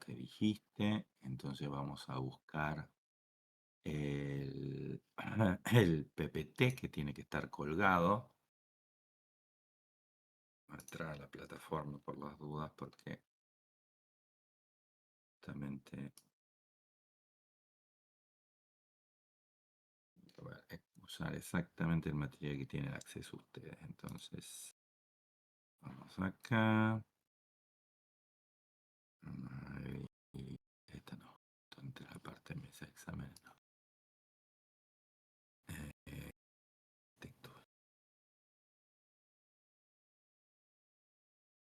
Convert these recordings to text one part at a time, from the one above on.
que dijiste. Entonces vamos a buscar el, el PPT que tiene que estar colgado. Voy a entrar a la plataforma por las dudas porque justamente voy a usar exactamente el material que tienen acceso ustedes. Entonces vamos acá. Y esta no. Entonces la parte de mis exámenes no. Textura.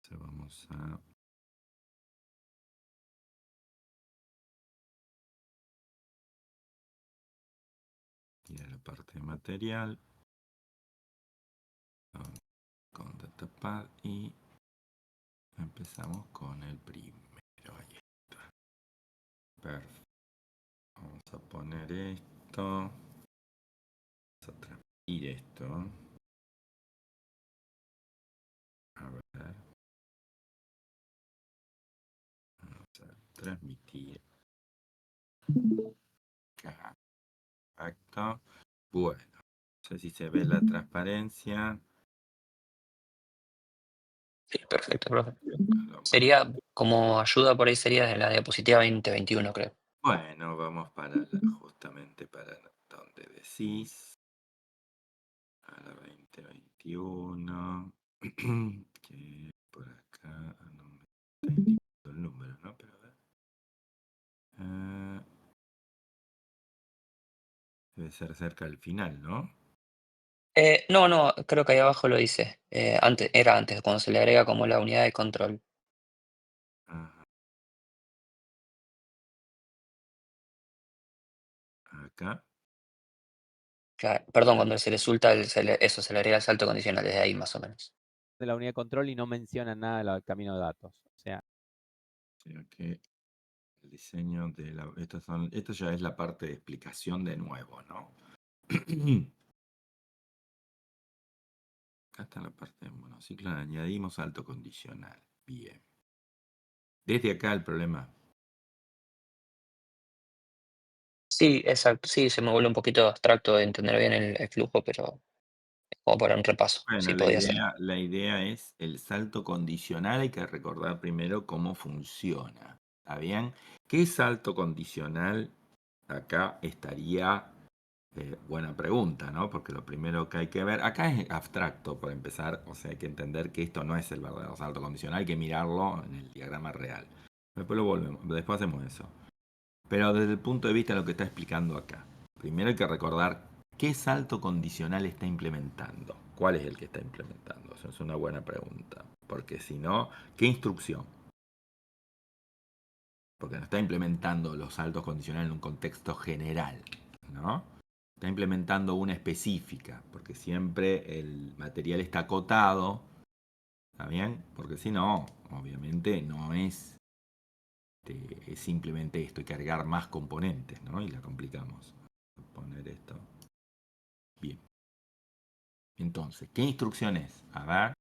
Entonces vamos a ir a la parte de material con Datapad y empezamos con el primero. Ahí está. Perfecto. Vamos a poner esto. Vamos a transmitir esto. A ver. Vamos a transmitir. Acá. Perfecto. Bueno. No sé si se ve la transparencia. Sí, perfecto, profe. Lo más- Sería como ayuda por ahí, sería de la diapositiva 2021, creo. Bueno, vamos para justamente para donde decís. A la 2021. Que por acá no me está indicando el número, ¿no? Pero a ver. Debe ser cerca del final, ¿no? No, no, creo que ahí abajo lo dice. Era antes, cuando se le agrega como la unidad de control. Ajá. Acá. Perdón, cuando se le suelta, eso, se le agrega el salto condicional, desde ahí más o menos. De la unidad de control y no mencionan nada del camino de datos. O sea, O sea que el diseño de la. Esto ya es la parte de explicación de nuevo, ¿no? Acá está la parte de monociclo. Añadimos salto condicional. Bien. Desde acá el problema. Sí, exacto. Sí, se me vuelve un poquito abstracto de entender bien el flujo, pero es como para un repaso. Bueno, Sí, podría ser. la idea es el salto condicional. Hay que recordar primero cómo funciona. ¿Está bien? ¿Qué salto condicional? Acá estaría, buena pregunta, ¿no? Porque lo primero que hay que ver, acá es abstracto para empezar, o sea, hay que entender que esto no es el verdadero salto condicional, hay que mirarlo en el diagrama real. Después lo volvemos, después hacemos eso. Pero desde el punto de vista de lo que está explicando acá, primero hay que recordar qué salto condicional está implementando. ¿Cuál es el que está implementando? Eso es una buena pregunta. Porque si no, ¿qué instrucción? Porque no está implementando los saltos condicionales en un contexto general, ¿no? Está implementando una específica, porque siempre el material está acotado, ¿está bien? Porque si no, obviamente no es, es simplemente esto, hay que agregar más componentes, ¿no? Y la complicamos. Voy a poner esto. Bien. Entonces, ¿qué instrucción es? A ver,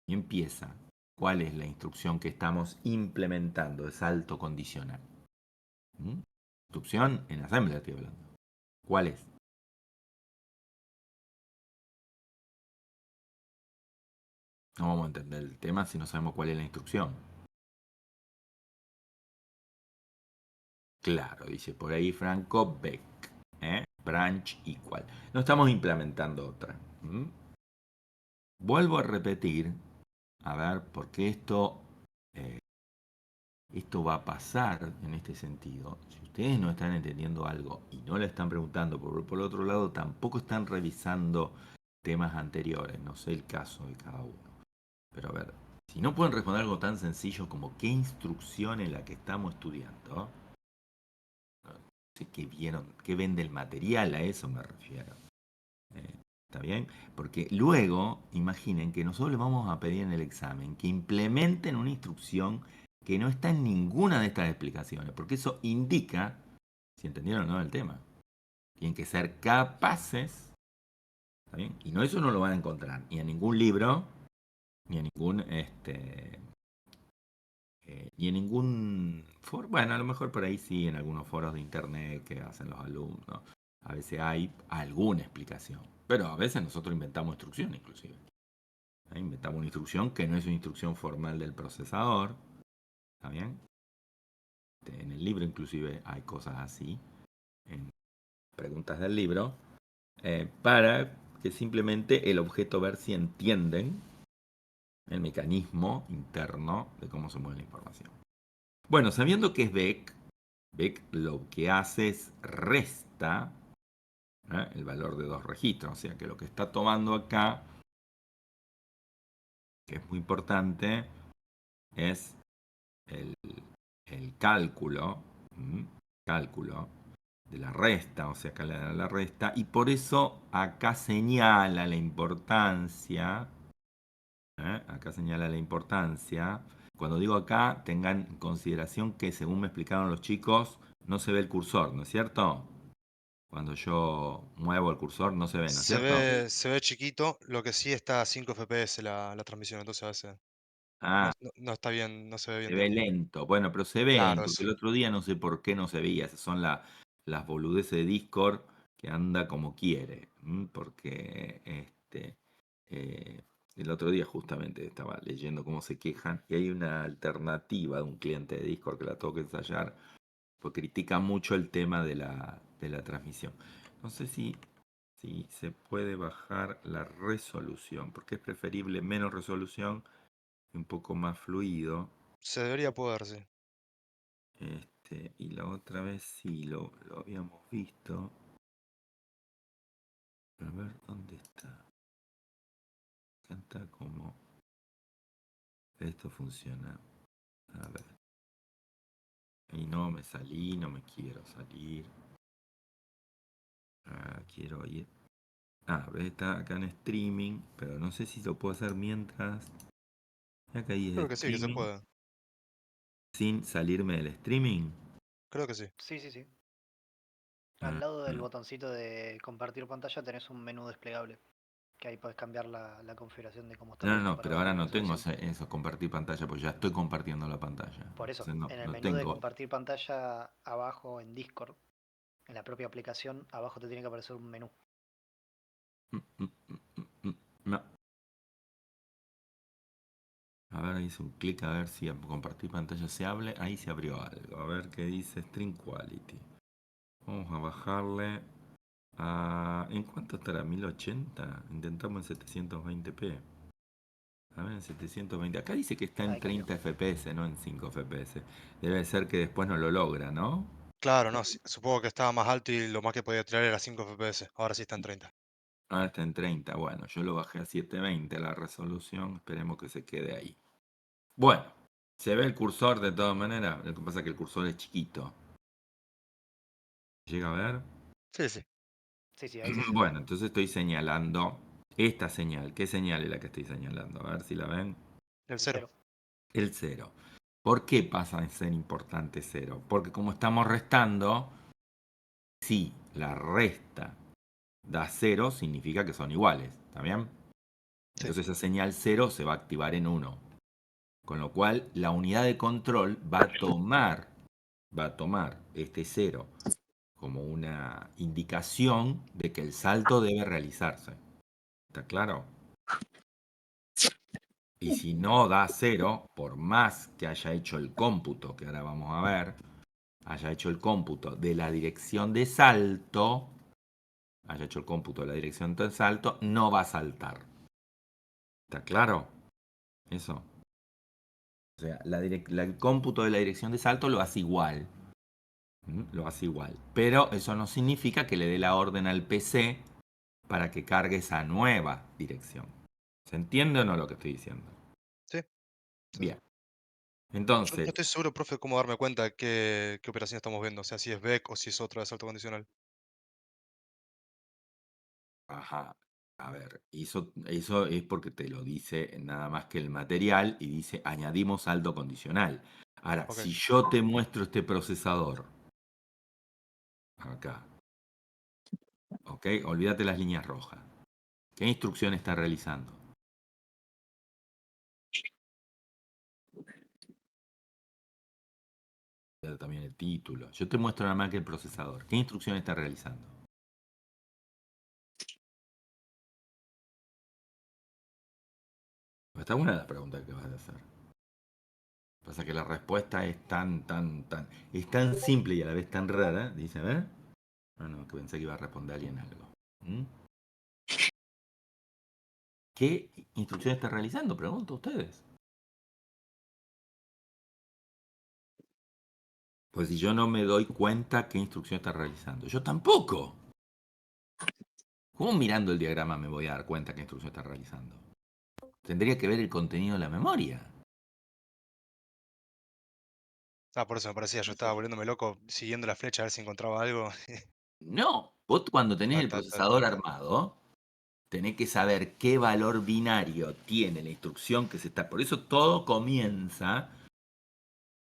y empieza. ¿Cuál es la instrucción que estamos implementando de salto condicional? ¿Mm? Instrucción en Assembler estoy hablando. ¿Cuál es? No vamos a entender el tema si no sabemos cuál es la instrucción. Claro, dice por ahí Franco Beck. Branch equal. No estamos implementando otra. Vuelvo a repetir, a ver, porque eh, esto va a pasar en este sentido. Si ustedes no están entendiendo algo y no le están preguntando, por el otro lado tampoco están revisando temas anteriores. No sé el caso de cada uno. Pero a ver, si no pueden responder algo tan sencillo como qué instrucción es la que estamos estudiando, no sé qué vieron, qué vende el material, a eso me refiero. Eh, ¿Está bien? Porque luego, imaginen que nosotros les vamos a pedir en el examen que implementen una instrucción que no está en ninguna de estas explicaciones, porque eso indica si entendieron o no el tema. Tienen que ser capaces, ¿está bien? Y no, eso no lo van a encontrar ni en ningún libro, ni en ningún y en ningún foro, bueno, a lo mejor por ahí sí, en algunos foros de internet que hacen los alumnos, a veces hay alguna explicación, pero a veces nosotros inventamos instrucción inclusive. Inventamos una instrucción que no es una instrucción formal del procesador, ¿está bien? En el libro inclusive hay cosas así, en preguntas del libro, para que simplemente el objeto ver si entienden el mecanismo interno de cómo se mueve la información. Bueno, sabiendo que es Beck, Beck lo que hace es resta el valor de dos registros, o sea que lo que está tomando acá, que es muy importante, es el, el cálculo, cálculo de la resta, o sea, acá le da la resta, y por eso acá señala la importancia, acá señala la importancia. Cuando digo acá, tengan en consideración que según me explicaron los chicos, no se ve el cursor, ¿no es cierto? Cuando yo muevo el cursor no se ve, ¿no es cierto? Se ve chiquito, lo que sí está a 5 FPS la transmisión, entonces a veces Ah, no está bien, no se ve bien se de ve ahí. lento. Bueno, pero se ven, Claro, porque eso. el otro día no sé por qué no se veía. Esas son las boludeces de Discord que anda como quiere. Porque eh, el otro día justamente estaba leyendo cómo se quejan y hay una alternativa de un cliente de Discord que la tengo que ensayar, pues critica mucho el tema de la transmisión. No sé si se puede bajar la resolución, porque es preferible menos resolución y un poco más fluido. Se debería poder, sí. Y la otra vez sí lo habíamos visto. A ver, ¿dónde está? Acá está como. Esto funciona. A ver. Y no me salí, no me quiero salir. Quiero ir. Ver, está acá en streaming, pero no sé si lo puedo hacer mientras. Acá ahí Creo es que sí, que se streaming. puede. Sin salirme del streaming. Creo que sí. Sí, sí, sí. Al Ah, lado del ah. botoncito de compartir pantalla tenés un menú desplegable, que ahí podés cambiar la configuración de cómo está No, la no, no, pero computadora y ahora la no tengo resolución. eso, compartir pantalla, pues ya estoy compartiendo la pantalla. Por eso, Entonces no, en el no menú de tengo. compartir pantalla abajo en Discord, en la propia aplicación, abajo te tiene que aparecer un menú. No. A ver, hice un clic a ver si a compartir pantalla se hable. Ahí se abrió algo. A ver qué dice String Quality. Vamos a bajarle a. ¿En cuánto estará? ¿1080? Intentamos en 720p. A ver, en 720. Acá dice que está en Ahí cambió. 30 FPS, no en 5 FPS. Debe ser que después no lo logra, ¿no? Claro, no, supongo que estaba más alto y lo más que podía tirar era 5 FPS. Ahora sí está en 30. Ahora está en 30. Bueno, yo lo bajé a 720 la resolución. Esperemos que se quede ahí. Bueno, se ve el cursor de todas maneras. Lo que pasa es que el cursor es chiquito. ¿Llega a ver? Sí, sí. Sí, sí, ahí sí se ve. Bueno, entonces estoy señalando esta señal. ¿Qué señal es la que estoy señalando? A ver si la ven. El El 0. cero. El cero. ¿Por qué pasa a ser importante cero? Porque como estamos restando, si la resta da cero, significa que son iguales. ¿Está bien? Sí. Entonces esa señal cero se va a activar en 1. Con lo cual la unidad de control va a tomar este cero como una indicación de que el salto debe realizarse. ¿Está claro? Y si no da cero, por más que haya hecho el cómputo, que ahora vamos a ver, haya hecho el cómputo de la dirección de salto, haya hecho el cómputo de la dirección de salto, no va a saltar. ¿Está claro? Eso. O sea, el cómputo de la dirección de salto lo hace igual. Lo hace igual. Pero eso no significa que le dé la orden al PC para que cargue esa nueva dirección. ¿Se entiende o no lo que estoy diciendo? Sí, sí, sí. Bien. Yo no Entonces, estoy seguro, profe, cómo darme cuenta qué operación estamos viendo. O sea, si es BEC o si es otra de salto condicional. ajá. A ver, eso es porque te lo dice nada más que el material y dice añadimos saldo condicional. Ahora, Ok. si yo te muestro este procesador, acá, ¿ok? Olvídate las líneas rojas. ¿Qué instrucción está realizando? ver también el título. Yo te muestro nada más que el procesador. ¿Qué instrucción está realizando? Está buena la pregunta que vas a hacer. Pasa que la respuesta es es tan simple y a la vez tan rara. Dice, a ver. No, que pensé que iba a responder alguien algo. ¿Mm? ¿Qué instrucción está realizando? Pregunto a ustedes. Pues si yo no me doy cuenta qué instrucción está realizando. Yo tampoco. ¿Cómo mirando el diagrama me voy a dar cuenta qué instrucción está realizando? Tendría que ver el contenido de la memoria. Ah, por eso me parecía, yo estaba volviéndome loco siguiendo la flecha a ver si encontraba algo. No, vos cuando tenés Ta, el ta, ta, procesador ta. armado, tenés que saber qué valor binario tiene la instrucción que se está. Por eso todo comienza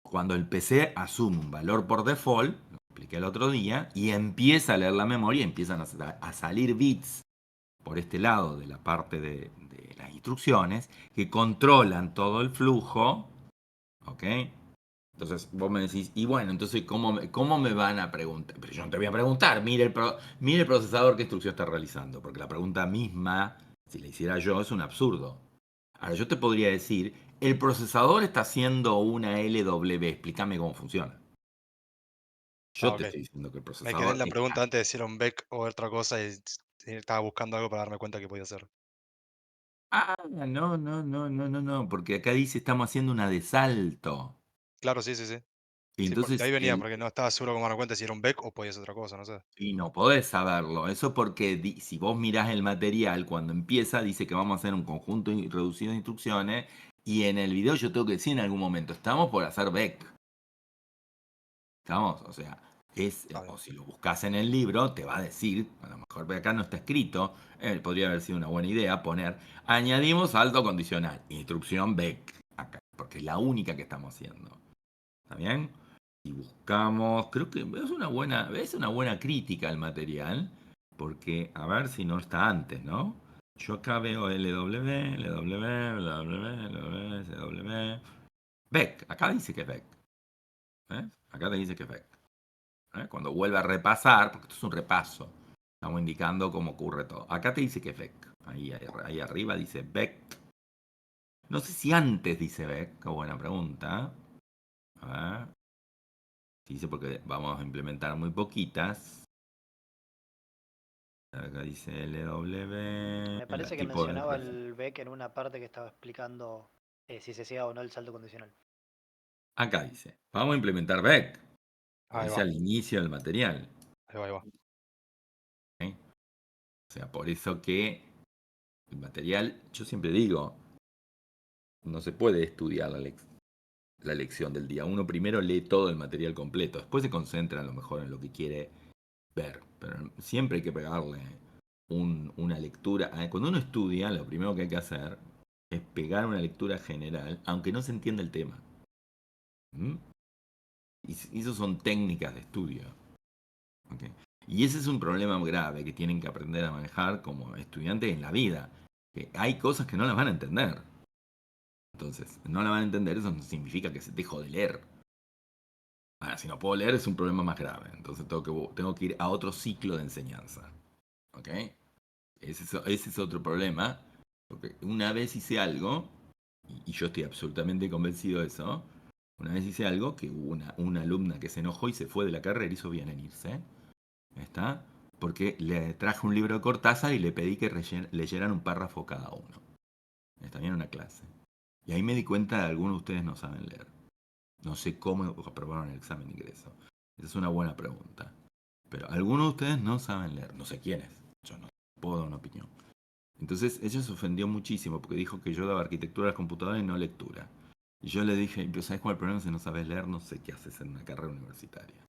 cuando el PC asume un valor por default, lo expliqué el otro día, y empieza a leer la memoria, y empiezan a salir bits por este lado de la parte de las instrucciones que controlan todo el flujo, ¿ok? Entonces vos me decís, y bueno, entonces ¿cómo me van a preguntar? Pero yo no te voy a preguntar, mire el procesador qué instrucción está realizando, porque la pregunta misma, si la hiciera yo, es un absurdo. Ahora yo te podría decir, el procesador está haciendo una LW, explícame cómo funciona. Ah, Yo te ok. estoy diciendo que el Me quedé en procesador la pregunta está... antes de si era un Beck o otra cosa y estaba buscando algo para darme cuenta que podía hacer. Ah, no, porque acá dice estamos haciendo una de salto. Claro, sí, sí, sí. Y Sí, de entonces ahí venía, porque no estaba seguro cómo darme cuenta si era un Beck o podía ser otra cosa, no sé. y no podés saberlo. Eso porque si vos mirás el material, cuando empieza, dice que vamos a hacer un conjunto reducido de instrucciones. Y en el video yo tengo que decir en algún momento, estamos por hacer Beck. ¿Estamos? O sea, Está bien. o si lo buscas en el libro, te va a decir, a lo mejor acá no está escrito, podría haber sido una buena idea poner, añadimos salto condicional, instrucción Beck, acá, porque es la única que estamos haciendo. ¿Está bien? Y buscamos, creo que es una buena crítica al material, porque a ver si no está antes, ¿no? Yo acá veo LW, LW, LW, LW, SW. Beck, acá dice que es Beck. ¿Eh? Acá te dice que es Beck. ¿Eh? Cuando vuelve a repasar, porque esto es un repaso, estamos indicando cómo ocurre todo. Acá te dice que es Beck. Ahí arriba dice Beck. No sé si antes dice Beck, qué buena pregunta. A ver. Dice porque vamos a implementar muy poquitas. Acá dice LW, Me parece que tipo de mencionaba referencia. el Beck en una parte que estaba explicando si se hacía o no el salto condicional. Acá dice, vamos a implementar Beck. Lo Ahí dice va, al inicio del material. ahí va, ahí va. ¿Ok? O sea, por eso que el material, yo siempre digo, no se puede estudiar la lección del día. Uno primero lee todo el material completo, después se concentra a lo mejor en lo que quiere ver. Pero siempre hay que pegarle una lectura. Cuando uno estudia, lo primero que hay que hacer es pegar una lectura general, aunque no se entienda el tema. ¿Mm? Y eso son técnicas de estudio. ¿Ok? Y ese es un problema grave que tienen que aprender a manejar como estudiantes en la vida. Que hay cosas que no las van a entender. Entonces, no la van a entender, eso no significa que se dejo de leer. Ahora, si no puedo leer es un problema más grave. Entonces tengo que ir a otro ciclo de enseñanza. ¿Ok? Ese es otro problema. Porque una vez hice algo, y yo estoy absolutamente convencido de eso, una vez hice algo que hubo una alumna que se enojó y se fue de la carrera, hizo bien en irse. ¿Está? Porque le traje un libro de Cortázar y le pedí que leyeran un párrafo cada uno. Está bien, una clase. Y ahí me di cuenta de que algunos de ustedes no saben leer. No sé cómo aprobaron el examen de ingreso. Esa es una buena pregunta. Pero algunos de ustedes no saben leer. No sé quiénes. Yo no puedo dar una opinión. Entonces ella se ofendió muchísimo porque dijo que yo daba arquitectura a las computadoras y no lectura. Y yo le dije, pero ¿sabes cuál es el problema? Si no sabes leer, no sé qué haces en una carrera universitaria.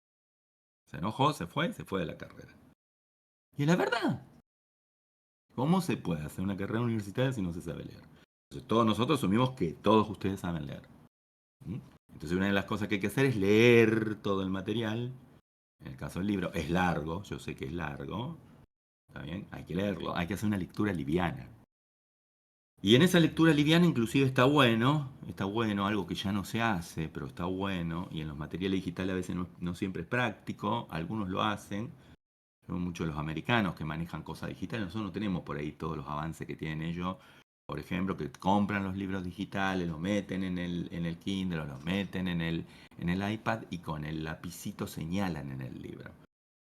Se enojó, se fue de la carrera. Y es la verdad. ¿Cómo se puede hacer una carrera universitaria si no se sabe leer? Entonces todos nosotros asumimos que todos ustedes saben leer. ¿Mm? Entonces una de las cosas que hay que hacer es leer todo el material. En el caso del libro, es largo, yo sé que es largo. ¿Está bien? Hay que leerlo, hay que hacer una lectura liviana. Y en esa lectura liviana inclusive está bueno, algo que ya no se hace, pero está bueno, y en los materiales digitales a veces no siempre es práctico, algunos lo hacen, son muchos los americanos que manejan cosas digitales, nosotros no tenemos por ahí todos los avances que tienen ellos, por ejemplo, que compran los libros digitales, los meten en el Kindle o los meten en el iPad y con el lapicito señalan en el libro.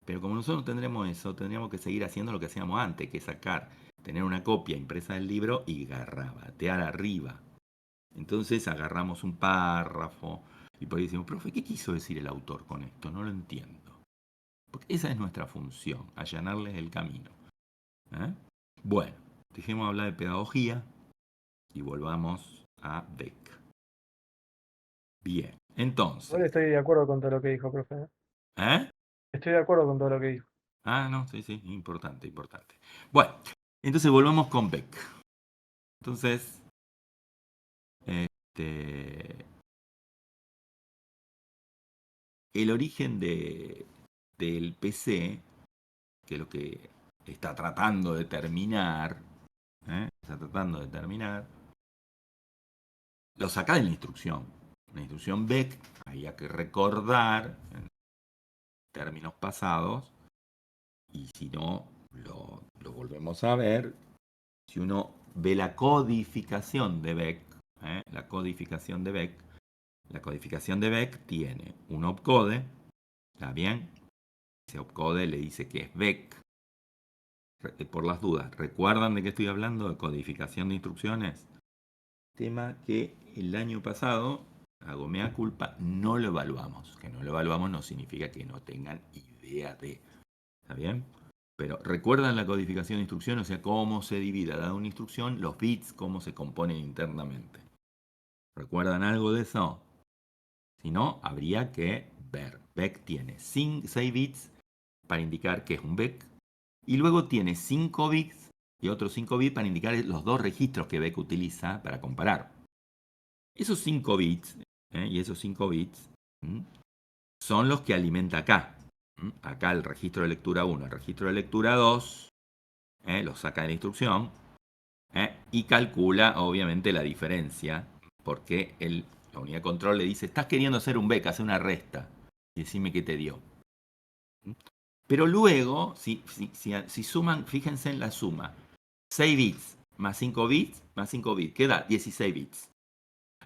Pero como nosotros no tendremos eso, tendríamos que seguir haciendo lo que hacíamos antes, que es tener una copia impresa del libro y garrabatear arriba. Entonces agarramos un párrafo y por ahí decimos, profe, ¿qué quiso decir el autor con esto? No lo entiendo. Porque esa es nuestra función, allanarles el camino. ¿Eh? Bueno, dejemos de hablar de pedagogía y volvamos a Beck. Bien, Igual entonces. estoy de acuerdo con todo lo que dijo, profe. ¿Eh? Estoy de acuerdo con todo lo que dijo. Ah, no, sí, importante. Bueno, entonces volvamos con Beck. Entonces, el origen del PC, que es lo que está tratando de terminar, lo saca de la instrucción. La instrucción Beck, había que recordar en términos pasados, y si no, lo volvemos a ver. Si uno ve la codificación de Beck, la codificación de Beck tiene un opcode, ¿está bien? Ese opcode le dice que es Beck. Por las dudas, ¿recuerdan de qué estoy hablando? De codificación de instrucciones. Tema que el año pasado, hago mea culpa, no lo evaluamos. Que no lo evaluamos no significa que no tengan idea de. ¿Está bien? Pero recuerdan la codificación de instrucciones, o sea, cómo se divide dada una instrucción, los bits, cómo se componen internamente. ¿Recuerdan algo de eso? Si no, habría que ver. Beck tiene 6 bits para indicar que es un Beck, y luego tiene 5 bits y otros 5 bits para indicar los dos registros que Beck utiliza para comparar. Esos 5 bits, y esos 5 bits, son los que alimenta acá. Acá el registro de lectura 1, el registro de lectura 2, lo saca de la instrucción, y calcula obviamente la diferencia, porque la unidad de control le dice, estás queriendo hacer un Beck, hace una resta, y decime qué te dio. Pero luego, si suman, fíjense en la suma, 6 bits más 5 bits más 5 bits, queda 16 bits.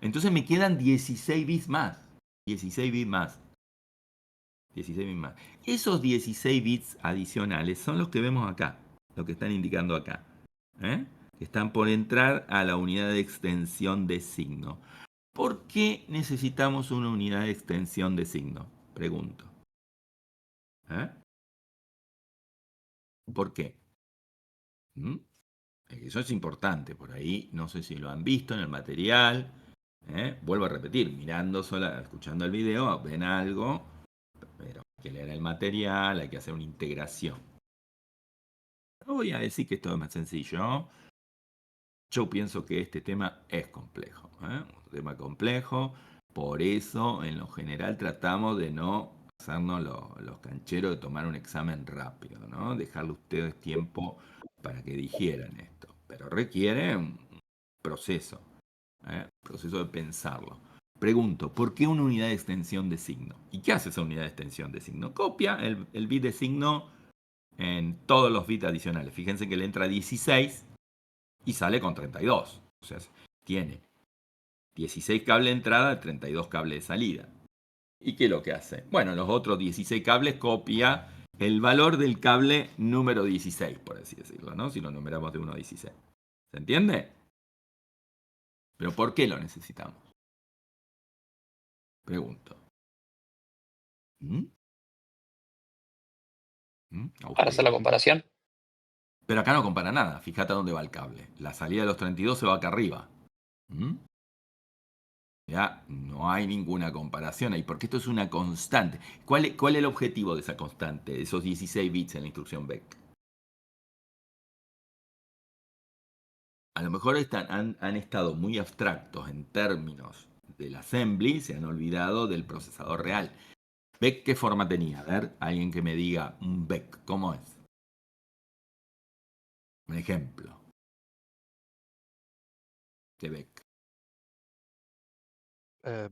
Entonces me quedan 16 bits más. 16 bits más. 16 bits más. Esos 16 bits adicionales son los que vemos acá, lo que están indicando acá. Que están por entrar a la unidad de extensión de signo. ¿Por qué necesitamos una unidad de extensión de signo? Pregunto. ¿Por qué? Eso es importante, por ahí no sé si lo han visto en el material. Vuelvo a repetir, escuchando el video, ven algo, pero hay que leer el material, hay que hacer una integración. No voy a decir que esto es más sencillo. Yo pienso que este tema es complejo. Un tema complejo, por eso en lo general tratamos de no hacernos los cancheros de tomar un examen rápido, ¿no? Dejarle a ustedes tiempo para que digieran esto. Pero requiere un proceso de pensarlo. Pregunto, ¿por qué una unidad de extensión de signo? ¿Y qué hace esa unidad de extensión de signo? Copia el bit de signo en todos los bits adicionales. Fíjense que le entra 16 y sale con 32. O sea, tiene 16 cables de entrada, 32 cables de salida. ¿Y qué es lo que hace? Bueno, los otros 16 cables copia el valor del cable número 16, por así decirlo, ¿no? Si lo numeramos de 1 a 16. ¿Se entiende? ¿Pero por qué lo necesitamos? Pregunto. Para hacer la comparación. Pero acá no compara nada. Fíjate a dónde va el cable. La salida de los 32 se va acá arriba. Ya no hay ninguna comparación ahí, porque esto es una constante. ¿Cuál es el objetivo de esa constante, de esos 16 bits en la instrucción Beck? A lo mejor han estado muy abstractos en términos del assembly, se han olvidado del procesador real. ¿Beck qué forma tenía? A ver, alguien que me diga un Beck, ¿cómo es? Un ejemplo. que Beck.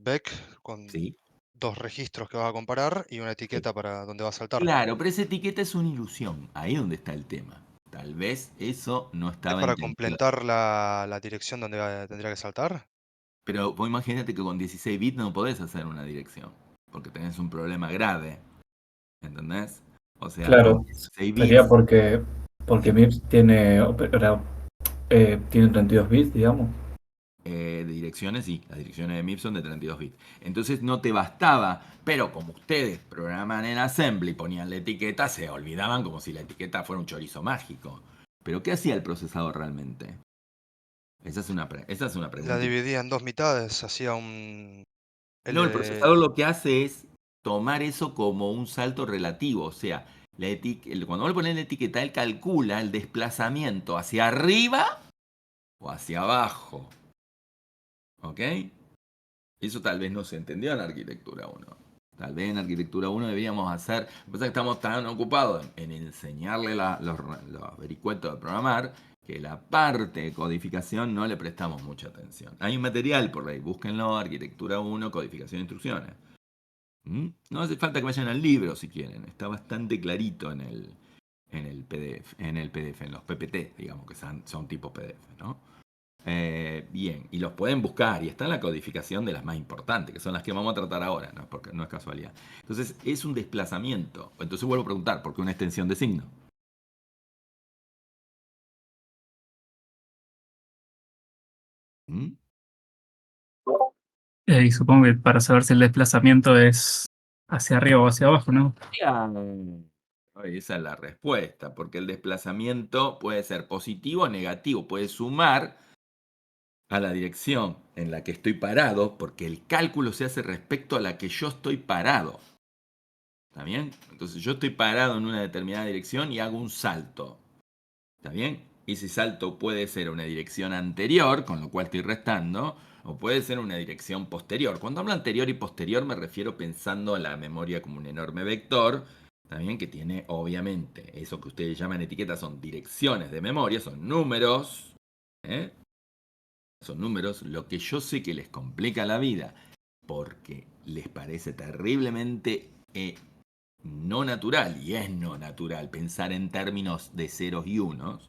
Beck con ¿Sí? 2 registros que vas a comparar y una etiqueta para donde va a saltar. Claro, pero esa etiqueta es una ilusión. Ahí es donde está el tema. Tal vez eso no ¿Es estaba para entendido. completar la dirección donde tendría que saltar? Pero vos imagínate que con 16 bits no podés hacer una dirección. Porque tenés un problema grave. ¿Entendés? O sea, con Claro, 16 sería bits. porque MIPS tiene 32 bits, digamos. De direcciones, sí, las direcciones de MIP son de 32 bits. Entonces no te bastaba, pero como ustedes programan en Assembly y ponían la etiqueta, se olvidaban como si la etiqueta fuera un chorizo mágico. Pero ¿qué hacía el procesador realmente? Esa es una La pregunta. dividía en 2 mitades, hacía un No, el L. procesador lo que hace es tomar eso como un salto relativo. O sea, cuando vos le pones la etiqueta, él calcula el desplazamiento hacia arriba o hacia abajo. ¿Ok? Eso tal vez no se entendió en Arquitectura 1. Tal vez en Arquitectura 1 deberíamos hacer... Lo que pasa es que estamos tan ocupados en enseñarle los vericuetos de programar que la parte de codificación no le prestamos mucha atención. Hay un material por ahí, búsquenlo, Arquitectura 1, codificación de instrucciones. No hace falta que vayan al libro si quieren, está bastante clarito en el PDF, en los PPT, digamos que son tipos PDF, ¿no? Bien, y los pueden buscar y está en la codificación de las más importantes, que son las que vamos a tratar ahora, ¿no? Porque no es casualidad. Entonces, es un desplazamiento. Entonces vuelvo a preguntar, ¿por qué una extensión de signo? ¿Mm? Y supongo que para saber si el desplazamiento es hacia arriba o hacia abajo, ¿no? Esa es la respuesta, porque el desplazamiento puede ser positivo o negativo, puede sumar a la dirección en la que estoy parado, porque el cálculo se hace respecto a la que yo estoy parado. ¿Está bien? Entonces yo estoy parado en una determinada dirección y hago un salto. ¿Está bien? Ese salto puede ser una dirección anterior, con lo cual estoy restando, o puede ser una dirección posterior. Cuando hablo anterior y posterior me refiero pensando en la memoria como un enorme vector, también que tiene obviamente eso que ustedes llaman etiquetas, son direcciones de memoria, son números, ¿eh? Son números, lo que yo sé que les complica la vida, porque les parece terriblemente no natural, y es no natural pensar en términos de ceros y unos,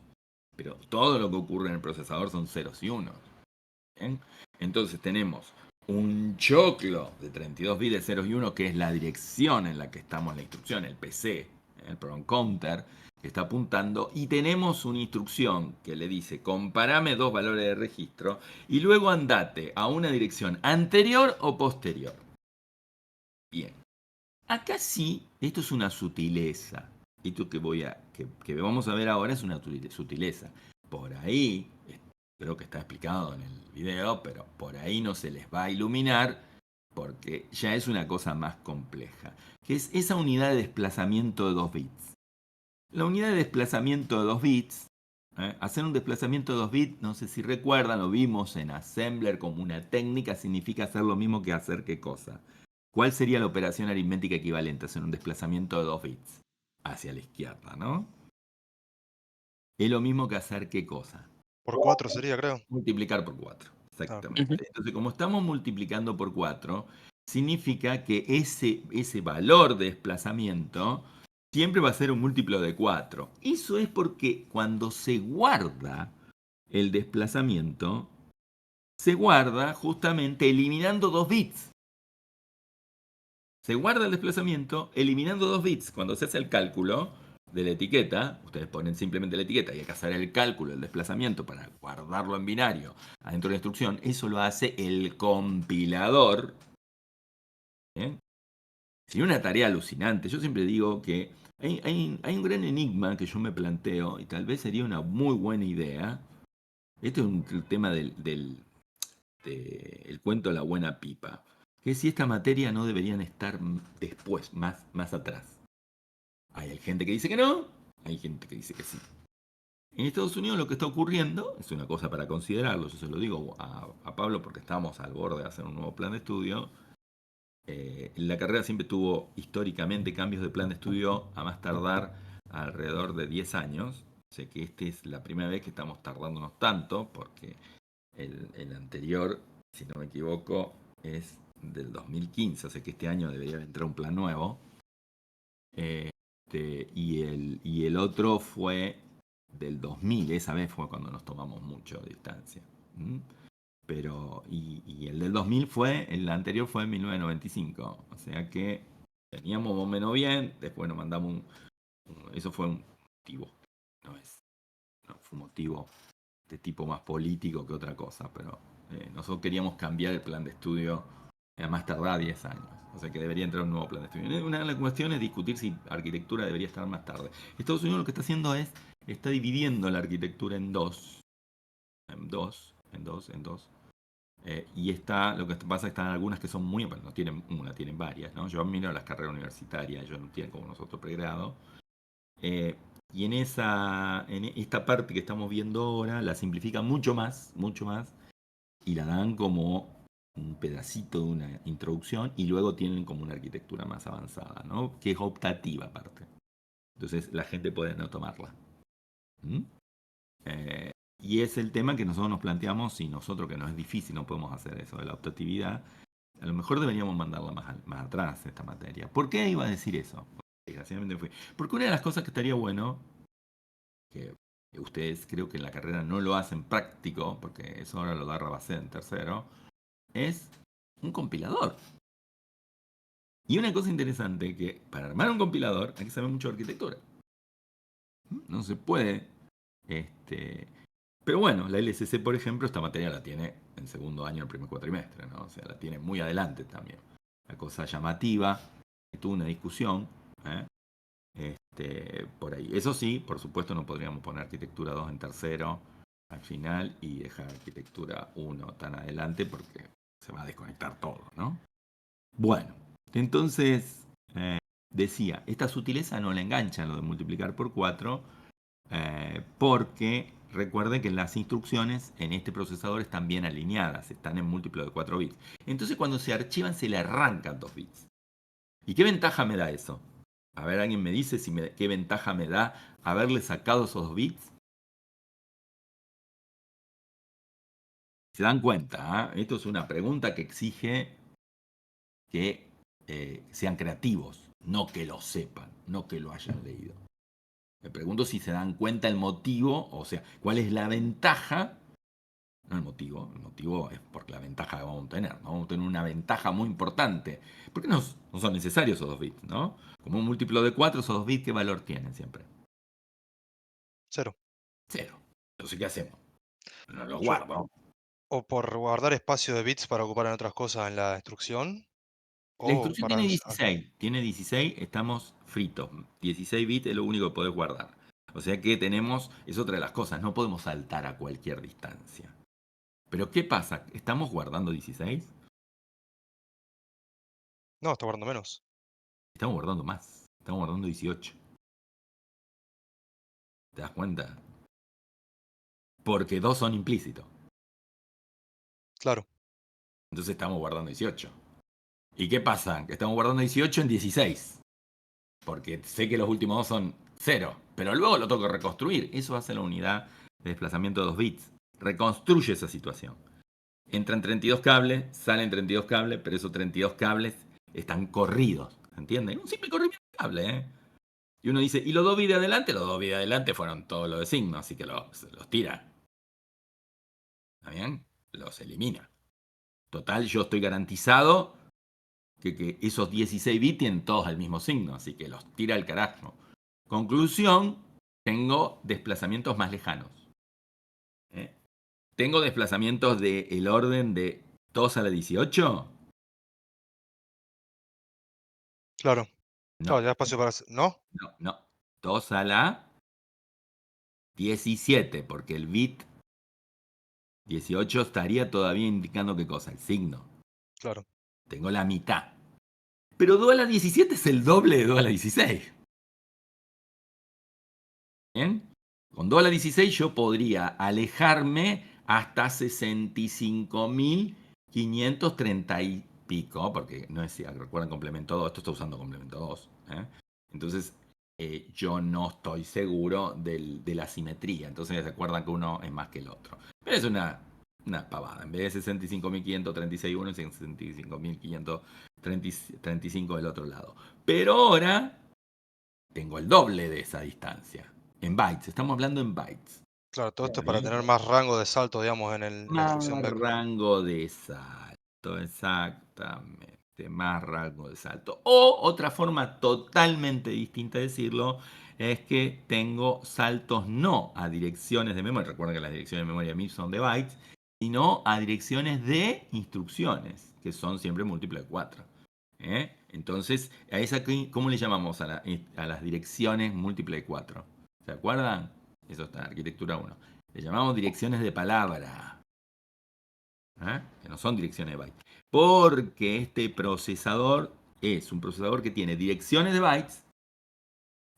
pero todo lo que ocurre en el procesador son ceros y unos. ¿Bien? Entonces tenemos un choclo de 32 bits de ceros y unos, que es la dirección en la que estamos en la instrucción, el PC, el program counter, que está apuntando, y tenemos una instrucción que le dice, comparame dos valores de registro, y luego andate a una dirección anterior o posterior. Bien. Acá sí, esto es una sutileza. Esto que vamos a ver ahora es una sutileza. Por ahí, creo que está explicado en el video, pero por ahí no se les va a iluminar porque ya es una cosa más compleja, que es esa unidad de desplazamiento de 2 bits. La unidad de desplazamiento de 2 bits, hacer un desplazamiento de 2 bits, no sé si recuerdan, lo vimos en Assembler como una técnica, significa hacer lo mismo que hacer qué cosa. ¿Cuál sería la operación aritmética equivalente a hacer un desplazamiento de 2 bits? Hacia la izquierda, ¿no? Es lo mismo que hacer qué cosa. Por 4 sería, creo. Multiplicar por 4. Exactamente. Ujú. Entonces, como estamos multiplicando por 4, significa que ese valor de desplazamiento siempre va a ser un múltiplo de 4. Eso es porque cuando se guarda el desplazamiento, se guarda justamente eliminando 2 bits. Se guarda el desplazamiento eliminando 2 bits. Cuando se hace el cálculo de la etiqueta, ustedes ponen simplemente la etiqueta y hay que hacer el cálculo del desplazamiento para guardarlo en binario adentro de la instrucción. Eso lo hace el compilador. ¿Bien? Sería una tarea alucinante. Yo siempre digo que hay un gran enigma que yo me planteo y tal vez sería una muy buena idea. Esto es un tema del cuento de la buena pipa. Que si esta materia no deberían estar después, más atrás. Hay gente que dice que no, hay gente que dice que sí. En Estados Unidos lo que está ocurriendo, es una cosa para considerarlo, yo se lo digo a Pablo porque estamos al borde de hacer un nuevo plan de estudio. La carrera siempre tuvo históricamente cambios de plan de estudio a más tardar alrededor de 10 años. Sé que esta es la primera vez que estamos tardándonos tanto porque El anterior, si no me equivoco, es del 2015, o sea que este año debería entrar un plan nuevo. Y el otro fue del 2000, esa vez fue cuando nos tomamos mucho distancia. Pero, y el del 2000 el anterior fue en 1995, o sea que teníamos más o menos bien, después nos mandamos eso fue un motivo, no fue un motivo de tipo más político que otra cosa, pero nosotros queríamos cambiar el plan de estudio, además tardaba 10 años, o sea que debería entrar un nuevo plan de estudio. Una de las cuestiones es discutir si arquitectura debería estar más tarde. Estados Unidos lo que está haciendo está dividiendo la arquitectura en dos. Y lo que pasa es que están algunas que son muy, bueno, no tienen una, tienen varias, ¿no? Yo miro las carreras universitarias, ellos no tienen como nosotros pregrado. Y en esta parte que estamos viendo ahora, la simplifican mucho más, y la dan como un pedacito de una introducción, y luego tienen como una arquitectura más avanzada, ¿no? Que es optativa aparte. Entonces la gente puede no tomarla. Y es el tema que nosotros nos planteamos, y nosotros que no es difícil, no podemos hacer eso de la optatividad, a lo mejor deberíamos mandarla más atrás esta materia. ¿Por qué iba a decir eso? Desgraciadamente fue. Porque una de las cosas que estaría bueno, que ustedes creo que en la carrera no lo hacen práctico, porque eso ahora lo da Rabasset en tercero, es un compilador. Y una cosa interesante, que para armar un compilador hay que saber mucho de arquitectura. No se puede. Pero bueno, la LSC, por ejemplo, esta materia la tiene en segundo año del primer cuatrimestre, ¿no? O sea, la tiene muy adelante también. La cosa llamativa, tuvo una discusión, por ahí. Eso sí, por supuesto no podríamos poner arquitectura 2 en tercero al final y dejar arquitectura 1 tan adelante porque se va a desconectar todo, ¿no? Bueno, entonces decía, esta sutileza no la engancha lo de multiplicar por 4 porque recuerden que las instrucciones en este procesador están bien alineadas, están en múltiplo de 4 bits. Entonces cuando se archivan se le arrancan 2 bits. ¿Y qué ventaja me da eso? A ver, alguien me dice qué ventaja me da haberle sacado esos 2 bits. ¿Se dan cuenta? Esto es una pregunta que exige que sean creativos, no que lo sepan, no que lo hayan leído. Me pregunto si se dan cuenta el motivo, o sea, cuál es la ventaja. No el motivo es porque la ventaja que vamos a tener, ¿no? Vamos a tener una ventaja muy importante. Porque no son necesarios esos 2 bits, ¿no? Como un múltiplo de 4, esos 2 bits, ¿qué valor tienen siempre? 0. Entonces, ¿qué hacemos? No los Yo- guardo. O por guardar espacio de bits para ocupar en otras cosas en la instrucción. La O instrucción para... tiene 16, estamos fritos. 16 bits es lo único que podés guardar. O sea que es otra de las cosas, no podemos saltar a cualquier distancia. Pero ¿qué pasa? ¿Estamos guardando 16? No, está guardando menos. Estamos guardando más. Estamos guardando 18. ¿Te das cuenta? Porque 2 son implícitos. Claro. Entonces estamos guardando 18. ¿Y qué pasa? Que estamos guardando 18 en 16. Porque sé que los últimos 2 son 0. Pero luego lo tengo que reconstruir. Eso hace la unidad de desplazamiento de 2 bits. Reconstruye esa situación. Entran 32 cables, salen 32 cables, pero esos 32 cables están corridos. ¿Entienden? Un simple corrimiento de cable, ¿eh? Y uno dice, ¿y los 2 bits de adelante? Los 2 bits de adelante fueron todos los de signo, así que los tira. ¿Está bien? Los elimina. Total, yo estoy garantizado que esos 16 bits tienen todos el mismo signo, así que los tira al carajo. Conclusión, tengo desplazamientos más lejanos. ¿Tengo desplazamientos del orden de 2 a la 18? Claro. No. No, ya espacio para... ¿No? No. 2 a la 17, porque el bit 18 estaría todavía indicando qué cosa, el signo. Claro. Tengo la mitad. Pero 2 a la 17 es el doble de 2 a la 16. ¿Bien? Con 2 a la 16 yo podría alejarme hasta 65.530 y pico, porque no es si recuerdan complemento 2, esto está usando complemento 2. Entonces yo no estoy seguro de la simetría, entonces recuerdan que uno es más que el otro. Pero es una una pavada. En vez de 65.536 uno, 65.535 del otro lado. Pero ahora tengo el doble de esa distancia. En bytes, estamos hablando en bytes. Claro, todo esto ¿Está es para bien? tener más rango de salto, digamos, en la Más instrucción back. rango de salto, exactamente. Más rango de salto. O otra forma totalmente distinta de decirlo es que tengo saltos no a direcciones de memoria. Recuerden que las direcciones de memoria MIPS son de bytes, sino a direcciones de instrucciones, que son siempre múltiplo de 4. Entonces, a esa, ¿cómo le llamamos a las direcciones múltiple de 4? ¿Se acuerdan? Eso está en arquitectura 1. Le llamamos direcciones de palabra, que no son direcciones de bytes. Porque este procesador es un procesador que tiene direcciones de bytes,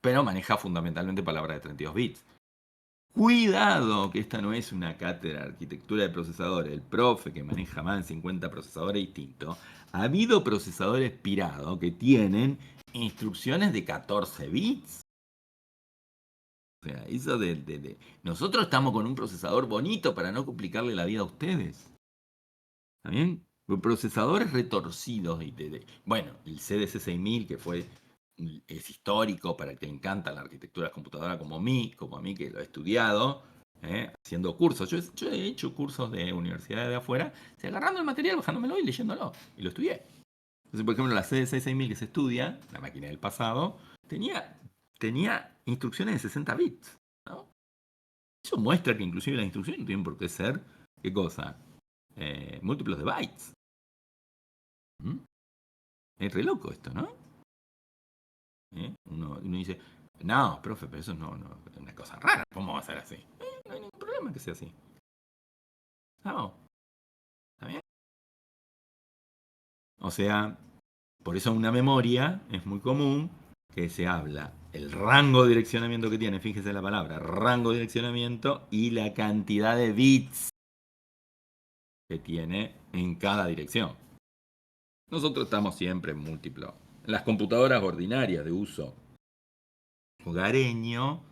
pero maneja fundamentalmente palabras de 32 bits. Cuidado, que esta no es una cátedra de arquitectura de procesadores. El profe que maneja más de 50 procesadores distintos. Ha habido procesadores pirados que tienen instrucciones de 14 bits. O sea, eso nosotros estamos con un procesador bonito para no complicarle la vida a ustedes. ¿Está bien? Procesadores retorcidos. Bueno, el CDC 6000 que es histórico para el que le encanta la arquitectura computadora como a mí que lo he estudiado, haciendo cursos. Yo he hecho cursos de universidades de afuera, agarrando el material, bajándomelo y leyéndolo. Y lo estudié. Entonces, por ejemplo, la CDC 6000 que se estudia, la máquina del pasado, tenía instrucciones de 60 bits. ¿No? Eso muestra que inclusive las instrucciones no tienen por qué ser, ¿qué cosa? Múltiplos de bytes. Es re loco esto, ¿no? Uno dice, no, profe, pero eso no, es una cosa rara. ¿Cómo va a ser así? No hay ningún problema que sea así. No. ¿Está bien? O sea, por eso una memoria es muy común que se habla el rango de direccionamiento que tiene, fíjese la palabra, rango de direccionamiento y la cantidad de bits que tiene en cada dirección. Nosotros estamos siempre en múltiplo. Las computadoras ordinarias de uso hogareño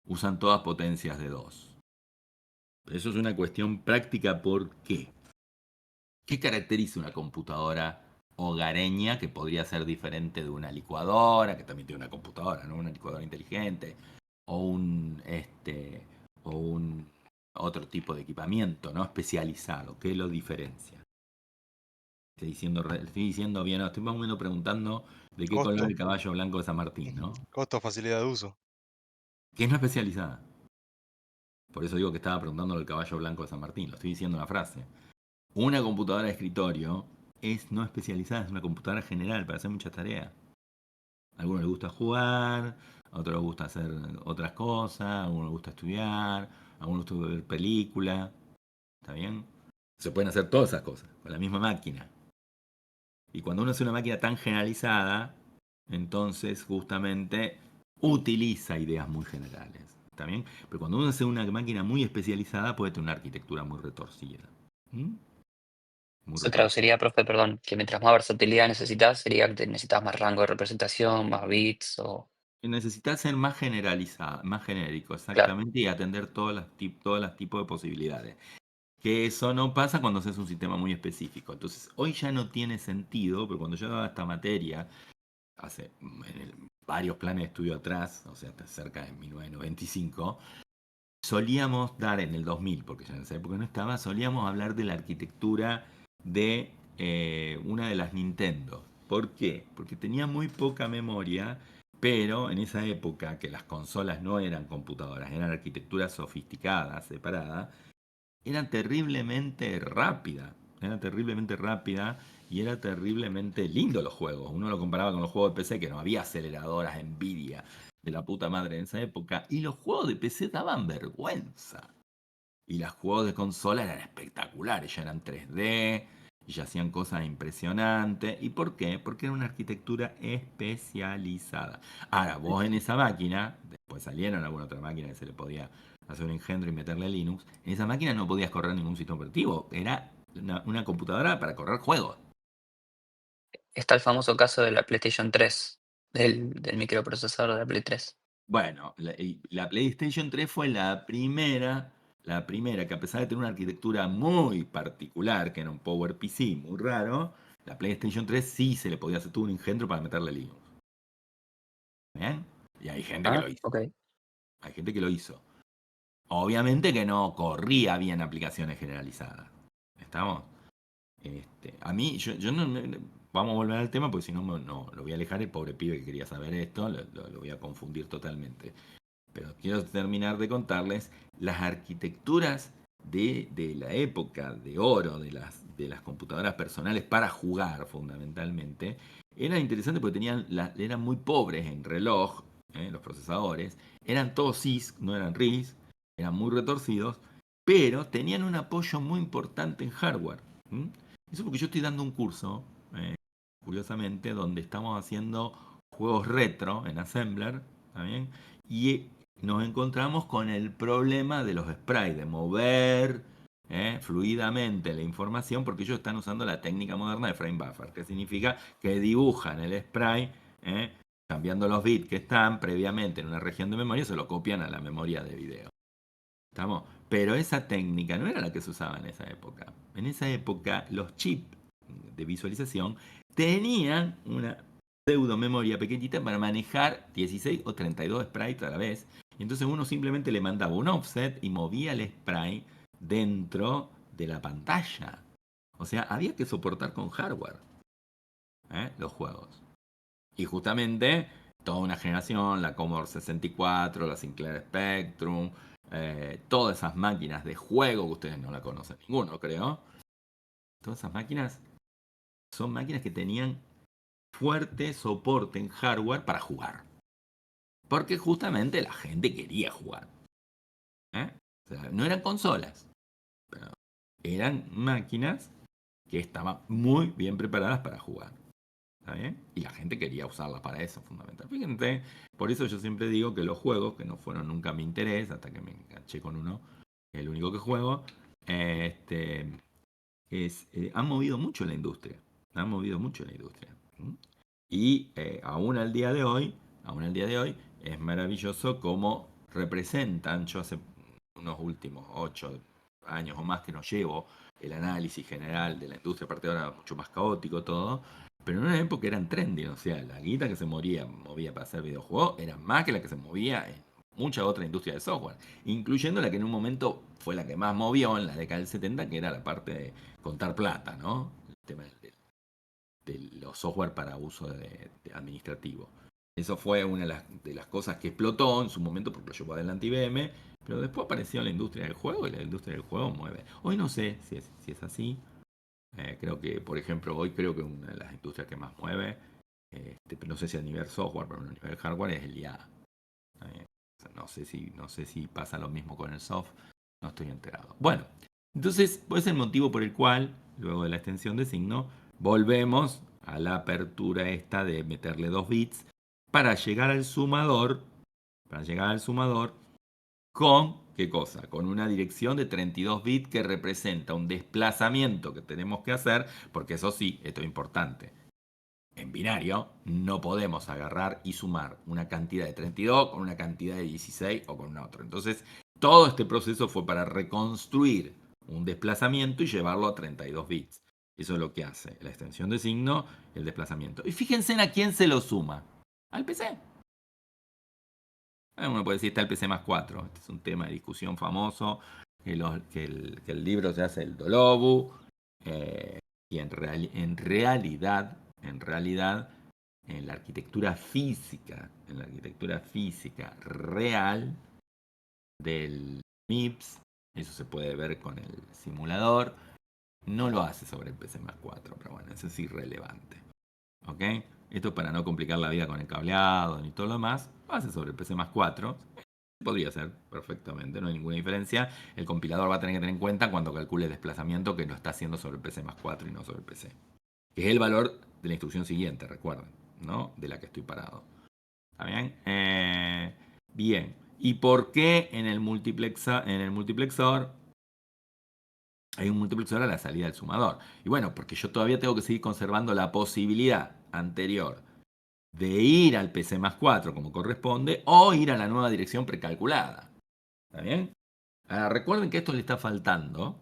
usan todas potencias de 2. Eso es una cuestión práctica. ¿Por qué? ¿Qué caracteriza una computadora hogareña que podría ser diferente de una licuadora, que también tiene una computadora, ¿no? Una licuadora inteligente, o un otro tipo de equipamiento, ¿no? Especializado? ¿Qué lo diferencia? Estoy diciendo bien, no, estoy más o menos preguntando de qué color Costo, el caballo blanco de San Martín, ¿no? costo, facilidad de uso. Que es no especializada. Por eso digo que estaba preguntando el caballo blanco de San Martín, lo estoy diciendo en la frase. Una computadora de escritorio es no especializada, es una computadora general para hacer muchas tareas. A algunos les gusta jugar, a otros les gusta hacer otras cosas, a algunos les gusta estudiar, a algunos les gusta ver películas. ¿Está bien? Se pueden hacer todas esas cosas con la misma máquina. Y cuando uno hace una máquina tan generalizada, entonces justamente utiliza ideas muy generales. ¿Está bien? Pero cuando uno hace una máquina muy especializada, puede tener una arquitectura muy retorcida. Muy Eso retorcida. traduciría, profe, perdón, que mientras más versatilidad necesitas, sería que necesitas más rango de representación, más bits o... Necesitas ser más generalizado, más genérico, Claro, exactamente, y atender todas las tipos de posibilidades. Que eso no pasa cuando haces un sistema muy específico. Entonces, hoy ya no tiene sentido, pero cuando yo daba esta materia, hace varios planes de estudio atrás, o sea, hasta cerca de 1995, solíamos dar en el 2000, porque ya en esa época no estaba, solíamos hablar de la arquitectura de una de las Nintendo. ¿Por qué? Porque tenía muy poca memoria, pero en esa época que las consolas no eran computadoras, eran arquitecturas sofisticadas, separadas, eran terriblemente rápida. Era terriblemente rápida y era terriblemente lindo los juegos. Uno lo comparaba con los juegos de PC, que no había aceleradoras Nvidia de la puta madre en esa época. Y los juegos de PC daban vergüenza. Y los juegos de consola eran espectaculares, ya eran 3D, y ya hacían cosas impresionantes. ¿Y por qué? Porque era una arquitectura especializada. Ahora, vos en esa máquina, después salieron alguna otra máquina que se le podía hacer un engendro y meterle Linux, en esa máquina no podías correr ningún sistema operativo, era una computadora para correr juegos. está el famoso caso de la PlayStation 3, del microprocesador de la Play 3. Bueno, la PlayStation 3 fue la primera La primera, que a pesar de tener una arquitectura muy particular, que era un PowerPC muy raro, la PlayStation 3 sí se le podía hacer todo un engendro para meterle Linux. ¿Bien? Y hay gente que Ah, lo hizo. ok. Hay gente que lo hizo. Obviamente que no corría bien aplicaciones generalizadas. ¿Estamos? A mí, yo no, vamos a volver al tema porque si no, no lo voy a alejar. El pobre pibe que quería saber esto, lo voy a confundir totalmente. Pero quiero terminar de contarles las arquitecturas de la época de oro de las computadoras personales para jugar fundamentalmente. Eran interesantes porque eran muy pobres en reloj, los procesadores. Eran todos CISC, no eran RISC, eran muy retorcidos, pero tenían un apoyo muy importante en hardware. ¿Mm? Eso porque yo estoy dando un curso, curiosamente, donde estamos haciendo juegos retro en Assembler, ¿está bien? Y nos encontramos con el problema de los sprites, de mover fluidamente la información, porque ellos están usando la técnica moderna de frame buffer, que significa que dibujan el sprite, cambiando los bits que están previamente en una región de memoria, se lo copian a la memoria de video. ¿Estamos? Pero esa técnica no era la que se usaba en esa época. En esa época los chips de visualización tenían una pseudo memoria pequeñita para manejar 16 o 32 sprites a la vez. Y entonces uno simplemente le mandaba un offset y movía el sprite dentro de la pantalla. O sea, había que soportar con hardware los juegos. Y justamente toda una generación, la Commodore 64, la Sinclair Spectrum, todas esas máquinas de juego que ustedes no la conocen ninguno, creo. Todas esas máquinas son máquinas que tenían fuerte soporte en hardware para jugar. Porque justamente la gente quería jugar. O sea, no eran consolas, pero eran máquinas que estaban muy bien preparadas para jugar. ¿Está bien? Y la gente quería usarla para eso, fundamentalmente. Fíjense, por eso yo siempre digo que los juegos, que no fueron nunca mi interés, hasta que me enganché con uno, el único que juego, han movido mucho la industria. Han movido mucho la industria. Y aún al día de hoy, es maravilloso cómo representan. Yo hace unos últimos 8 años o más que no llevo el análisis general de la industria, aparte ahora mucho más caótico todo, pero en una época eran trendy, o sea, la guita que se movía para hacer videojuegos era más que la que se movía en mucha otra industria de software, incluyendo la que en un momento fue la que más movió en la década del 70, que era la parte de contar plata, ¿no? El tema de los software para uso de administrativo. Eso fue una de las cosas que explotó en su momento porque lo llevó adelante IBM, pero después apareció la industria del juego y la industria del juego mueve. Hoy no sé si es así. Creo que, por ejemplo, hoy creo que una de las industrias que más mueve, no sé si a nivel software, pero a nivel hardware, es el IA. No sé si pasa lo mismo con el soft, no estoy enterado. Bueno, entonces, pues es el motivo por el cual, luego de la extensión de signo, volvemos a la apertura esta de meterle 2 bits para llegar al sumador, con, ¿qué cosa? Con una dirección de 32 bits que representa un desplazamiento que tenemos que hacer, porque eso sí, esto es importante. En binario no podemos agarrar y sumar una cantidad de 32 con una cantidad de 16 o con una otra. Entonces, todo este proceso fue para reconstruir un desplazamiento y llevarlo a 32 bits. Eso es lo que hace la extensión de signo, el desplazamiento. Y fíjense en a quién se lo suma. Al PC. Uno puede decir está el PC más 4. Este es un tema de discusión famoso. Que el libro se hace el Dolobu. Y en realidad, en la arquitectura física real del MIPS, eso se puede ver con el simulador, no lo hace sobre el PC más 4, pero bueno, eso es irrelevante. ¿Ok? Esto para no complicar la vida con el cableado ni todo lo demás, lo hace sobre el PC más 4. Podría ser perfectamente, no hay ninguna diferencia. El compilador va a tener que tener en cuenta cuando calcule el desplazamiento que lo está haciendo sobre el PC más 4 y no sobre el PC. Que es el valor de la instrucción siguiente, recuerden, ¿no? De la que estoy parado. ¿Está bien? Bien. ¿Y por qué en el multiplexor hay un multiplexor a la salida del sumador? Y bueno, porque yo todavía tengo que seguir conservando la posibilidad anterior de ir al PC más 4 como corresponde o ir a la nueva dirección precalculada. ¿Está bien? Ahora, recuerden que esto le está faltando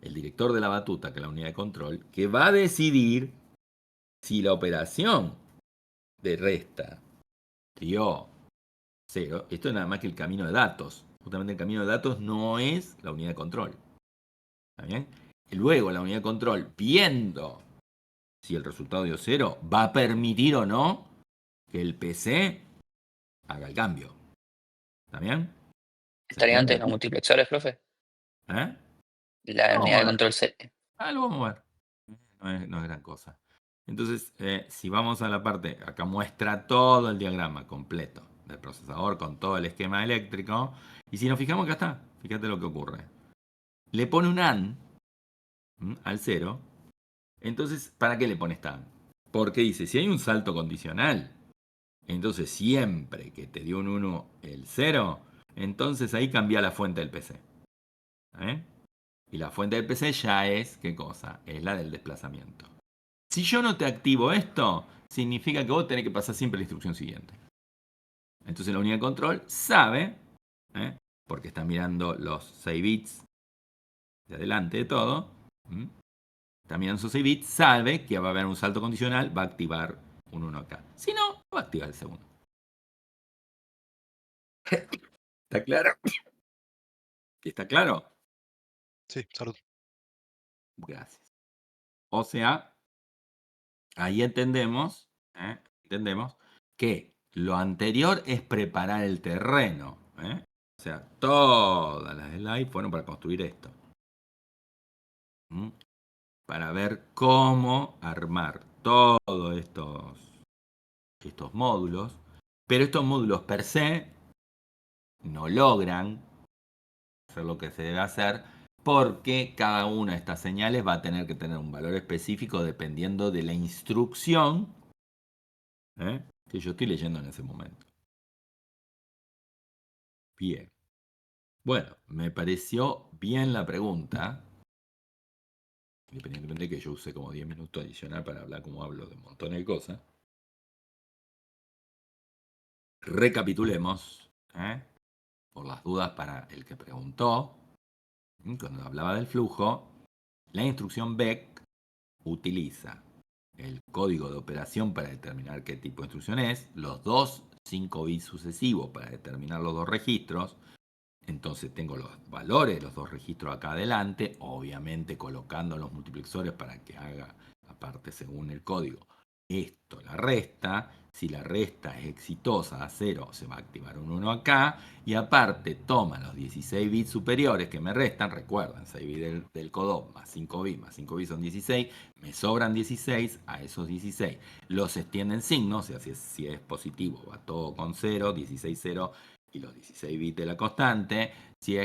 el director de la batuta, que es la unidad de control, que va a decidir si la operación de resta dio 0, esto es nada más que el camino de datos. Justamente el camino de datos no es la unidad de control. ¿Está bien? Y luego la unidad de control, viendo si el resultado dio 0, va a permitir o no que el PC haga el cambio. ¿Está bien? ¿Se ¿Estaría antes entiende? los multiplexores, profe? ¿Eh? La Vamos unidad a de ver. control C. Lo vamos a ver. No es gran cosa. Entonces, si vamos a la parte, acá muestra todo el diagrama completo del procesador con todo el esquema eléctrico. Y si nos fijamos, acá está. Fíjate lo que ocurre. Le pone un AND al 0. Entonces, ¿para qué le pone esta AND? Porque dice, si hay un salto condicional, entonces siempre que te dio un 1 el 0, entonces ahí cambia la fuente del PC. Y la fuente del PC ya es, ¿qué cosa? Es la del desplazamiento. Si yo no te activo esto, significa que vos tenés que pasar siempre la instrucción siguiente. Entonces la unidad de control sabe, porque está mirando los 6 bits de adelante de todo, está mirando esos 6 bits, sabe que va a haber un salto condicional, va a activar un 1 acá. Si no, va a activar el segundo. ¿Está claro? ¿Está claro? Sí, salud. Gracias. O sea, ahí entendemos que lo anterior es preparar el terreno. O sea, todas las slides fueron para construir esto. Para ver cómo armar todos estos módulos. Pero estos módulos per se no logran hacer lo que se debe hacer, porque cada una de estas señales va a tener que tener un valor específico dependiendo de la instrucción que yo estoy leyendo en ese momento. Bien. Bueno, me pareció bien la pregunta, independientemente de que yo use como 10 minutos adicional para hablar como hablo de un montón de cosas. Recapitulemos, por las dudas para el que preguntó, cuando hablaba del flujo, la instrucción BEC utiliza el código de operación para determinar qué tipo de instrucción es, los dos 5 bits sucesivos para determinar los dos registros. Entonces tengo los valores de los dos registros acá adelante, obviamente colocando los multiplexores para que haga, aparte según el código, esto la resta. Si la resta es exitosa a 0, se va a activar un 1 acá. Y aparte toma los 16 bits superiores que me restan, recuerden, 6 bits del CODO más 5 bits son 16, me sobran 16, a esos 16 los extienden signos, o sea, si es positivo va todo con 0, 16, 0 y los 16 bits de la constante. Si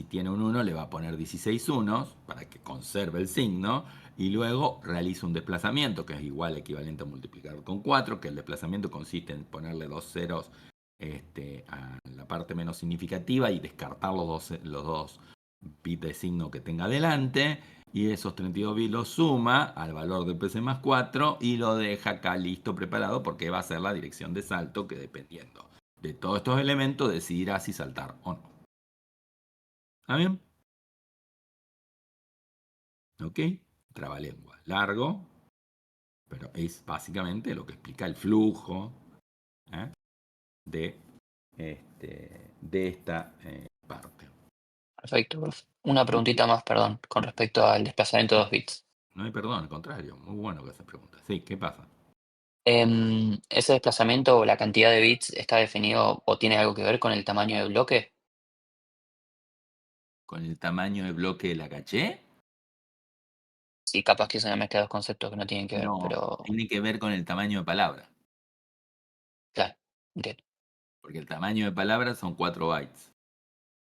tiene un 1 le va a poner 16 unos para que conserve el signo. Y luego realiza un desplazamiento que es igual, equivalente a multiplicar con 4, que el desplazamiento consiste en ponerle 2 ceros a la parte menos significativa y descartar los dos bits de signo que tenga adelante. Y esos 32 bits los suma al valor del PC más 4 y lo deja acá listo, preparado, porque va a ser la dirección de salto que, dependiendo de todos estos elementos, decidirá si saltar o no. ¿Está bien? ¿Ok? Trabalengua largo, pero es básicamente lo que explica el flujo de esta parte. Perfecto, profe. Una preguntita más, perdón, con respecto al desplazamiento de 2 bits. No hay perdón, al contrario, muy bueno que esa pregunta. Sí, ¿qué pasa? ¿Ese desplazamiento o la cantidad de bits está definido o tiene algo que ver con el tamaño del bloque? ¿Con el tamaño de bloque de la caché? Sí, capaz que es una mezcla de dos conceptos que no tienen que ver, No, pero tiene que ver con el tamaño de palabra. claro, entiendo. Porque el tamaño de palabra son 4 bytes.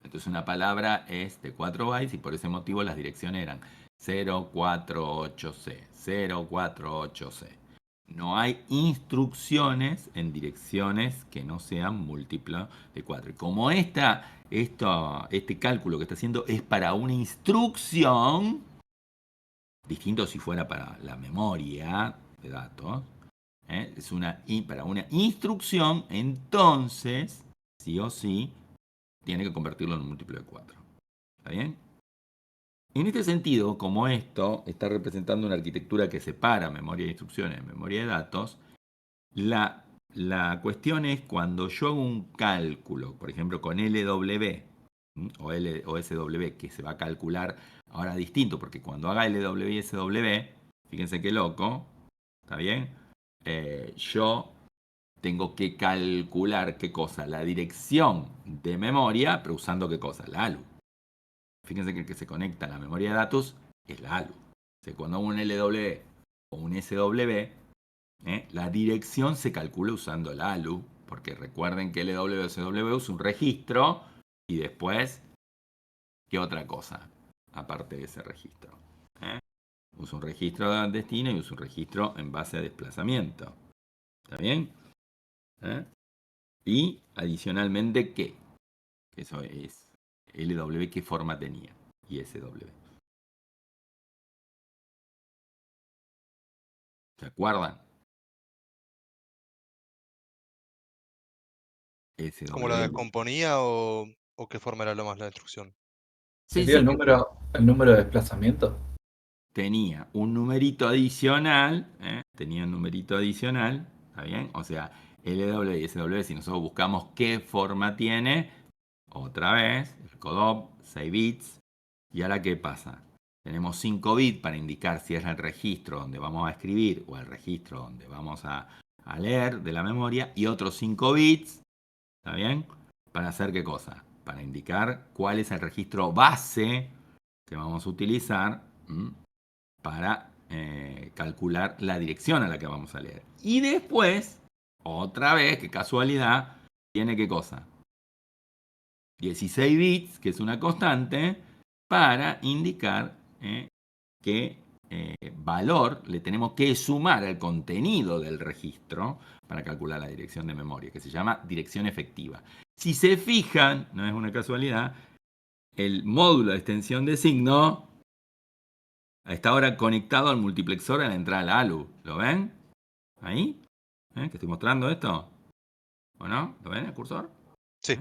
Entonces una palabra es de 4 bytes y por ese motivo las direcciones eran 048C, 048C. No hay instrucciones en direcciones que no sean múltiplo de 4. Y como este cálculo que está haciendo es para una instrucción, distinto si fuera para la memoria de datos, para una instrucción, entonces, sí o sí, tiene que convertirlo en un múltiplo de 4. ¿Está bien? En este sentido, como esto está representando una arquitectura que separa memoria de instrucciones de memoria de datos, la cuestión es cuando yo hago un cálculo, por ejemplo, con LW o SW, que se va a calcular ahora distinto, porque cuando haga LW y SW, fíjense qué loco, ¿está bien? Yo tengo que calcular qué cosa, la dirección de memoria, pero usando qué cosa, la ALU. Fíjense que el que se conecta a la memoria de datos es la ALU. O sea, cuando hago un LW o un SW, la dirección se calcula usando la ALU, porque recuerden que LW o SW es un registro y después, ¿qué otra cosa? Aparte de ese registro. Uso un registro de destino y uso un registro en base a desplazamiento. ¿Está bien? Y adicionalmente, ¿qué? Eso es LW, ¿qué forma tenía? Y SW. ¿Se acuerdan? ¿Cómo la SW. descomponía o qué forma era lo más la instrucción? Sí, ¿Sería sí, el número de desplazamiento? tenía un numerito adicional, tenía un numerito adicional, ¿está bien? O sea, LW y SW, si nosotros buscamos qué forma tiene, otra vez, el CODOP, 6 bits, y ahora ¿qué pasa? Tenemos 5 bits para indicar si es el registro donde vamos a escribir o el registro donde vamos a leer de la memoria, y otros 5 bits, ¿está bien? ¿Para hacer qué cosa? Para indicar cuál es el registro base que vamos a utilizar para calcular la dirección a la que vamos a leer. Y después, otra vez, qué casualidad, tiene qué cosa. 16 bits, que es una constante, para indicar qué valor le tenemos que sumar al contenido del registro para calcular la dirección de memoria, que se llama dirección efectiva. Si se fijan, no es una casualidad, el módulo de extensión de signo está ahora conectado al multiplexor a la entrada de la ALU. ¿Lo ven? ¿Ahí? ¿Que estoy mostrando esto? ¿O no? ¿Lo ven el cursor? Sí.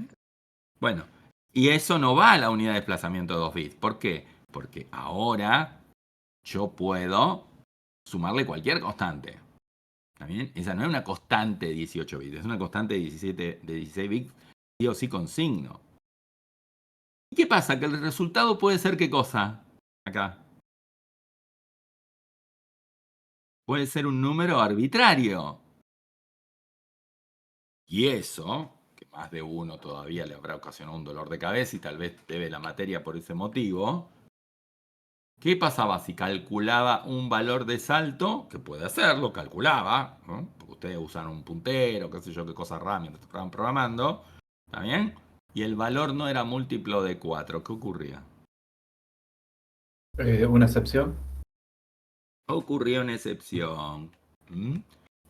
Bueno, y eso no va a la unidad de desplazamiento de 2 bits. ¿Por qué? Porque ahora yo puedo sumarle cualquier constante. ¿Está bien? Esa no es una constante de 18 bits, es una constante de 16 bits, sí o sí con signo. ¿Y qué pasa? Que el resultado puede ser ¿qué cosa? Acá. Puede ser un número arbitrario. Y eso, que más de uno todavía le habrá ocasionado un dolor de cabeza y tal vez debe la materia por ese motivo. ¿Qué pasaba si calculaba un valor de salto? Que puede hacerlo, calculaba, ¿no? Porque ustedes usan un puntero, qué sé yo, qué cosa rara mientras estaban programando. ¿Está bien? Y el valor no era múltiplo de 4. ¿Qué ocurría? ¿Una excepción? Ocurría una excepción.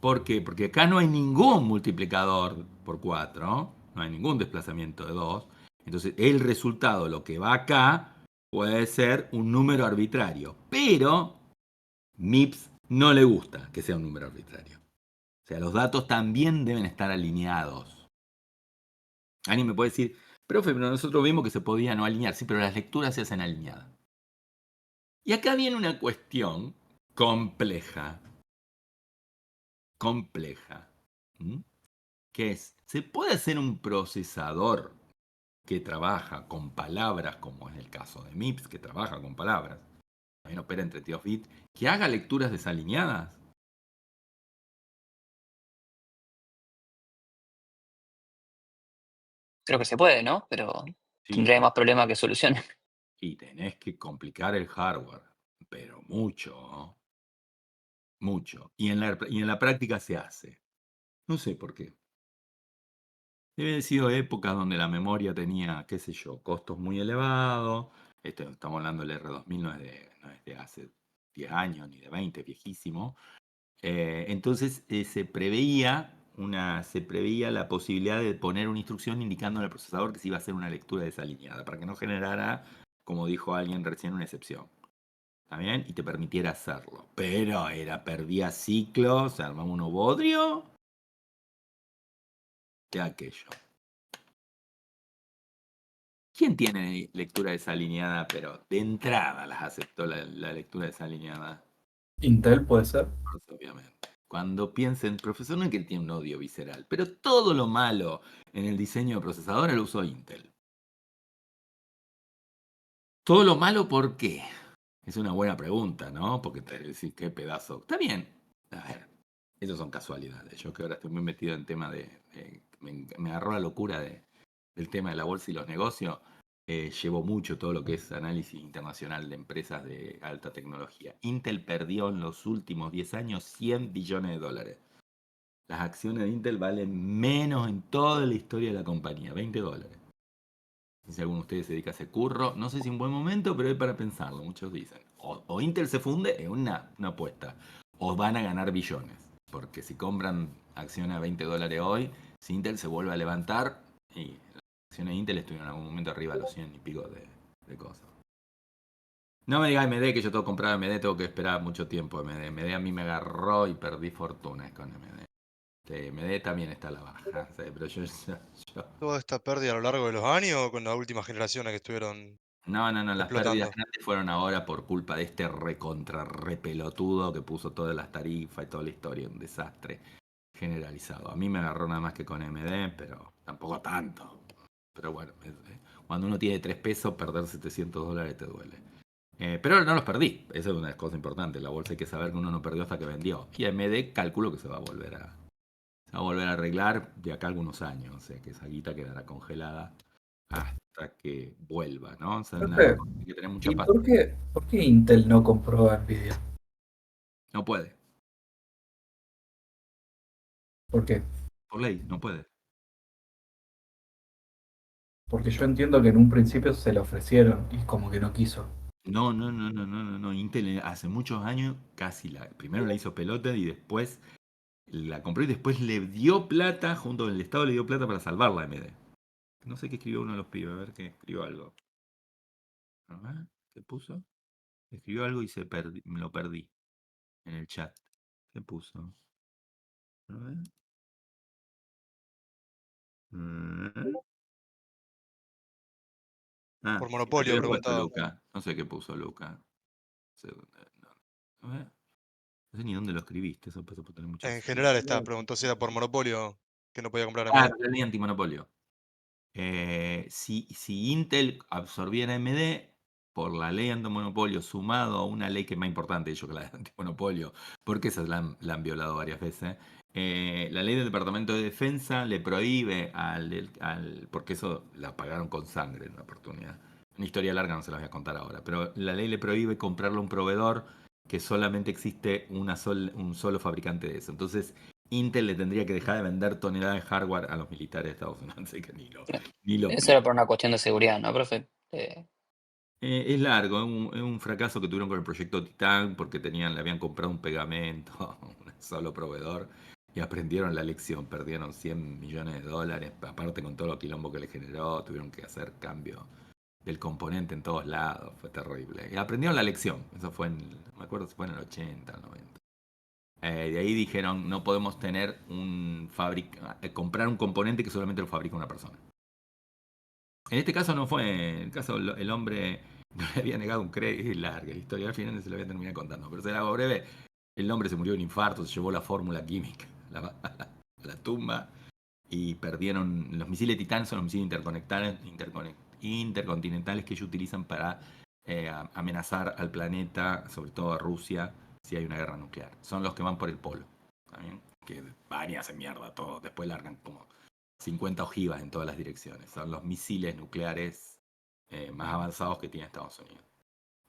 ¿Por qué? Porque acá no hay ningún multiplicador por 4, no hay ningún desplazamiento de 2. Entonces, el resultado, lo que va acá, puede ser un número arbitrario. Pero MIPS no le gusta que sea un número arbitrario. O sea, los datos también deben estar alineados. Alguien me puede decir, profe, pero nosotros vimos que se podía no alinear. Sí, pero las lecturas se hacen alineadas. Y acá viene una cuestión compleja. Que es, ¿se puede hacer un procesador que trabaja con palabras, como en el caso de MIPS, que trabaja con palabras, también opera en 32 bits, que haga lecturas desalineadas? Creo que se puede, ¿no? Pero Sí, tendría más problemas que soluciones. y tenés que complicar el hardware, pero mucho, mucho. Y en la práctica se hace. No sé por qué. Debe haber sido épocas donde la memoria tenía, qué sé yo, costos muy elevados. Estamos hablando del R2000, no es de hace 10 años ni de 20, es viejísimo. Entonces se preveía la posibilidad de poner una instrucción indicando al procesador que se iba a hacer una lectura desalineada, para que no generara, como dijo alguien recién, una excepción. ¿Está bien? Y te permitiera hacerlo. Pero perdía ciclos, se armaba un bodrio de aquello. ¿Quién tiene lectura desalineada, pero de entrada las aceptó la lectura desalineada? Intel puede ser. Obviamente. Cuando piensen, profesor, no es que tiene un odio visceral, pero todo lo malo en el diseño de procesadores lo usó Intel. Todo lo malo, ¿por qué? Es una buena pregunta, ¿no? Porque te decís, qué pedazo. Está bien. A ver, eso son casualidades. Yo que ahora estoy muy metido en tema me agarró la locura del tema de la bolsa y los negocios. Llevo mucho todo lo que es análisis internacional de empresas de alta tecnología. Intel perdió en los últimos 10 años $100 billones. Las acciones de Intel valen menos en toda la historia de la compañía, $20. Si alguno de ustedes se dedica a ese curro, no sé si en buen momento, pero hay para pensarlo, muchos dicen. O Intel se funde, es una apuesta. O van a ganar billones. Porque si compran acciones a $20 hoy, si Intel se vuelve a levantar, y las acciones de Intel estuvieron en algún momento arriba de los 100 y pico de cosas. No me diga AMD que yo tengo que comprar AMD, tengo que esperar mucho tiempo AMD. AMD a mí me agarró y perdí fortunas con AMD. AMD también está a la baja, pero yo ¿Toda esta pérdida a lo largo de los años o con las últimas generaciones que estuvieron No, las pérdidas explotando? grandes fueron ahora por culpa de este repelotudo que puso todas las tarifas y toda la historia, un desastre generalizado. A mí me agarró nada más que con MD, pero tampoco tanto. Pero bueno, cuando uno tiene 3 pesos, perder $700 te duele. Pero no los perdí, esa es una de las cosas importantes. La bolsa hay que saber que uno no perdió hasta que vendió. Y MD calculo que se va a volver a arreglar de acá a algunos años, o sea que esa guita quedará congelada hasta que vuelva, ¿no? O sea, Profe, hay que tener mucha ¿y paciencia. por qué Intel no compró a Nvidia? No puede, ¿Por qué? por ley, no puede. Porque yo entiendo que en un principio se le ofrecieron y como que no quiso. No. Intel hace muchos años primero la hizo pelota y después la compró y después le dio plata, junto con el Estado le dio plata para salvarla a AMD. No sé qué escribió uno de los pibes, a ver qué escribió algo. A ver, ¿qué puso? Escribió algo y me lo perdí en el chat. ¿Qué puso? A ver. Por Si no te monopolio, había puesto preguntaba. Luca. No sé qué puso Luca. A ver. No sé ni dónde lo escribiste, eso pasa por tener muchas. En general está, preguntó si era por monopolio que no podía comprar AMD. Claro, la ley antimonopolio. Si Intel absorbiera AMD por la ley antimonopolio sumado a una ley que es más importante de ellos que la de antimonopolio, porque esa la han violado varias veces, la ley del Departamento de Defensa le prohíbe porque eso la pagaron con sangre en una oportunidad. Una historia larga no se la voy a contar ahora, pero la ley le prohíbe comprarle a un proveedor que solamente existe un solo fabricante de eso. Entonces, Intel le tendría que dejar de vender toneladas de hardware a los militares de Estados Unidos. Así que ni lo Eso era por una cuestión de seguridad, ¿no, profe? es largo, es un fracaso que tuvieron con el proyecto Titán porque le habían comprado un pegamento a un solo proveedor y aprendieron la lección, perdieron $100 millones, aparte con todo lo quilombo que le generó, tuvieron que hacer cambio del componente en todos lados, fue terrible. Y aprendieron la lección, eso fue no me acuerdo si fue en el 80, el 90. De ahí dijeron, no podemos tener comprar un componente que solamente lo fabrica una persona. En este caso no fue, en el caso el hombre no le había negado un crédito, es larga la historia, al final se la voy a terminar contando, pero se la hago breve, el hombre se murió de un infarto, se llevó la fórmula química a la tumba y perdieron, los misiles Titán son los misiles intercontinentales que ellos utilizan para amenazar al planeta, sobre todo a Rusia, si hay una guerra nuclear. Son los que van por el polo, ¿también? Que van y hacen mierda todo, después largan como 50 ojivas en todas las direcciones. Son los misiles nucleares más avanzados que tiene Estados Unidos.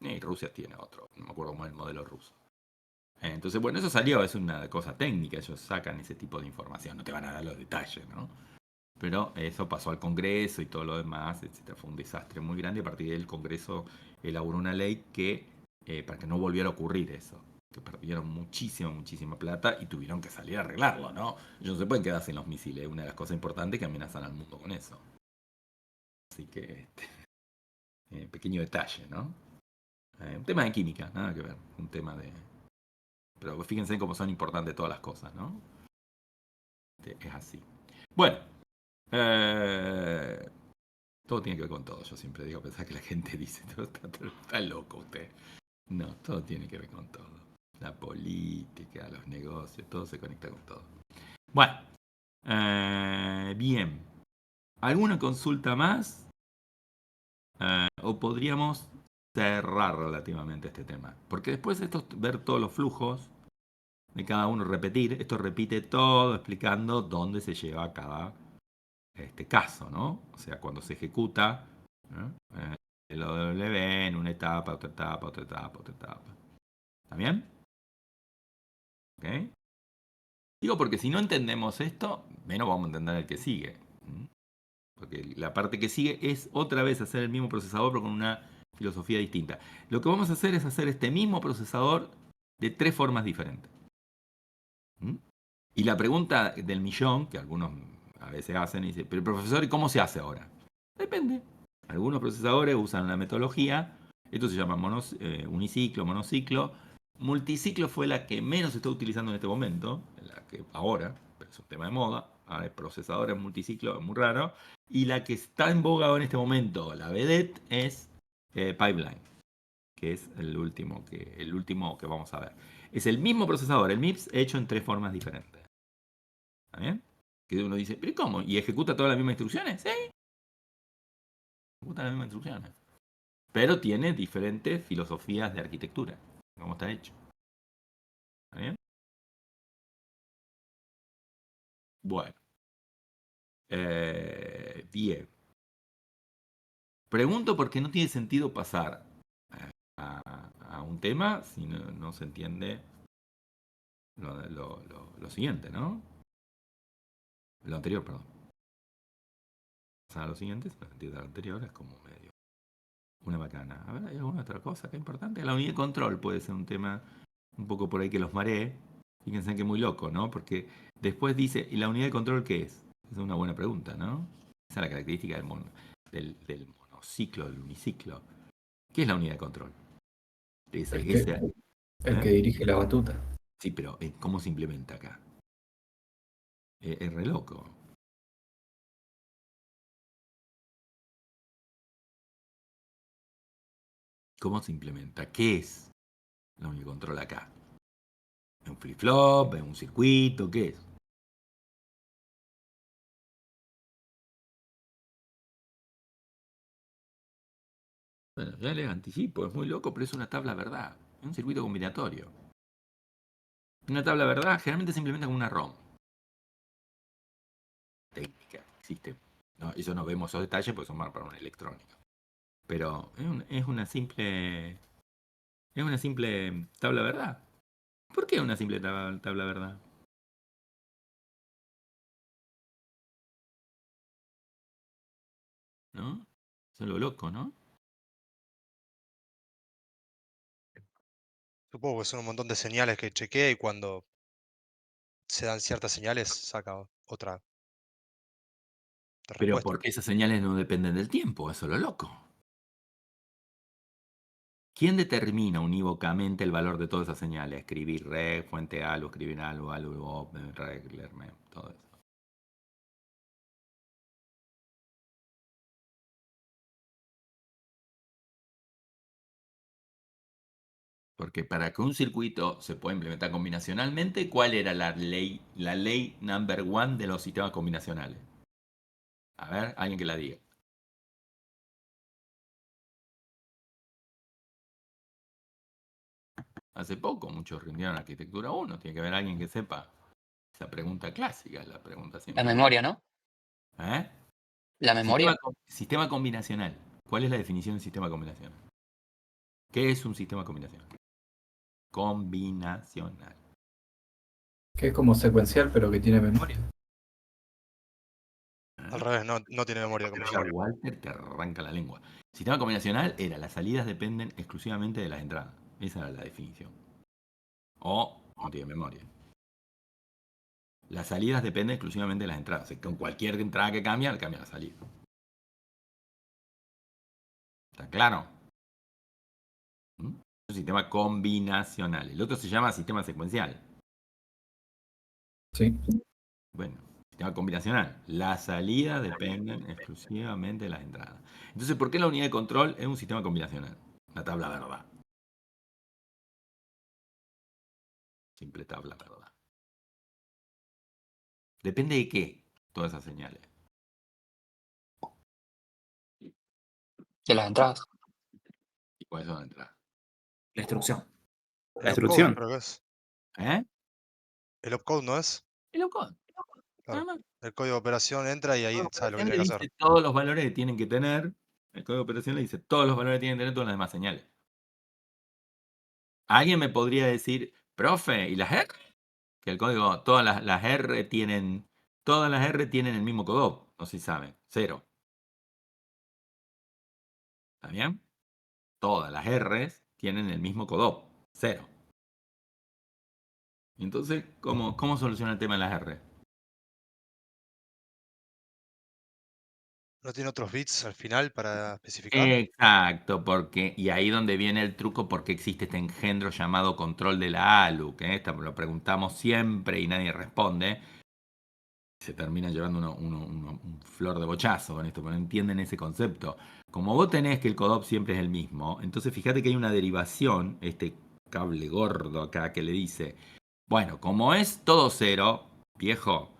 Y Rusia tiene otro, no me acuerdo cómo es el modelo ruso. Entonces, bueno, eso salió, es una cosa técnica, ellos sacan ese tipo de información, no te van a dar los detalles, ¿no? Pero eso pasó al Congreso y todo lo demás, etcétera. Fue un desastre muy grande. A partir del Congreso elaboró una ley para que no volviera a ocurrir eso. Que perdieron muchísima plata y tuvieron que salir a arreglarlo, ¿no? Ellos no se pueden quedar sin los misiles. Una de las cosas importantes es que amenazan al mundo con eso. Así que, pequeño detalle, ¿no? Un tema de química, nada que ver. Un tema de... Pero fíjense cómo son importantes todas las cosas, ¿no? Es así. Bueno. Todo tiene que ver con todo, yo siempre digo, pensar que la gente dice, está loco usted. No, todo tiene que ver con todo. La política, los negocios, todo se conecta con todo. Bueno, bien. ¿Alguna consulta más? O podríamos cerrar relativamente este tema. Porque después de esto, ver todos los flujos de cada uno, repetir, esto repite todo explicando dónde se lleva cada caso, ¿no? O sea, cuando se ejecuta, ¿no? El OW en una etapa, otra etapa, otra etapa, otra etapa. ¿Está bien? ¿Ok? Digo porque si no entendemos esto, menos vamos a entender el que sigue. Porque la parte que sigue es otra vez hacer el mismo procesador pero con una filosofía distinta. Lo que vamos a hacer es hacer este mismo procesador de 3 formas diferentes. Y la pregunta del millón, que algunos a veces hacen, y dicen, pero profesor, ¿y cómo se hace ahora? Depende. Algunos procesadores usan la metodología, esto se llama uniciclo, monociclo. Multiciclo fue la que menos se está utilizando en este momento, la que ahora, pero es un tema de moda. Ahora hay procesadores multiciclo, es muy raro. Y la que está en boga ahora en este momento, la vedette, es Pipeline, que es el último que vamos a ver. Es el mismo procesador, el MIPS, hecho en 3 formas diferentes. ¿Está bien? Que uno dice, ¿pero cómo? ¿Y ejecuta todas las mismas instrucciones? Sí. Ejecuta las mismas instrucciones. Pero tiene diferentes filosofías de arquitectura. Cómo está hecho. ¿Está bien? Bueno. Bien. Pregunto porque no tiene sentido pasar a un tema si no se entiende lo siguiente, ¿no? Lo anterior, perdón. Pasar a lo siguiente, si no se entiende lo anterior, es como medio una bacana. A ver, ¿hay alguna otra cosa que es importante? La unidad de control puede ser un tema un poco por ahí que los maree. Fíjense que es muy loco, ¿no? Porque después dice, ¿y la unidad de control qué es? Esa es una buena pregunta, ¿no? Esa es la característica del monociclo, del uniciclo. ¿Qué es la unidad de control? El que dirige la batuta. Sí, pero ¿cómo se implementa acá? Es re loco. ¿Cómo se implementa? ¿Qué es la unidad de control acá? ¿Es un flip-flop? ¿Es un circuito? ¿Qué es? Bueno, ya les anticipo, es muy loco, pero es una tabla verdad. Es un circuito combinatorio. Una tabla verdad generalmente se implementa como una ROM. Técnica, existe. No, eso no vemos esos detalles porque son más para una electrónica. Pero es una simple tabla verdad. ¿Por qué una simple tabla verdad? ¿No? Es algo loco, ¿no? Supongo que son un montón de señales que chequea y cuando se dan ciertas señales saca otra Pero respuesta. porque esas señales no dependen del tiempo, eso es lo loco. ¿Quién determina unívocamente el valor de todas esas señales? Escribir reg, fuente algo, escribir algo, reg, leerme, todo eso. Porque para que un circuito se pueda implementar combinacionalmente, ¿cuál era la ley number 1 de los sistemas combinacionales? A ver, alguien que la diga. Hace poco muchos rindieron arquitectura 1. Tiene que haber alguien que sepa esa pregunta clásica, la pregunta La siempre. memoria, ¿no? ¿Eh? La memoria. Sistema combinacional. ¿Cuál es la definición de sistema combinacional? ¿Qué es un sistema combinacional? Combinacional. Que es como secuencial, pero que tiene memoria. Al revés, no tiene memoria como Ya Walter te arranca la lengua. Sistema combinacional era las salidas dependen exclusivamente de las entradas. Esa era la definición. O no tiene memoria. Las salidas dependen exclusivamente de las entradas. Con cualquier entrada que cambia la salida. ¿Está claro? Es un sistema combinacional. El otro se llama sistema secuencial. Sí. Bueno, Sistema combinacional. Las salidas dependen exclusivamente de las entradas. Entonces, ¿por qué la unidad de control es un sistema combinacional? La tabla verdad. Simple tabla verdad. Depende de qué, todas esas señales. De las entradas. ¿Y cuáles son las entradas? La instrucción. El La opcode instrucción. creo que es. ¿Eh? El opcode no es. El opcode. Nada Claro. más. El código de operación entra y El ahí código de sabe lo que operación tiene le que dice hacer. todos los valores que tienen que tener. El código de operación le dice todos los valores que tienen que tener todas las demás señales. ¿Alguien me podría decir, profe, ¿y las R? Que el código, las R tienen, todas las R tienen el mismo código. No sé si saben. 0. ¿Está bien? Todas las R's tienen el mismo código. 0. Entonces, ¿cómo soluciona el tema de las R? ¿No tiene otros bits al final para especificar? Exacto, y ahí donde viene el truco, porque existe este engendro llamado control de la ALU, que lo preguntamos siempre y nadie responde. Se termina llevando un flor de bochazo con esto, porque no entienden ese concepto. Como vos tenés que el CODOP siempre es el mismo, entonces fíjate que hay una derivación, este cable gordo acá que le dice, bueno, como es todo 0, viejo,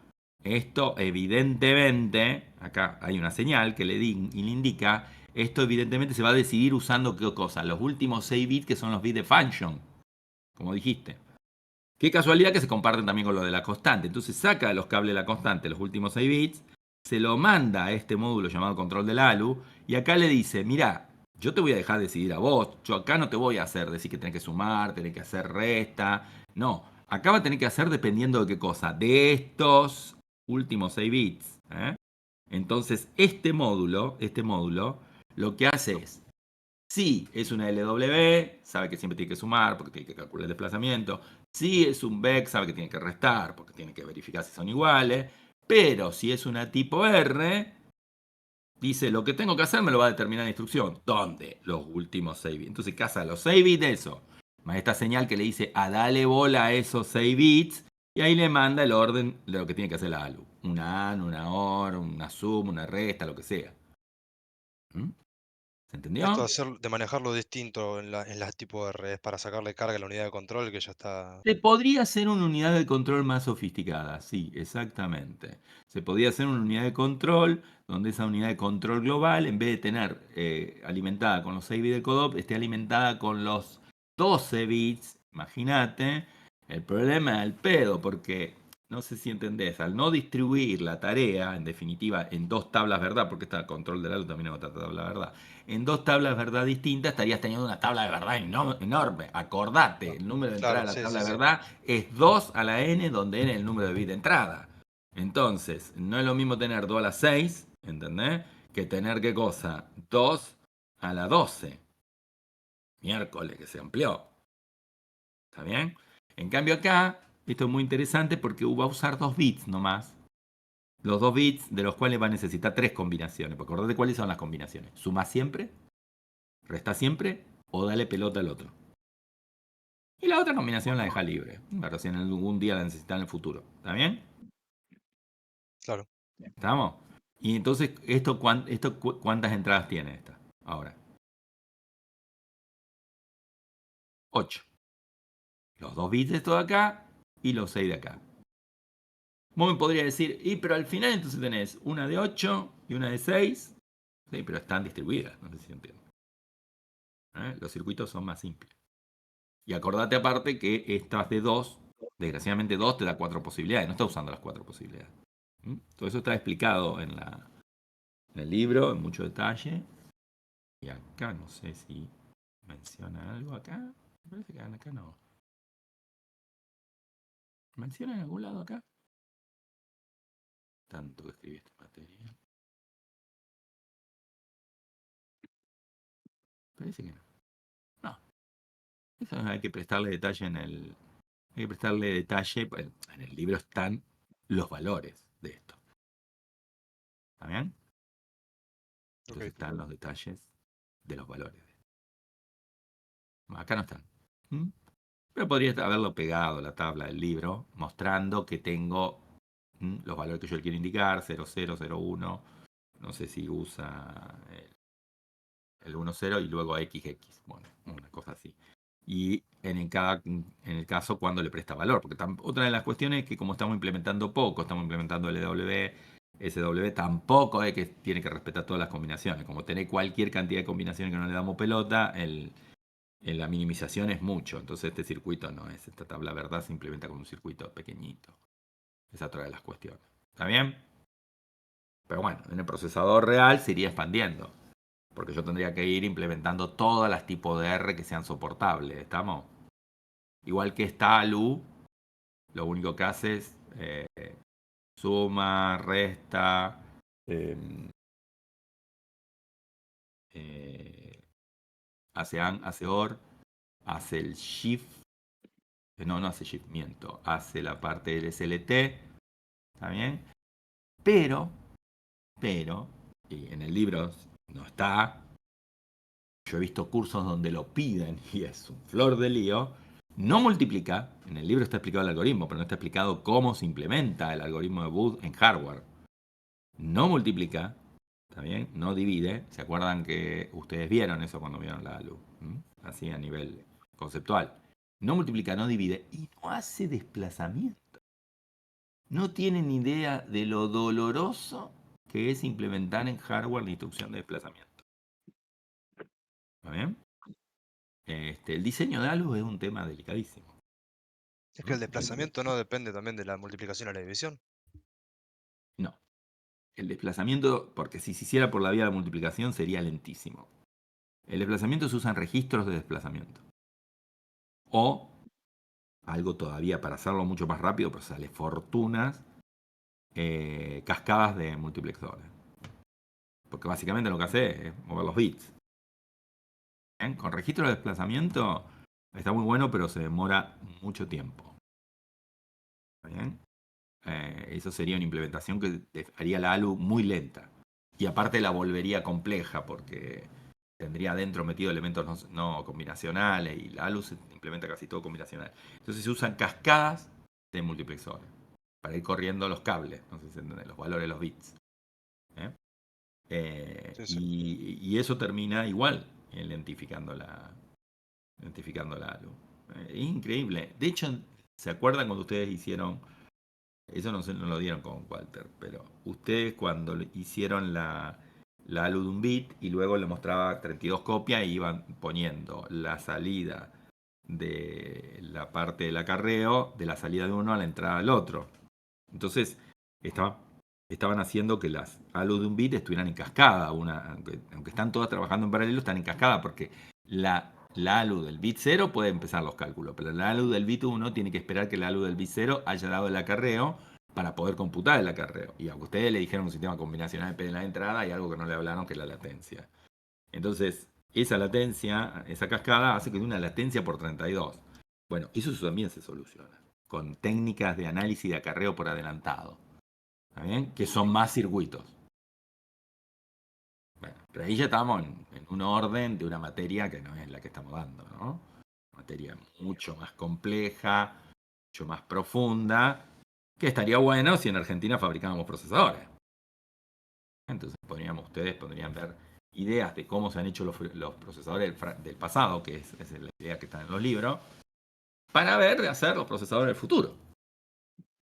esto evidentemente, acá hay una señal que le indica, esto evidentemente se va a decidir usando qué cosa, los últimos 6 bits que son los bits de function, como dijiste. Qué casualidad que se comparten también con lo de la constante. Entonces saca los cables de la constante, los últimos 6 bits, se lo manda a este módulo llamado control del ALU, y acá le dice, mira, yo te voy a dejar decidir a vos, yo acá no te voy a hacer decir que tenés que sumar, tenés que hacer resta, no, acá va a tener que hacer dependiendo de qué cosa, de estos últimos 6 bits. Entonces este módulo, lo que hace es, si es una LW, sabe que siempre tiene que sumar porque tiene que calcular el desplazamiento. Si es un VEC, sabe que tiene que restar porque tiene que verificar si son iguales. Pero si es una tipo R, dice lo que tengo que hacer me lo va a determinar la instrucción. ¿Dónde? Los últimos 6 bits. Entonces casa los 6 bits de eso. Más esta señal que le dice a dale bola a esos 6 bits. Y ahí le manda el orden de lo que tiene que hacer la ALU. Una AND, una OR, una sum, una resta, lo que sea. ¿Mm? ¿Se Esto entendió? de manejarlo distinto en las tipo R es para sacarle carga a la unidad de control que ya está. Se podría hacer una unidad de control más sofisticada, sí, exactamente. Se podría hacer una unidad de control donde esa unidad de control global, en vez de tener alimentada con los 6 bits del CODOP, esté alimentada con los 12 bits. Imagínate, el problema es el pedo, porque no sé si entendés, al no distribuir la tarea, en definitiva, en dos tablas verdad, porque está el control del algo también es otra tabla verdad, en dos tablas de verdad distintas estarías teniendo una tabla de verdad enorme. Acordate, el número de entrada Claro, de la sí, tabla sí, de sí. verdad es 2 a la n, donde n es el número de bits de entrada. Entonces, no es lo mismo tener 2 a la 6, ¿entendés? Que tener, ¿qué cosa? 2 a la 12. Miércoles, que se amplió. ¿Está bien? En cambio acá, esto es muy interesante porque va a usar 2 bits nomás. Los 2 bits de los cuales va a necesitar 3 combinaciones. Porque acordate cuáles son las combinaciones. Suma siempre, resta siempre o dale pelota al otro. Y la otra combinación la deja libre. Pero si en algún día la necesitan en el futuro. ¿Está bien? Claro. ¿Estamos? Y entonces, ¿cuántas entradas tiene esta? Ahora. 8. Los 2 bits de esto de acá y los 6 de acá. Vos me podría decir, pero al final entonces tenés una de 8 y una de 6. Sí, pero están distribuidas. No sé si entiendo. Los circuitos son más simples. Y acordate aparte que estas de 2, desgraciadamente 2 te da 4 posibilidades. No está usando las 4 posibilidades. Todo eso está explicado en el libro, en mucho detalle. Y acá no sé si menciona algo acá. Me parece que acá no. ¿Menciona en algún lado acá? Tanto que escribí esta materia. Parece que no. No. Eso hay que prestarle detalle Hay que prestarle detalle. En el libro están los valores de esto. ¿Está bien? Entonces Ok. están los detalles de los valores. Acá no están. Pero podría haberlo pegado la tabla del libro, mostrando que tengo los valores que yo le quiero indicar, 00, 01, no sé si usa el 10 y luego XX, bueno, una cosa así. Y en el caso cuando le presta valor, porque otra de las cuestiones es que como estamos implementando poco, estamos implementando LW, SW, tampoco es que tiene que respetar todas las combinaciones. Como tener cualquier cantidad de combinaciones que no le damos pelota, la minimización es mucho. Entonces este circuito no es, esta tabla verdad se implementa con un circuito pequeñito. Esa es otra de las cuestiones. ¿Está bien? Pero bueno, en el procesador real se iría expandiendo. Porque yo tendría que ir implementando todas las tipos de R que sean soportables. ¿Estamos? Igual que esta ALU, lo único que hace es suma, resta, hace AND, hace OR, hace el shift. No hace shift, miento. Hace la parte del SLT. ¿Está bien? Pero, y en el libro no está. Yo he visto cursos donde lo piden y es un flor de lío. No multiplica. En el libro está explicado el algoritmo, pero no está explicado cómo se implementa el algoritmo de Booth en hardware. No multiplica. ¿Está bien? No divide. ¿Se acuerdan que ustedes vieron eso cuando vieron la ALU? Así a nivel conceptual. No multiplica, no divide y no hace desplazamiento. No tienen idea de lo doloroso que es implementar en hardware la instrucción de desplazamiento. ¿Está bien? El diseño de ALU es un tema delicadísimo. Es que el desplazamiento no depende también de la multiplicación a la división. No. El desplazamiento, porque si se hiciera por la vía de la multiplicación sería lentísimo. El desplazamiento se usa en registros de desplazamiento. O algo todavía para hacerlo mucho más rápido, pero sale fortunas, cascadas de multiplexores. Porque básicamente lo que hace es mover los bits. ¿Bien? Con registro de desplazamiento está muy bueno, pero se demora mucho tiempo. ¿Está bien? Eso sería una implementación que haría la ALU muy lenta. Y aparte la volvería compleja porque tendría dentro metido elementos no combinacionales y la ALU se implementa casi todo combinacional. Entonces se usan cascadas de multiplexores para ir corriendo los cables, no sé si se entiende, los valores de los bits. Sí. Y eso termina igual lentificando la ALU. Es increíble. De hecho, ¿se acuerdan cuando ustedes hicieron... Eso no lo dieron con Walter, pero ustedes cuando hicieron la ALU de un bit y luego le mostraba 32 copias y iban poniendo la salida de la parte del acarreo, de la salida de uno a la entrada del otro. Entonces, estaban haciendo que las ALU de un bit estuvieran en cascada, aunque están todas trabajando en paralelo, están en cascada porque la ALU del bit 0 puede empezar los cálculos, pero la ALU del bit 1 tiene que esperar que la ALU del bit 0 haya dado el acarreo para poder computar el acarreo. Y aunque ustedes le dijeron un sistema combinacional en la entrada, hay algo que no le hablaron, que es la latencia. Entonces, esa latencia, esa cascada, hace que una latencia por 32. Bueno, eso también se soluciona con técnicas de análisis de acarreo por adelantado. ¿Está bien? Que son más circuitos. Bueno, pero ahí ya estamos en un orden de una materia que no es la que estamos dando, ¿no? Una materia mucho más compleja, mucho más profunda, que estaría bueno si en Argentina fabricábamos procesadores. Entonces ustedes podrían ver ideas de cómo se han hecho los procesadores del pasado, que es la idea que está en los libros, para ver de hacer los procesadores del futuro.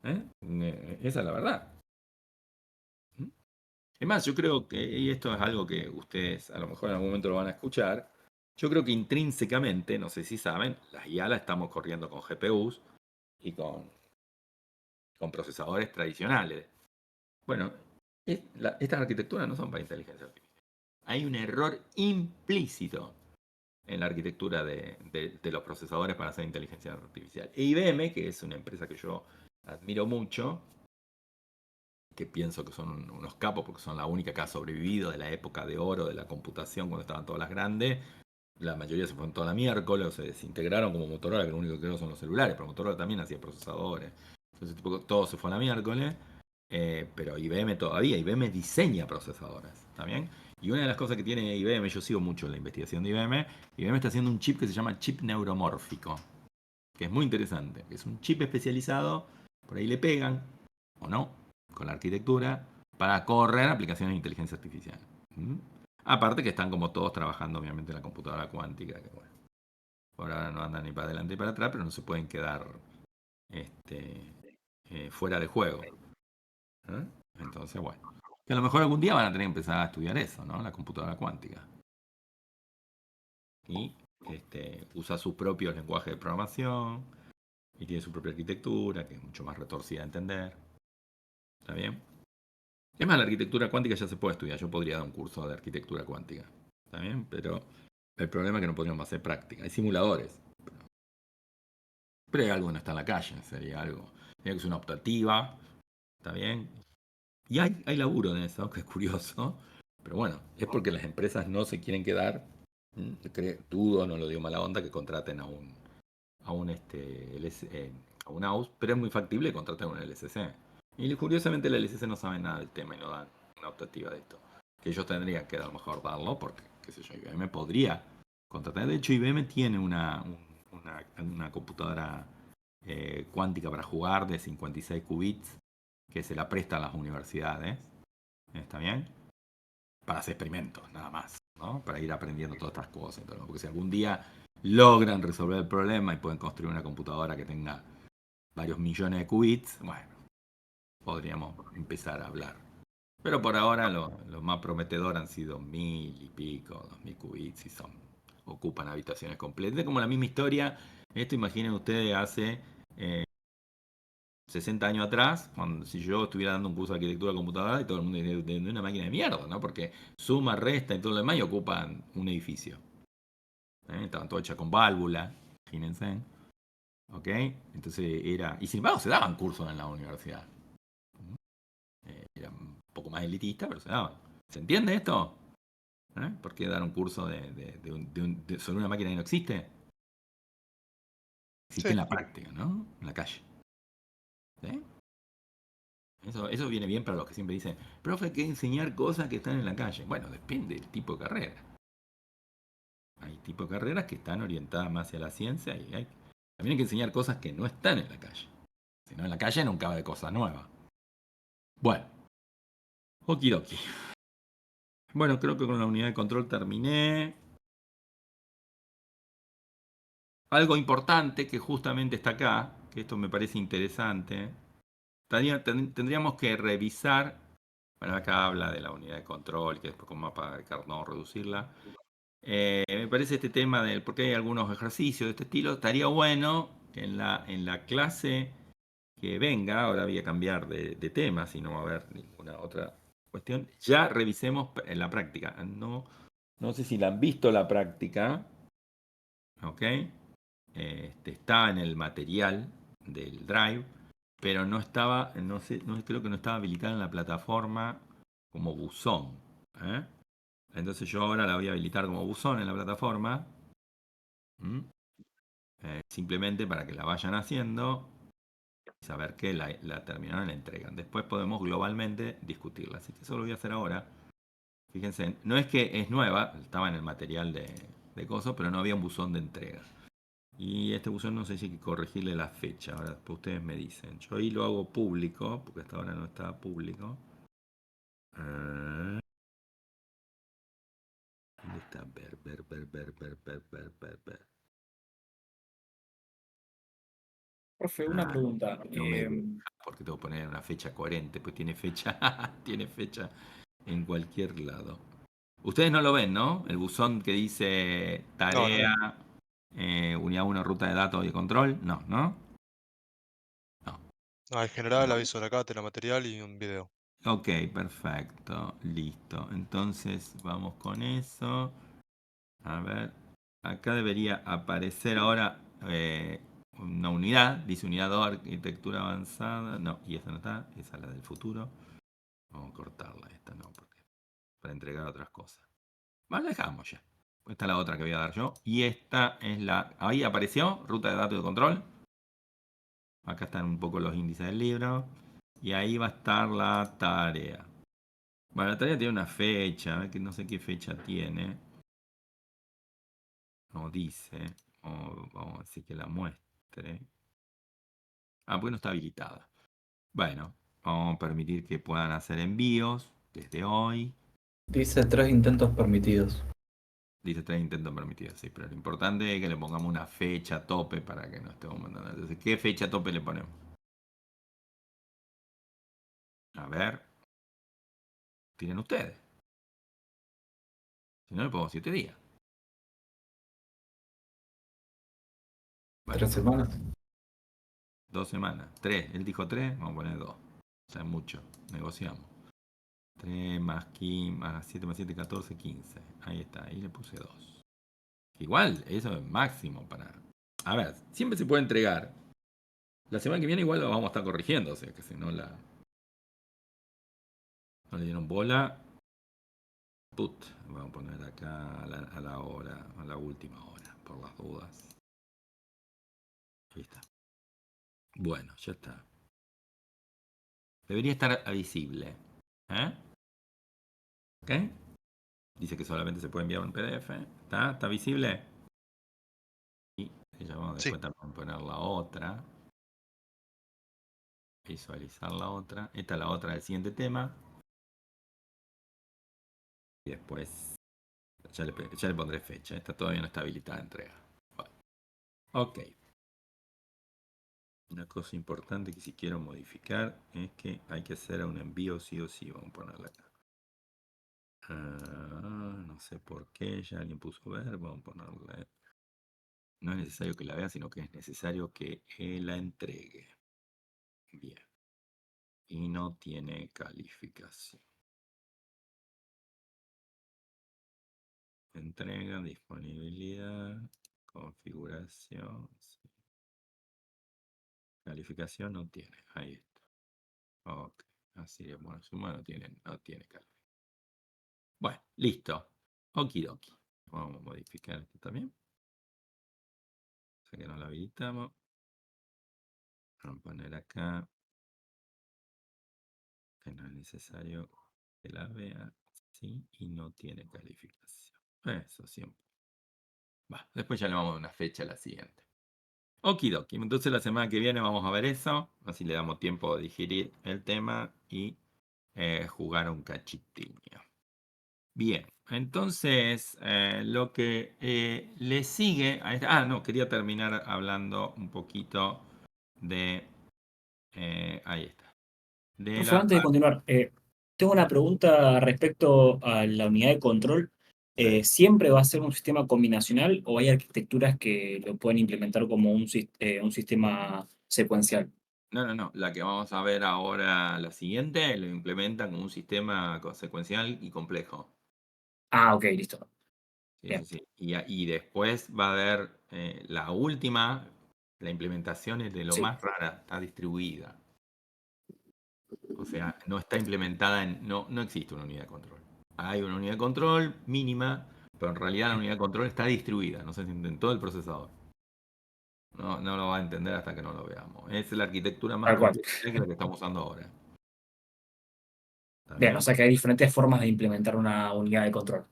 Esa es la verdad. Es más, yo creo que, y esto es algo que ustedes a lo mejor en algún momento lo van a escuchar, yo creo que intrínsecamente, no sé si saben, las IA las estamos corriendo con GPUs y con procesadores tradicionales. Bueno, estas arquitecturas no son para inteligencia artificial. Hay un error implícito en la arquitectura de los procesadores para hacer inteligencia artificial. E IBM, que es una empresa que yo admiro mucho, que pienso que son unos capos porque son la única que ha sobrevivido de la época de oro de la computación cuando estaban todas las grandes. La mayoría se fueron toda la miércoles, se desintegraron como Motorola, que lo único que quedó son los celulares, pero Motorola también hacía procesadores. Entonces todo se fue a la miércoles, pero IBM diseña procesadores, ¿está bien? Y una de las cosas que tiene IBM, yo sigo mucho la investigación de IBM está haciendo un chip que se llama chip neuromórfico, que es muy interesante. Es un chip especializado, por ahí le pegan, o no, con la arquitectura para correr aplicaciones de inteligencia artificial. Aparte que están como todos trabajando obviamente en la computadora cuántica, que bueno, por ahora no andan ni para adelante ni para atrás, pero no se pueden quedar fuera de juego. Entonces, bueno, que a lo mejor algún día van a tener que empezar a estudiar eso, ¿no? La computadora cuántica. Y usa sus propios lenguajes de programación y tiene su propia arquitectura, que es mucho más retorcida a entender. ¿Está bien? Es más, la arquitectura cuántica ya se puede estudiar. Yo podría dar un curso de arquitectura cuántica. ¿Está bien? Pero el problema es que no podríamos hacer práctica. Hay simuladores. Pero hay algo que no está en la calle. Sería algo. Sería que es una optativa. ¿Está bien? Y hay laburo en eso, que es curioso. Pero bueno, es porque las empresas no se quieren quedar. Dudo, no lo digo mala onda, que contraten a un AUS, pero es muy factible contratar un LSC. Y curiosamente el LSC no sabe nada del tema y no dan una optativa de esto. Que ellos tendrían que a lo mejor darlo porque, qué sé yo, IBM podría contratar. De hecho, IBM tiene una computadora cuántica para jugar de 56 qubits que se la presta a las universidades. ¿Está bien? Para hacer experimentos, nada más, ¿no? Para ir aprendiendo todas estas cosas. Porque si algún día logran resolver el problema y pueden construir una computadora que tenga varios millones de qubits, bueno, podríamos empezar a hablar. Pero por ahora lo más prometedor han sido 1000 y pico, 2000 qubits y ocupan habitaciones completas. Es como la misma historia. Esto imaginen ustedes hace 60 años atrás, si yo estuviera dando un curso de arquitectura computadora y todo el mundo de una máquina de mierda, ¿no? Porque suma, resta y todo lo demás y ocupan un edificio. Estaban todas hechas con válvula, imagínense. ¿Ok? Entonces era... Y sin embargo se daban cursos en la universidad. Era un poco más elitista, pero se daban. ¿Se entiende esto? ¿Por qué dar un curso sobre una máquina que no existe? Existe Sí. en la práctica, ¿no? En la calle. ¿Sí? Eso viene bien para los que siempre dicen, profe, hay que enseñar cosas que están en la calle. Bueno, depende del tipo de carrera. Hay tipos de carreras que están orientadas más hacia la ciencia y también hay que enseñar cosas que no están en la calle. Si no, en la calle nunca va de cosas nuevas. Bueno, okidoki. Bueno, creo que con la unidad de control terminé. Algo importante que justamente está acá, que esto me parece interesante, tendríamos que revisar, bueno, acá habla de la unidad de control, que después con mapa de Carnot reducirla. Me parece este tema del, porque hay algunos ejercicios de este estilo, estaría bueno que en la clase que venga, ahora voy a cambiar de tema, si no va a haber ninguna otra cuestión, ya revisemos en la práctica. No sé si la han visto la práctica, ¿ok? Está en el material del Drive, pero no estaba, no sé, creo que no estaba habilitada en la plataforma como buzón. Entonces yo ahora la voy a habilitar como buzón en la plataforma. Simplemente para que la vayan haciendo y saber que la terminaron y la entregan. Después podemos globalmente discutirla. Así que eso lo voy a hacer ahora. Fíjense, no es que es nueva, estaba en el material de coso, pero no había un buzón de entrega. Y este buzón no sé si hay que corregirle la fecha. Ahora después ustedes me dicen. Yo ahí lo hago público, porque hasta ahora no estaba público. ¿Dónde está? Ver. Profe, una pregunta. No me porque tengo que poner una fecha coherente, pues tiene fecha, tiene fecha en cualquier lado. Ustedes no lo ven, ¿no? El buzón que dice tarea, unidad 1, ruta de datos y control. No. No, en general aviso de acá, la material y un video. Ok, perfecto, listo. Entonces vamos con eso. A ver, acá debería aparecer ahora una unidad. Dice unidad 2, arquitectura avanzada. No, y esta no está, esa es la del futuro. Vamos a cortarla, esta no, porque para entregar otras cosas. Bueno, la dejamos ya. Esta es la otra que voy a dar yo. Y esta es la... Ahí apareció, ruta de datos de control. Acá están un poco los índices del libro. Y ahí va a estar la tarea. Bueno, la tarea tiene una fecha, que no sé qué fecha tiene. No dice. Vamos a decir que la muestre. Ah, pues no está habilitada. Bueno, Vamos a permitir que puedan hacer envíos desde hoy. Dice 3 intentos permitidos. Dice 3 intentos permitidos, sí, pero lo importante es que le pongamos una fecha tope para que no estemos mandando. Entonces, ¿qué fecha tope le ponemos? A ver. Tienen ustedes. Si no, le pongo 7 días. Bueno, 3 semanas. 2 semanas. 3. Él dijo 3, vamos a poner 2. O sea, mucho. Negociamos. 3 más 15, más 7 más 7, 14, 15. Ahí está, ahí le puse 2. Igual, eso es máximo para... A ver, siempre se puede entregar. La semana que viene igual lo vamos a estar corrigiendo, o sea que si no la... No le dieron bola. Put. Vamos a poner acá a la hora, a la última hora, por las dudas. Ahí está. Bueno, ya está. Debería estar visible. ¿Eh? ¿Ok? Dice que solamente se puede enviar un PDF. ¿Está? ¿Está visible? Y ya vamos Sí. después también poner la otra. Visualizar la otra. Esta es la otra del siguiente tema. Y después ya le pondré fecha. Esta todavía no está habilitada a entrega. Bueno. Ok. Una cosa importante que si quiero modificar es que hay que hacer un envío sí o sí. Vamos a ponerla acá. No sé por qué. Ya alguien puso ver. Vamos a ponerle. No es necesario que la vea, sino que es necesario que la entregue. Bien. Y no tiene calificación. Entrega, disponibilidad, configuración. Sí. Calificación no tiene. Ahí está. Ok. Así es. Bueno, suma no tiene calificación. Bueno, listo. Okidoki. Vamos a modificar esto también. O sea que no la habilitamos. Vamos a poner acá que no es necesario que la vea. Sí, y no tiene calificación. Eso siempre. Va, después ya le vamos a dar una fecha a la siguiente. Okidoki. Entonces la semana que viene vamos a ver eso. Así le damos tiempo a digerir el tema y jugar un cachitinho. Bien. Entonces lo que le sigue a esta... no, quería terminar hablando un poquito de... ahí está. De Profe, la... antes de continuar, tengo una pregunta respecto a la unidad de control. ¿Siempre va a ser un sistema combinacional o hay arquitecturas que lo pueden implementar como un sistema secuencial? No. La que vamos a ver ahora, la siguiente, lo implementa como un sistema secuencial y complejo. Ah, ok, listo. Sí, Bien. sí. Y después va a haber la última, la implementación es de lo Sí. más rara, está distribuida. O sea, no está implementada no existe una unidad de control. Hay una unidad de control mínima, pero en realidad la unidad de control está distribuida, no se entiende en todo el procesador. No lo va a entender hasta que no lo veamos. Es la arquitectura más Tal cual. compleja que la que estamos usando ahora. ¿Está Bien, bien? o sea que hay diferentes formas de implementar una unidad de control.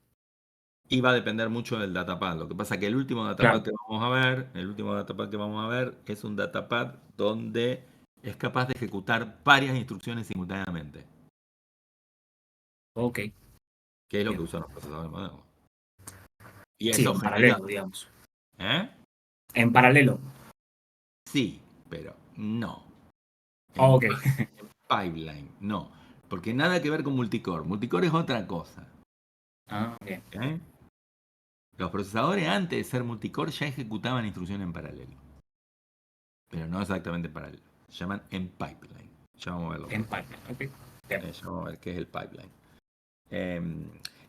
Y va a depender mucho del datapad. Lo que pasa es que el último datapad Claro. que vamos a ver, es un datapad donde es capaz de ejecutar varias instrucciones simultáneamente, Ok. que es lo que Bien. usan los procesadores modernos. Y Sí, eso en genera... paralelo, digamos. ¿Eh? En paralelo. Sí, pero no. Ok. En pipeline, no. Porque nada que ver con multicore. Multicore es otra cosa. Ah, bien. ¿Ok? Los procesadores antes de ser multicore ya ejecutaban instrucciones en paralelo. Pero no exactamente en paralelo. Se llaman en pipeline. Ya vamos a verlo. En pipeline. Ok. Bien. Ya vamos a ver qué es el pipeline.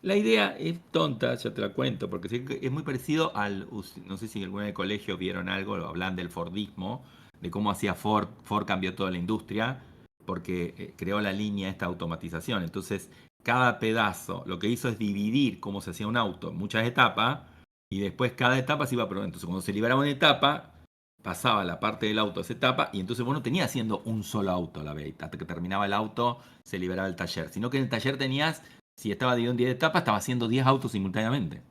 La idea es tonta, ya te la cuento, porque sí que es muy parecido al... No sé si en algún colegio vieron algo, lo hablan del Fordismo, de cómo hacía Ford. Ford cambió toda la industria porque creó la línea esta automatización. Entonces, cada pedazo lo que hizo es dividir cómo se hacía un auto en muchas etapas y después cada etapa se iba probando. Entonces, cuando se liberaba una etapa, pasaba la parte del auto a esa etapa y entonces vos no tenías haciendo un solo auto a la vez. Hasta que terminaba el auto, se liberaba el taller. Sino que en el taller tenías, si estaba dividido en 10 etapas, estaba haciendo 10 autos simultáneamente.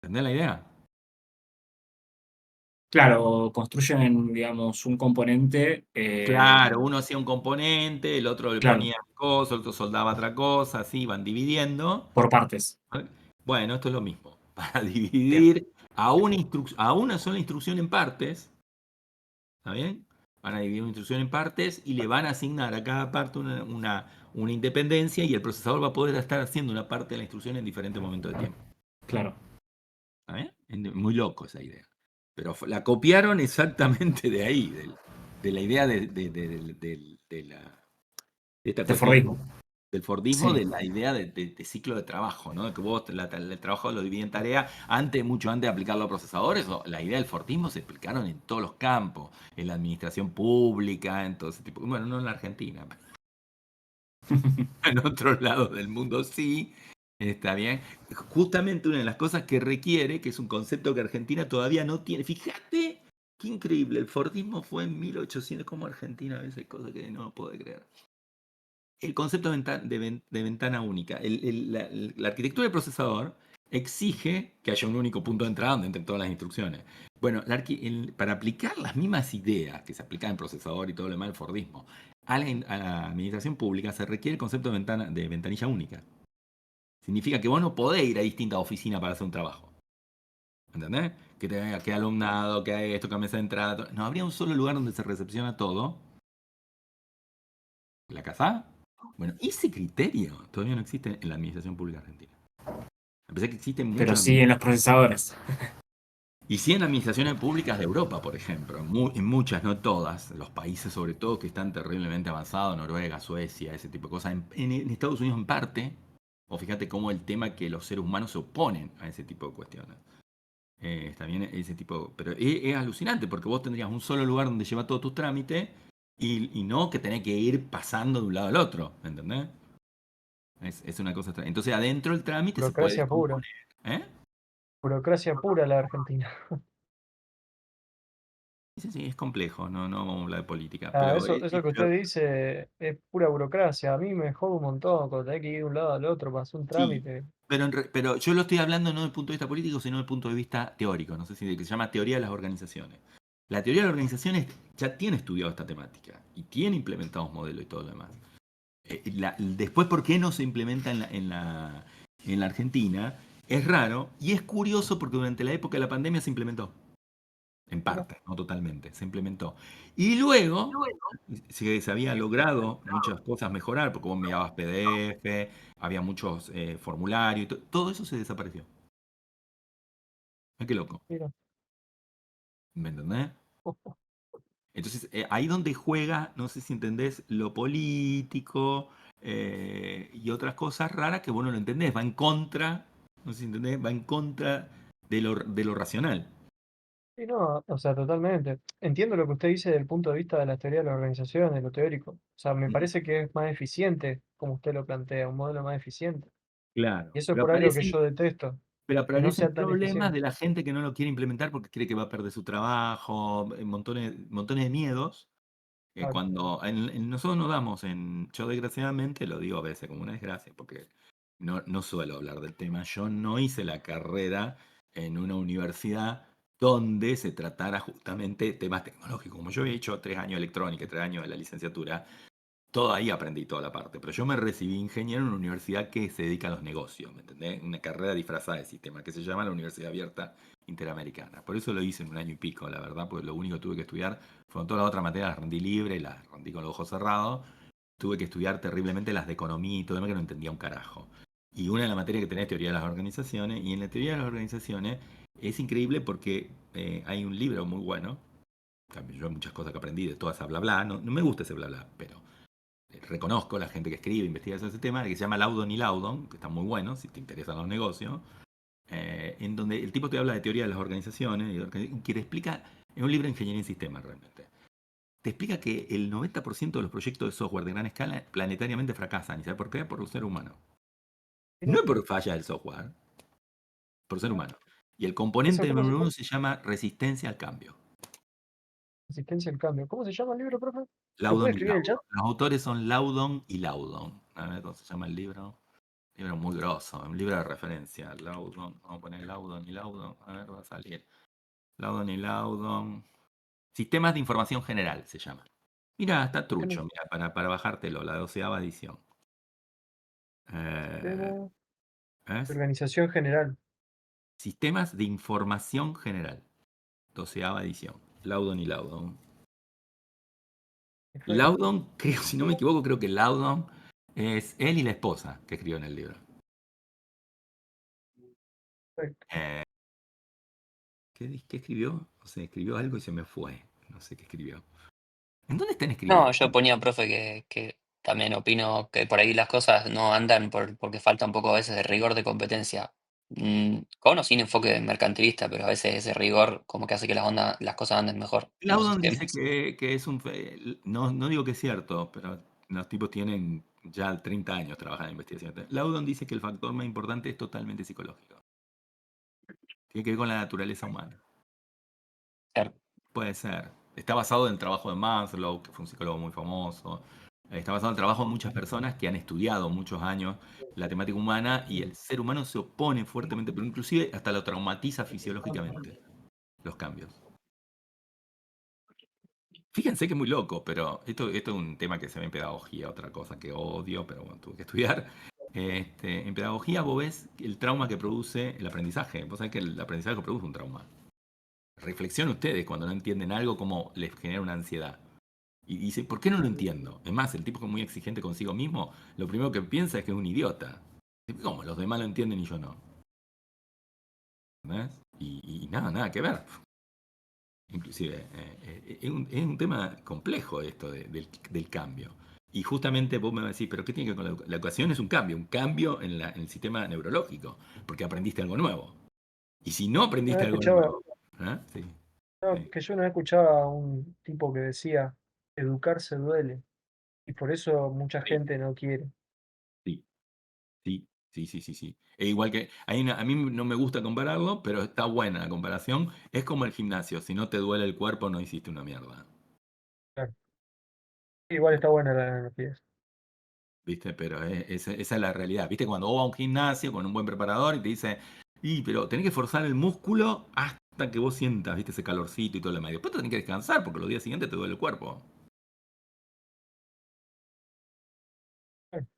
¿Entendés la idea? Claro, construyen, digamos, un componente. Claro, uno hacía un componente, el otro le Claro, ponía cosas, el otro soldaba otra cosa, así van dividiendo. por partes. Bueno, esto es lo mismo. Para Bien. dividir a una sola instrucción en partes, ¿está bien? Van a dividir una instrucción en partes y le van a asignar a cada parte una independencia y el procesador va a poder estar haciendo una parte de la instrucción en diferentes momentos del tiempo. Claro. ¿Está bien? Muy loco esa idea. Pero la copiaron exactamente de ahí, de la idea de esta De cuestión Fordismo. del Fordismo, Sí. de la idea de ciclo de trabajo, ¿no? De que vos el trabajo lo dividís en tareas, mucho antes de aplicarlo a procesadores, la idea del Fordismo se explicaron en todos los campos, en la administración pública, en todo ese tipo, bueno, no en la Argentina, en otros lados del mundo sí, está bien. Justamente una de las cosas que requiere, que es un concepto que Argentina todavía no tiene, fíjate, qué increíble, el Fordismo fue en 1800, como Argentina a veces cosas que no puedo creer. El concepto de ventana única. La arquitectura del procesador exige que haya un único punto de entrada donde entren todas las instrucciones. Bueno, para aplicar las mismas ideas que se aplican en procesador y todo lo demás del Fordismo a la administración pública se requiere el concepto de ventanilla única. Significa que vos no podés ir a distintas oficinas para hacer un trabajo. ¿Entendés? Que alumnado, que hay esto, que mesa de entrada. No, habría un solo lugar donde se recepciona todo. ¿La casa? Bueno, ese criterio todavía no existe en la administración pública argentina. A pesar que existen Pero muchas sí en los procesadores. y sí en administraciones públicas de Europa, por ejemplo, en muchas, no todas, los países sobre todo que están terriblemente avanzados, Noruega, Suecia, ese tipo de cosas, en Estados Unidos en parte, o fíjate cómo el tema que los seres humanos se oponen a ese tipo de cuestiones. Está bien ese tipo, pero es alucinante porque vos tendrías un solo lugar donde llevar todos tus trámites y no que tenés que ir pasando de un lado al otro, ¿entendés? Es una cosa extraña. Entonces adentro el trámite se puede Burocracia pura. descomponer. ¿Eh? Burocracia pura la Argentina. Sí, sí, es complejo, no vamos a hablar de política, Ah, pero, eso que usted dice es pura burocracia. A mí me jode un montón cuando tenés que ir de un lado al otro para hacer un sí, trámite. pero yo lo estoy hablando no desde el punto de vista político, sino desde el punto de vista teórico, no sé si que se llama teoría de las organizaciones. La teoría de las organizaciones ya tiene estudiado esta temática y tiene implementados modelos y todo lo demás. Después, ¿por qué no se implementa en la Argentina? Es raro y es curioso porque durante la época de la pandemia se implementó. En parte, no totalmente, se implementó. Y luego se había logrado muchas cosas mejorar, porque vos enviabas PDF, había muchos formularios, y todo eso se desapareció. Qué loco, Mira. ¿me entendés? Entonces, ahí donde juega, no sé si entendés, lo político y otras cosas raras que vos no lo entendés, va en contra, no sé si entendés, va en contra de lo racional. Sí, no, o sea, totalmente. Entiendo lo que usted dice desde el punto de vista de la teoría de la organización, de lo teórico. O sea, me Mm, parece que es más eficiente, como usted lo plantea, un modelo más eficiente. Claro, Y eso es pero por ahí lo que aparecen yo detesto, Pero que no aparecen sea tan problemas eficiente. de la gente que no lo quiere implementar porque cree que va a perder su trabajo, montones de miedos. Claro. Cuando nosotros nos damos yo desgraciadamente lo digo a veces como una desgracia, porque no suelo hablar del tema. Yo no hice la carrera en una universidad donde se tratara justamente temas tecnológicos. Como yo he hecho 3 años de electrónica, 3 años de la licenciatura, todo ahí aprendí toda la parte, pero yo me recibí ingeniero en una universidad que se dedica a los negocios, ¿me entendés? Una carrera disfrazada de sistema que se llama la Universidad Abierta Interamericana. Por eso lo hice en un año y pico, la verdad, porque lo único que tuve que estudiar fueron todas las otras materias, las rendí libre, las rendí con los ojos cerrados. Tuve que estudiar terriblemente las de economía y todo demás que no entendía un carajo. Y una de las materias que tenés es teoría de las organizaciones, y en la teoría de las organizaciones es increíble porque hay un libro muy bueno. Yo hay muchas cosas que aprendí de toda esa bla bla, no me gusta ese bla bla, pero reconozco la gente que escribe, investiga sobre ese tema, que se llama Loudon y Loudon, que está muy bueno si te interesan los negocios, en donde el tipo te habla de teoría de las organizaciones y que te explica, es un libro de ingeniería en sistemas realmente, te explica que el 90% de los proyectos de software de gran escala planetariamente fracasan. ¿Y sabe por qué? Por el ser humano. No Mira, es por falla del software, por ser humano. Y el ¿eso componente cómo se número uno llama? se llama resistencia al cambio. Resistencia al cambio. ¿Cómo se llama el libro, profe? ¿Lo puede Loudon y escribir en el chat? Loudon. Los autores son Loudon y Loudon. A ver cómo se llama el libro. Libro muy grosso, un libro de referencia. Loudon, vamos a poner Loudon y Loudon, a ver, va a salir. Loudon y Loudon. Sistemas de información general se llama. Mira, está trucho, mira, para bajártelo, la 12ª edición. Tema ¿Ves? de organización general. Sistemas de información general. 12ª edición. Loudon y Loudon. Perfecto. Loudon, creo, si no me equivoco, creo que Loudon es él y la esposa que escribió en el libro. Perfecto. ¿Qué escribió? O sea, escribió algo y se me fue. No sé qué escribió. ¿En dónde están escribiendo? No, yo ponía, profe, que también opino que por ahí las cosas no andan porque falta un poco a veces de rigor de competencia. Con o sin enfoque mercantilista, pero a veces ese rigor como que hace que las cosas anden mejor en los Loudon dice sistemas. que es un... No digo que es cierto, pero los tipos tienen ya 30 años trabajando en investigación. Loudon dice que el factor más importante es totalmente psicológico. Tiene que ver con la naturaleza humana. Claro. Puede ser. Está basado en el trabajo de Maslow, que fue un psicólogo muy famoso. Está basado en el trabajo de muchas personas que han estudiado muchos años la temática humana y el ser humano se opone fuertemente, pero inclusive hasta lo traumatiza fisiológicamente los cambios. Fíjense que es muy loco, pero esto es un tema que se ve en pedagogía, otra cosa que odio, pero bueno, tuve que estudiar. En pedagogía vos ves el trauma que produce el aprendizaje. Vos sabés que el aprendizaje produce un trauma. Reflexionen ustedes cuando no entienden algo, cómo les genera una ansiedad. Y dice, ¿por qué no lo entiendo? Es más, el tipo que es muy exigente consigo mismo, lo primero que piensa es que es un idiota. ¿Cómo? Los demás lo entienden y yo no. ¿Ves? Y nada que ver. Inclusive, es un tema complejo esto del cambio. Y justamente vos me vas a decir, ¿pero qué tiene que ver con la educación? Es un cambio en el sistema neurológico, porque aprendiste algo nuevo. Y si no aprendiste algo Escuchaba, nuevo, sí, sí, que yo no escuchaba a un tipo que decía, educarse duele, y por eso mucha sí, gente no quiere. sí, sí. E igual que, a mí no me gusta compararlo, pero está buena la comparación. Es como el gimnasio, si no te duele el cuerpo no hiciste una mierda. Claro. Igual está buena la analogía. ¿Viste? Pero esa es la realidad. ¿Viste? Cuando vos vas a un gimnasio con un buen preparador y te dice, pero tenés que forzar el músculo hasta que vos sientas, ¿viste? Ese calorcito y todo lo demás. Y después tenés que descansar porque los días siguientes te duele el cuerpo.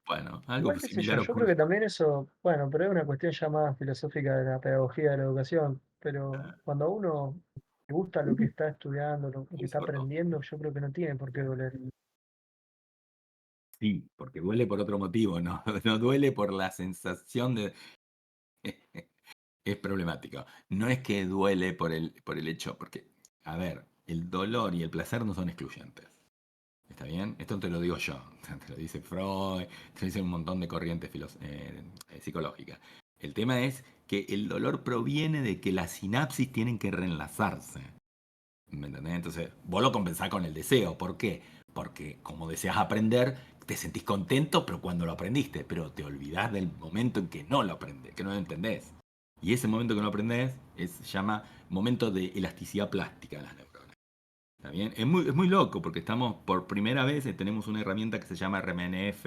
Bueno, algo Igual qué sé yo, similar yo creo ocurre. que también eso, bueno, pero es una cuestión ya más filosófica de la pedagogía de la educación, pero cuando a uno le gusta lo que está estudiando, lo que está aprendiendo, yo creo que no tiene por qué doler. Sí, porque duele por otro motivo, no, no duele por la sensación de... Es problemático. No es que duele por el hecho, porque, a ver, el dolor y el placer no son excluyentes. ¿Está bien? Esto no te lo digo yo, te lo dice Freud, te lo dicen un montón de corrientes psicológicas. El tema es que el dolor proviene de que las sinapsis tienen que reenlazarse. ¿Me entendés? Entonces, vos lo compensás con el deseo. ¿Por qué? Porque como deseas aprender, te sentís contento, pero cuando lo aprendiste, pero te olvidás del momento en que no lo aprendés, que no lo entendés. Y ese momento que no lo aprendés se llama momento de elasticidad plástica de las neuronas. ¿Está bien? Es muy loco porque estamos, por primera vez, tenemos una herramienta que se llama RMNF,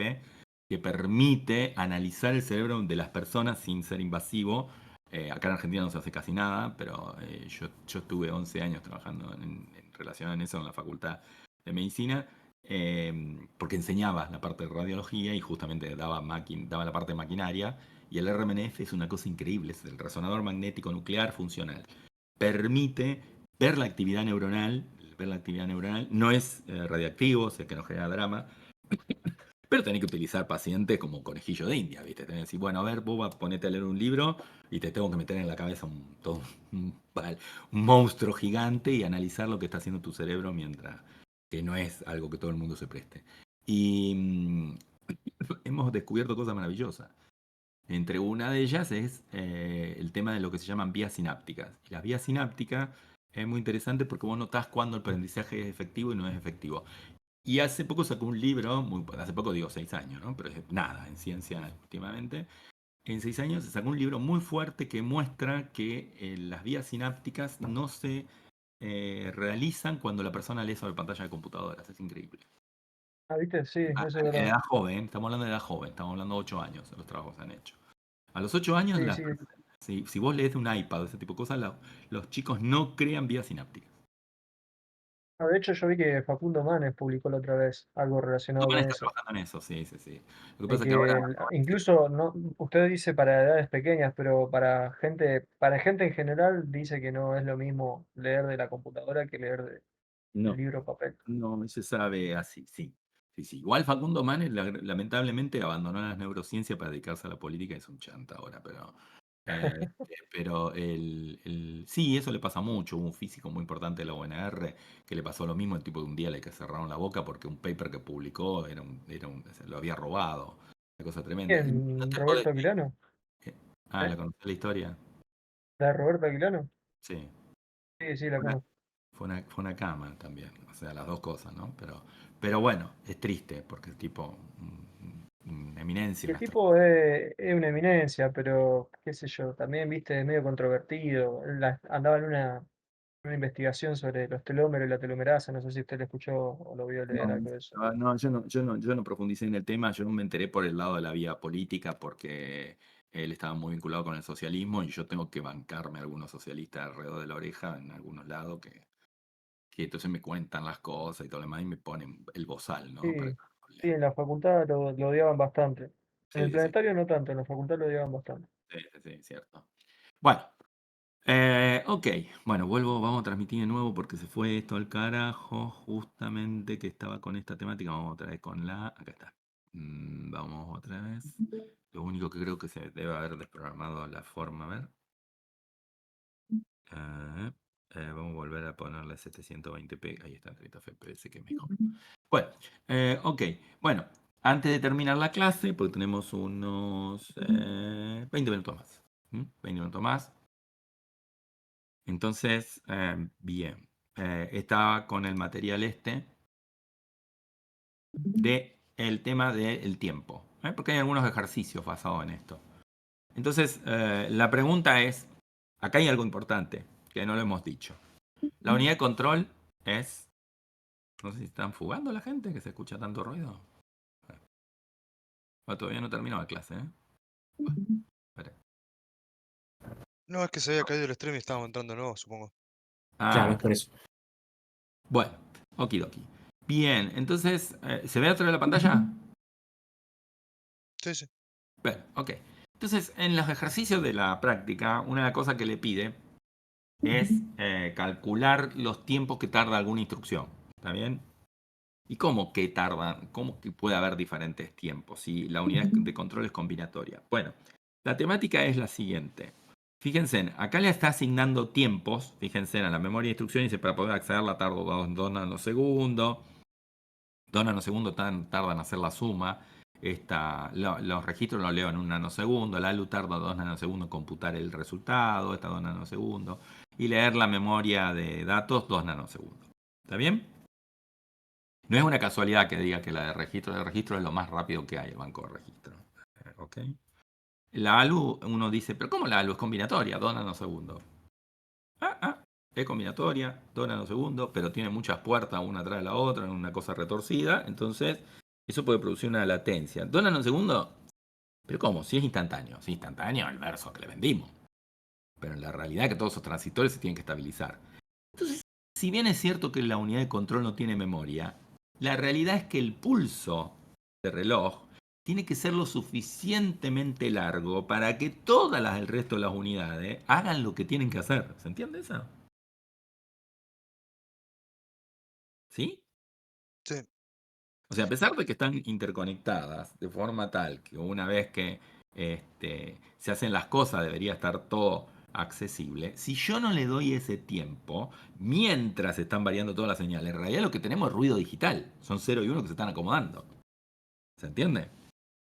que permite analizar el cerebro de las personas sin ser invasivo. Acá en Argentina no se hace casi nada, pero yo estuve 11 años trabajando en relación a eso en la Facultad de Medicina, porque enseñaba la parte de radiología y justamente daba la parte de maquinaria. Y el RMNF es una cosa increíble, es el resonador magnético nuclear funcional. Permite ver la actividad neuronal, no es radiactivo, sé que no genera drama, pero tenés que utilizar pacientes como conejillo de India, ¿viste? Tenés que decir, bueno, a ver, vos ponete a leer un libro y te tengo que meter en la cabeza un monstruo gigante y analizar lo que está haciendo tu cerebro mientras que no es algo que todo el mundo se preste. Y hemos descubierto cosas maravillosas. Entre una de ellas es el tema de lo que se llaman vías sinápticas. Y las vías sinápticas es muy interesante porque vos notás cuándo el aprendizaje es efectivo y no es efectivo. Y hace poco sacó un libro, hace poco digo 6 años, ¿no? Pero es nada, en ciencia últimamente. En 6 años se sacó un libro muy fuerte que muestra que las vías sinápticas no se realizan cuando la persona lee sobre pantalla de computadoras. Es increíble. Ah, ¿viste? Sí, eso es En verdad. edad joven, estamos hablando de edad joven, estamos hablando de 8 años, los trabajos se han hecho. A los 8 años Sí, sí, Si vos lees de un iPad o ese tipo de cosas, los chicos no crean vías sinápticas. De hecho, yo vi que Facundo Manes publicó la otra vez algo relacionado Van a con estar eso. trabajando en eso, sí. Lo que De pasa es que que ahora incluso no, usted dice para edades pequeñas, pero para gente en general dice que no es lo mismo leer de la computadora que leer del no, libro papel. no se sabe así, sí. Igual Facundo Manes lamentablemente abandonó las neurociencias para dedicarse a la política, es un chanta ahora, pero sí, eso le pasa mucho. Hubo un físico muy importante de la UNR que le pasó lo mismo, el tipo de un día le que cerraron la boca porque un paper que publicó se lo había robado. Una cosa tremenda. No ¿Quién? te ¿Roberto podés- Aquilano? ¿La ¿Eh? conocés la historia? ¿La de Roberto Aquilano? Sí. Sí, sí, la conozco. Fue una cama también, o sea, las dos cosas, ¿no? Pero bueno, es triste porque el tipo, una eminencia, Y el una tipo es una eminencia, pero qué sé yo, también, viste, es medio controvertido. Él andaba en una investigación sobre los telómeros y la telomerasa, no sé si usted lo escuchó o lo vio leer algo de eso. No, yo no profundicé en el tema, yo no me enteré por el lado de la vía política porque él estaba muy vinculado con el socialismo y yo tengo que bancarme a algunos socialistas alrededor de la oreja en algunos lados que entonces me cuentan las cosas y todo lo demás y me ponen el bozal, ¿no? Para Sí, que no sí, hable. en la facultad lo odiaban bastante. En el Sí, sí, planetario no tanto, en la facultad lo odiaban bastante. sí, cierto. Bueno, ok, bueno, vamos a transmitir de nuevo porque se fue esto al carajo, justamente que estaba con esta temática, vamos otra vez con acá está. Vamos otra vez. Lo único que creo que se debe haber desprogramado la forma, a ver. Vamos a volver a ponerle 720p, ahí está, 30 fps, que es mejor. Bueno, ok, bueno, antes de terminar la clase, porque tenemos unos 20 minutos más. 20 minutos más. Entonces, bien, estaba con el material de el tema del tiempo, porque hay algunos ejercicios basados en esto. Entonces, la pregunta es, acá hay algo importante que no lo hemos dicho. La unidad de control es, no sé si están fugando la gente, que se escucha tanto ruido. Todavía no terminó la clase, ¿eh? Espera. No, es que se había caído el stream y estábamos entrando de nuevo, supongo. Claro, es por eso. Bueno, okidoki. Bien, entonces, ¿se ve atrás de la pantalla? Sí. Bueno, ok. Entonces, en los ejercicios de la práctica, una de las cosas que le pide es calcular los tiempos que tarda alguna instrucción. ¿Está bien? ¿Y cómo que tarda? ¿Cómo que puede haber diferentes tiempos si la unidad de control es combinatoria? Bueno, la temática es la siguiente. Fíjense, acá le está asignando tiempos. Fíjense, a la memoria de instrucción dice para poder accederla tardo 2 nanosegundos. 2 nanosegundos tardan en hacer la suma. Los registros los leo en 1 nanosegundo. La ALU tarda 2 nanosegundos en computar el resultado. Está 2 nanosegundos. Y leer la memoria de datos 2 nanosegundos. ¿Está bien? No es una casualidad que diga que la de registro es lo más rápido que hay, el banco de registro. ¿Ok? La ALU, uno dice, pero ¿cómo la ALU es combinatoria? 2 nanosegundos. Es combinatoria, 2 nanosegundos, pero tiene muchas puertas una atrás de la otra, en una cosa retorcida, entonces eso puede producir una latencia. 2 nanosegundos, pero ¿cómo? Si es instantáneo el verso que le vendimos. Pero en la realidad es que todos esos transistores se tienen que estabilizar. Entonces, si bien es cierto que la unidad de control no tiene memoria, la realidad es que el pulso de reloj tiene que ser lo suficientemente largo para que todas las del resto de las unidades hagan lo que tienen que hacer. ¿Se entiende eso? ¿Sí? Sí. O sea, a pesar de que están interconectadas de forma tal que una vez que se hacen las cosas debería estar todo accesible, si yo no le doy ese tiempo, mientras están variando todas las señales, en realidad lo que tenemos es ruido digital. Son 0 y 1 que se están acomodando. ¿Se entiende?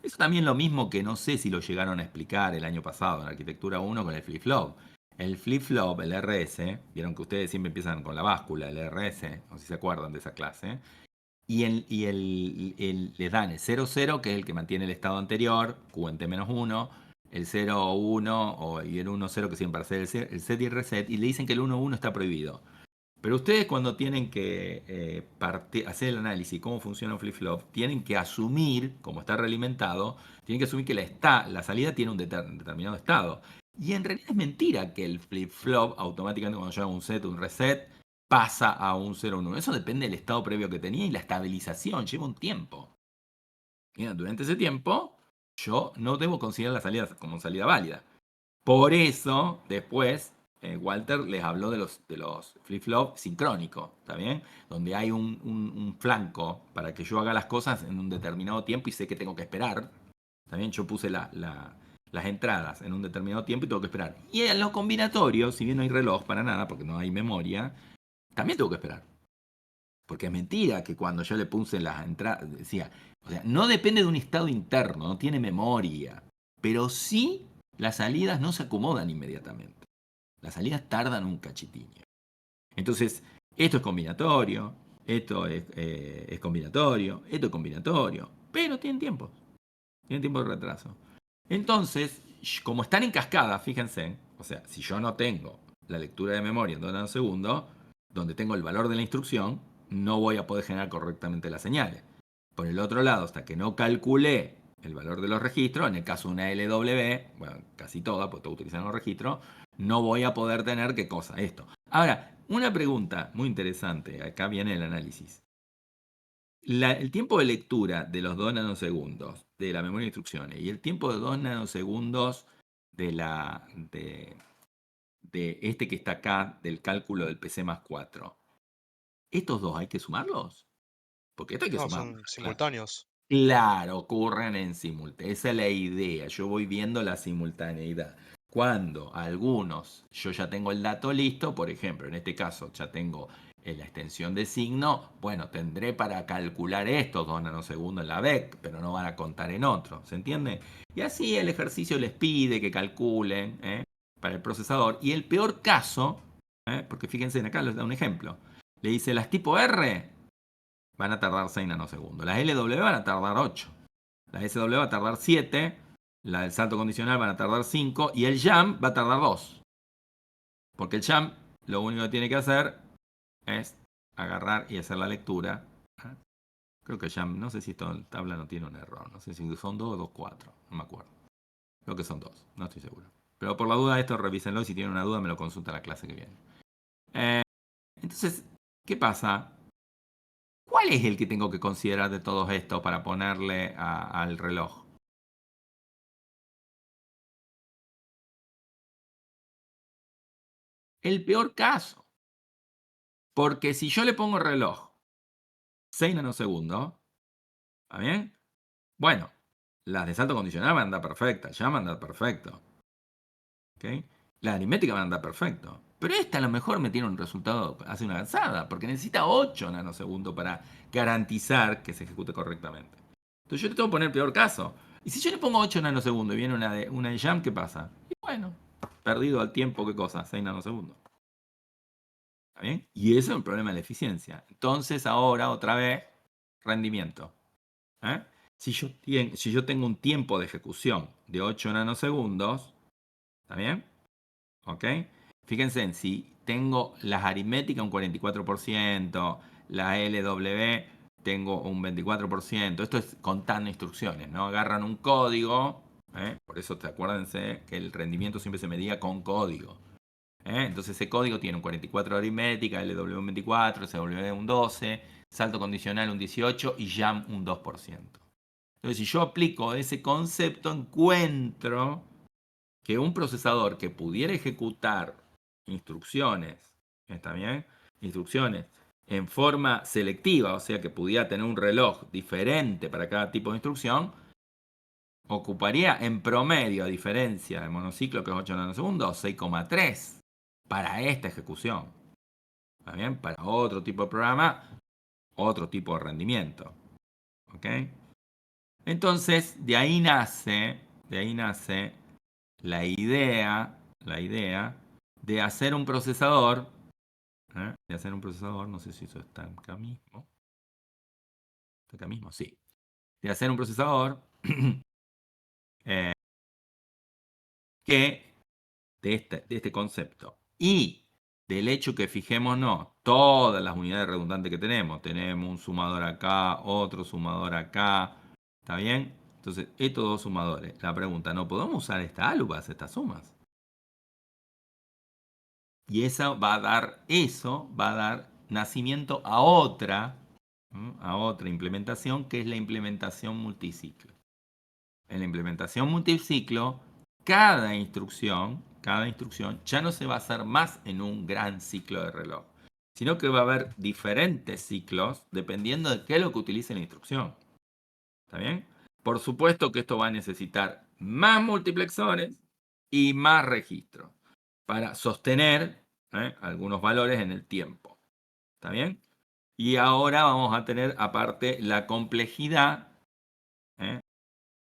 Eso también lo mismo que no sé si lo llegaron a explicar el año pasado en Arquitectura 1 con el flip-flop. El flip-flop, el RS, vieron que ustedes siempre empiezan con la báscula, el RS, no sé si se acuerdan de esa clase. Y les dan el 0,0, que es el que mantiene el estado anterior, QT-1, el 0,1 y el 1,0 que siempre hace el set y el reset, y le dicen que el 1,1 está prohibido. Pero ustedes cuando tienen que hacer el análisis cómo funciona un flip-flop, tienen que asumir, como está realimentado, tienen que asumir que la salida tiene un determinado estado. Y en realidad es mentira que el flip-flop automáticamente cuando llega un set, un reset, pasa a un 0, un 1. Eso depende del estado previo que tenía y la estabilización, lleva un tiempo. Mira, durante ese tiempo, yo no debo considerar la salida como salida válida. Por eso, después, Walter les habló de los flip-flop sincrónicos, ¿está bien? Donde hay un flanco para que yo haga las cosas en un determinado tiempo y sé que tengo que esperar. También yo puse las entradas en un determinado tiempo y tengo que esperar. Y en los combinatorios, si bien no hay reloj para nada, porque no hay memoria, también tengo que esperar. Porque es mentira que cuando yo le puse las entradas, decía, o sea, no depende de un estado interno, no tiene memoria, pero sí las salidas no se acomodan inmediatamente. Las salidas tardan un cachitinho. Entonces, esto es combinatorio, esto es combinatorio, esto es combinatorio, pero tienen tiempo de retraso. Entonces, como están en cascada, fíjense, o sea, si yo no tengo la lectura de memoria en 2 nanosegundos, donde tengo el valor de la instrucción, no voy a poder generar correctamente las señales. Por el otro lado, hasta que no calculé el valor de los registros, en el caso de una LW, bueno, casi toda, porque todos utilizan los registros, no voy a poder tener qué cosa, esto. Ahora, una pregunta muy interesante, acá viene el análisis. El tiempo de lectura de los 2 nanosegundos de la memoria de instrucciones y el tiempo de 2 nanosegundos de este que está acá, del cálculo del PC más 4. ¿Estos dos hay que sumarlos? Porque esto hay que No, sumarlos. son simultáneos. Claro, ocurren en simultáneo. Esa es la idea. Yo voy viendo la simultaneidad. Cuando algunos, yo ya tengo el dato listo, por ejemplo, en este caso ya tengo la extensión de signo, bueno, tendré para calcular estos 2 nanosegundos en la VEC, pero no van a contar en otro, ¿se entiende? Y así el ejercicio les pide que calculen para el procesador. Y el peor caso, porque fíjense, acá les da un ejemplo, le dice las tipo R van a tardar 6 nanosegundos, las LW van a tardar 8, las SW va a tardar 7, la del salto condicional van a tardar 5 y el jump va a tardar 2. Porque el jump lo único que tiene que hacer es agarrar y hacer la lectura. Creo que el jump, no sé si esta tabla no tiene un error, no sé si son 2 o 2, 4, no me acuerdo. Creo que son 2, no estoy seguro. Pero por la duda esto revísenlo y si tienen una duda me lo consulta la clase que viene. Entonces, ¿qué pasa? ¿Cuál es el que tengo que considerar de todos estos para ponerle al reloj? El peor caso. Porque si yo le pongo el reloj 6 nanosegundos, ¿está bien? Bueno, las de salto condicional van a andar perfectas, ya van a andar perfecto. ¿Okay? La aritmética van a andar perfecto. Pero esta a lo mejor me tiene un resultado, hace una avanzada, porque necesita 8 nanosegundos para garantizar que se ejecute correctamente. Entonces yo le tengo que poner el peor caso. Y si yo le pongo 8 nanosegundos y viene una de jump, ¿qué pasa? Y bueno, perdido al tiempo, ¿qué cosa? 6 nanosegundos. ¿Está bien? Y eso es un problema de la eficiencia. Entonces ahora, otra vez, rendimiento. Si yo tengo un tiempo de ejecución de 8 nanosegundos, ¿está bien? ¿Ok? Fíjense en si tengo las aritméticas un 44%, la LW tengo un 24%. Esto es contando instrucciones, ¿no? Agarran un código, por eso acuérdense que el rendimiento siempre se medía con código. Entonces ese código tiene un 44 de aritmética, LW un 24, SW un 12, salto condicional un 18 y jump un 2%. Entonces si yo aplico ese concepto encuentro que un procesador que pudiera ejecutar instrucciones, ¿está bien? Instrucciones en forma selectiva, o sea que pudiera tener un reloj diferente para cada tipo de instrucción, ocuparía en promedio, a diferencia del monociclo que es 8 nanosegundos, 6,3 para esta ejecución. ¿Está bien? Para otro tipo de programa, otro tipo de rendimiento. ¿Ok? Entonces, de ahí nace la idea de hacer un procesador, no sé si eso está acá mismo. ¿Está acá mismo? Sí. De hacer un procesador que de este concepto y del hecho que fijémonos todas las unidades redundantes que tenemos un sumador acá, otro sumador acá, ¿está bien? Entonces, estos dos sumadores, la pregunta, ¿no podemos usar esta ALU para hacer estas sumas? Y eso va a dar nacimiento a otra implementación, que es la implementación multiciclo. En la implementación multiciclo, cada instrucción ya no se va a hacer más en un gran ciclo de reloj, sino que va a haber diferentes ciclos dependiendo de qué es lo que utilice la instrucción. ¿Está bien? Por supuesto que esto va a necesitar más multiplexores y más registros para sostener algunos valores en el tiempo. ¿Está bien? Y ahora vamos a tener aparte la complejidad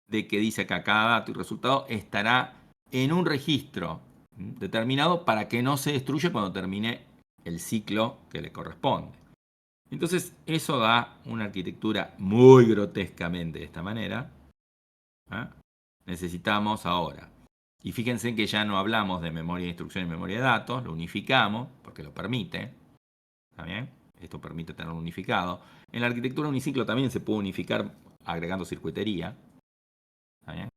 de que dice que cada dato y resultado estará en un registro determinado para que no se destruya cuando termine el ciclo que le corresponde. Entonces eso da una arquitectura muy grotescamente de esta manera. Necesitamos ahora. Y fíjense que ya no hablamos de memoria de instrucción y memoria de datos, lo unificamos porque lo permite. ¿Está bien? Esto permite tenerlo unificado. En la arquitectura uniciclo también se puede unificar agregando circuitería. ¿Está bien?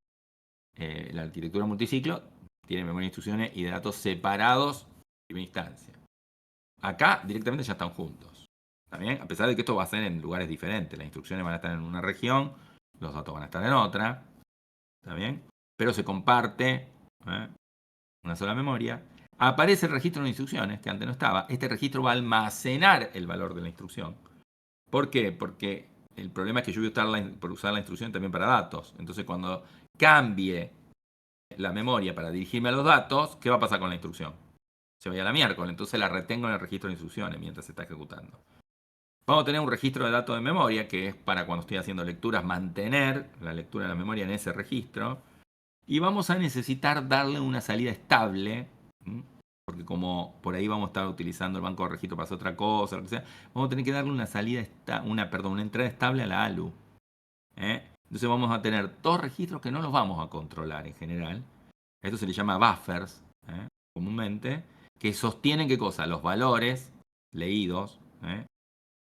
La arquitectura multiciclo tiene memoria de instrucciones y de datos separados en primera instancia. Acá directamente ya están juntos. ¿Está bien? A pesar de que esto va a ser en lugares diferentes. Las instrucciones van a estar en una región, los datos van a estar en otra. ¿Está bien? Pero se comparte una sola memoria. Aparece el registro de instrucciones, que antes no estaba. Este registro va a almacenar el valor de la instrucción. ¿Por qué? Porque el problema es que yo voy a estar por usar la instrucción también para datos. Entonces, cuando cambie la memoria para dirigirme a los datos, ¿qué va a pasar con la instrucción? Se vaya a la miércoles. Entonces la retengo en el registro de instrucciones mientras se está ejecutando. Vamos a tener un registro de datos de memoria, que es para cuando estoy haciendo lecturas, mantener la lectura de la memoria en ese registro. Y vamos a necesitar darle una salida estable, porque como por ahí vamos a estar utilizando el banco de registro para hacer otra cosa, lo que sea, vamos a tener que darle una salida, una entrada estable a la ALU. Entonces vamos a tener dos registros que no los vamos a controlar en general. Esto se le llama buffers, comúnmente, que sostienen ¿qué cosa? Los valores leídos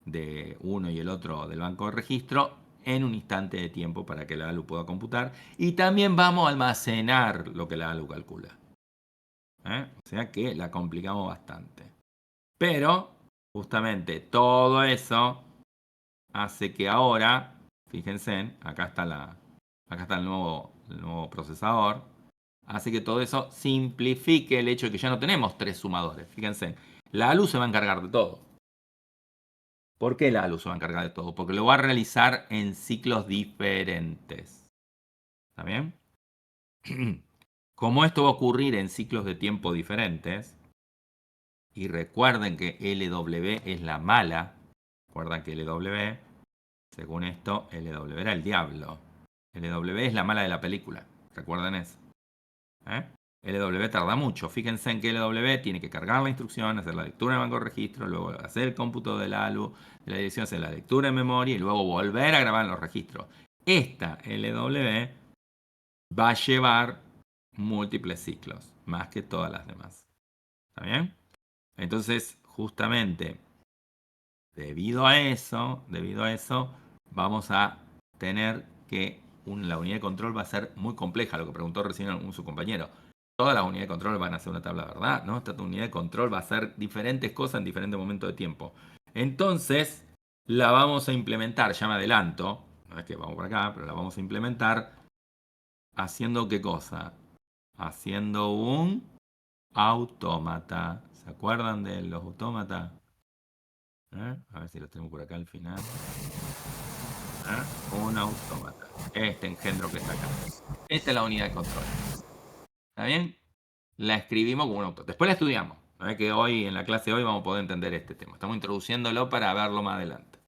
de uno y el otro del banco de registro en un instante de tiempo para que la ALU pueda computar. Y también vamos a almacenar lo que la ALU calcula. O sea que la complicamos bastante. Pero, justamente, todo eso hace que ahora, fíjense, acá está el nuevo procesador, hace que todo eso simplifique el hecho de que ya no tenemos tres sumadores. Fíjense, la ALU se va a encargar de todo. ¿Por qué la ALU se va a encargar de todo? Porque lo va a realizar en ciclos diferentes. ¿Está bien? Como esto va a ocurrir en ciclos de tiempo diferentes, y recuerden que LW es la mala, recuerden que LW, según esto, LW era el diablo. LW es la mala de la película, recuerden eso. LW tarda mucho, fíjense en que LW tiene que cargar la instrucción, hacer la lectura en el banco de registro, luego hacer el cómputo del ALU, de la dirección, hacer la lectura en memoria y luego volver a grabar en los registros. Esta LW va a llevar múltiples ciclos, más que todas las demás. ¿Está bien? Entonces, justamente, debido a eso, vamos a tener que la unidad de control va a ser muy compleja, lo que preguntó recién su compañero. Todas las unidades de control van a ser una tabla, ¿verdad? ¿No? Esta unidad de control va a hacer diferentes cosas en diferentes momentos de tiempo. Entonces, la vamos a implementar, ya me adelanto, no es que vamos por acá, pero la vamos a implementar haciendo ¿qué cosa? Haciendo un autómata. ¿Se acuerdan de los autómatas? A ver si los tengo por acá al final. Un autómata. Este engendro que está acá. Esta es la unidad de control. ¿Está bien? La escribimos como un autómata. Después la estudiamos. Que hoy, en la clase de hoy, vamos a poder entender este tema. Estamos introduciéndolo para verlo más adelante.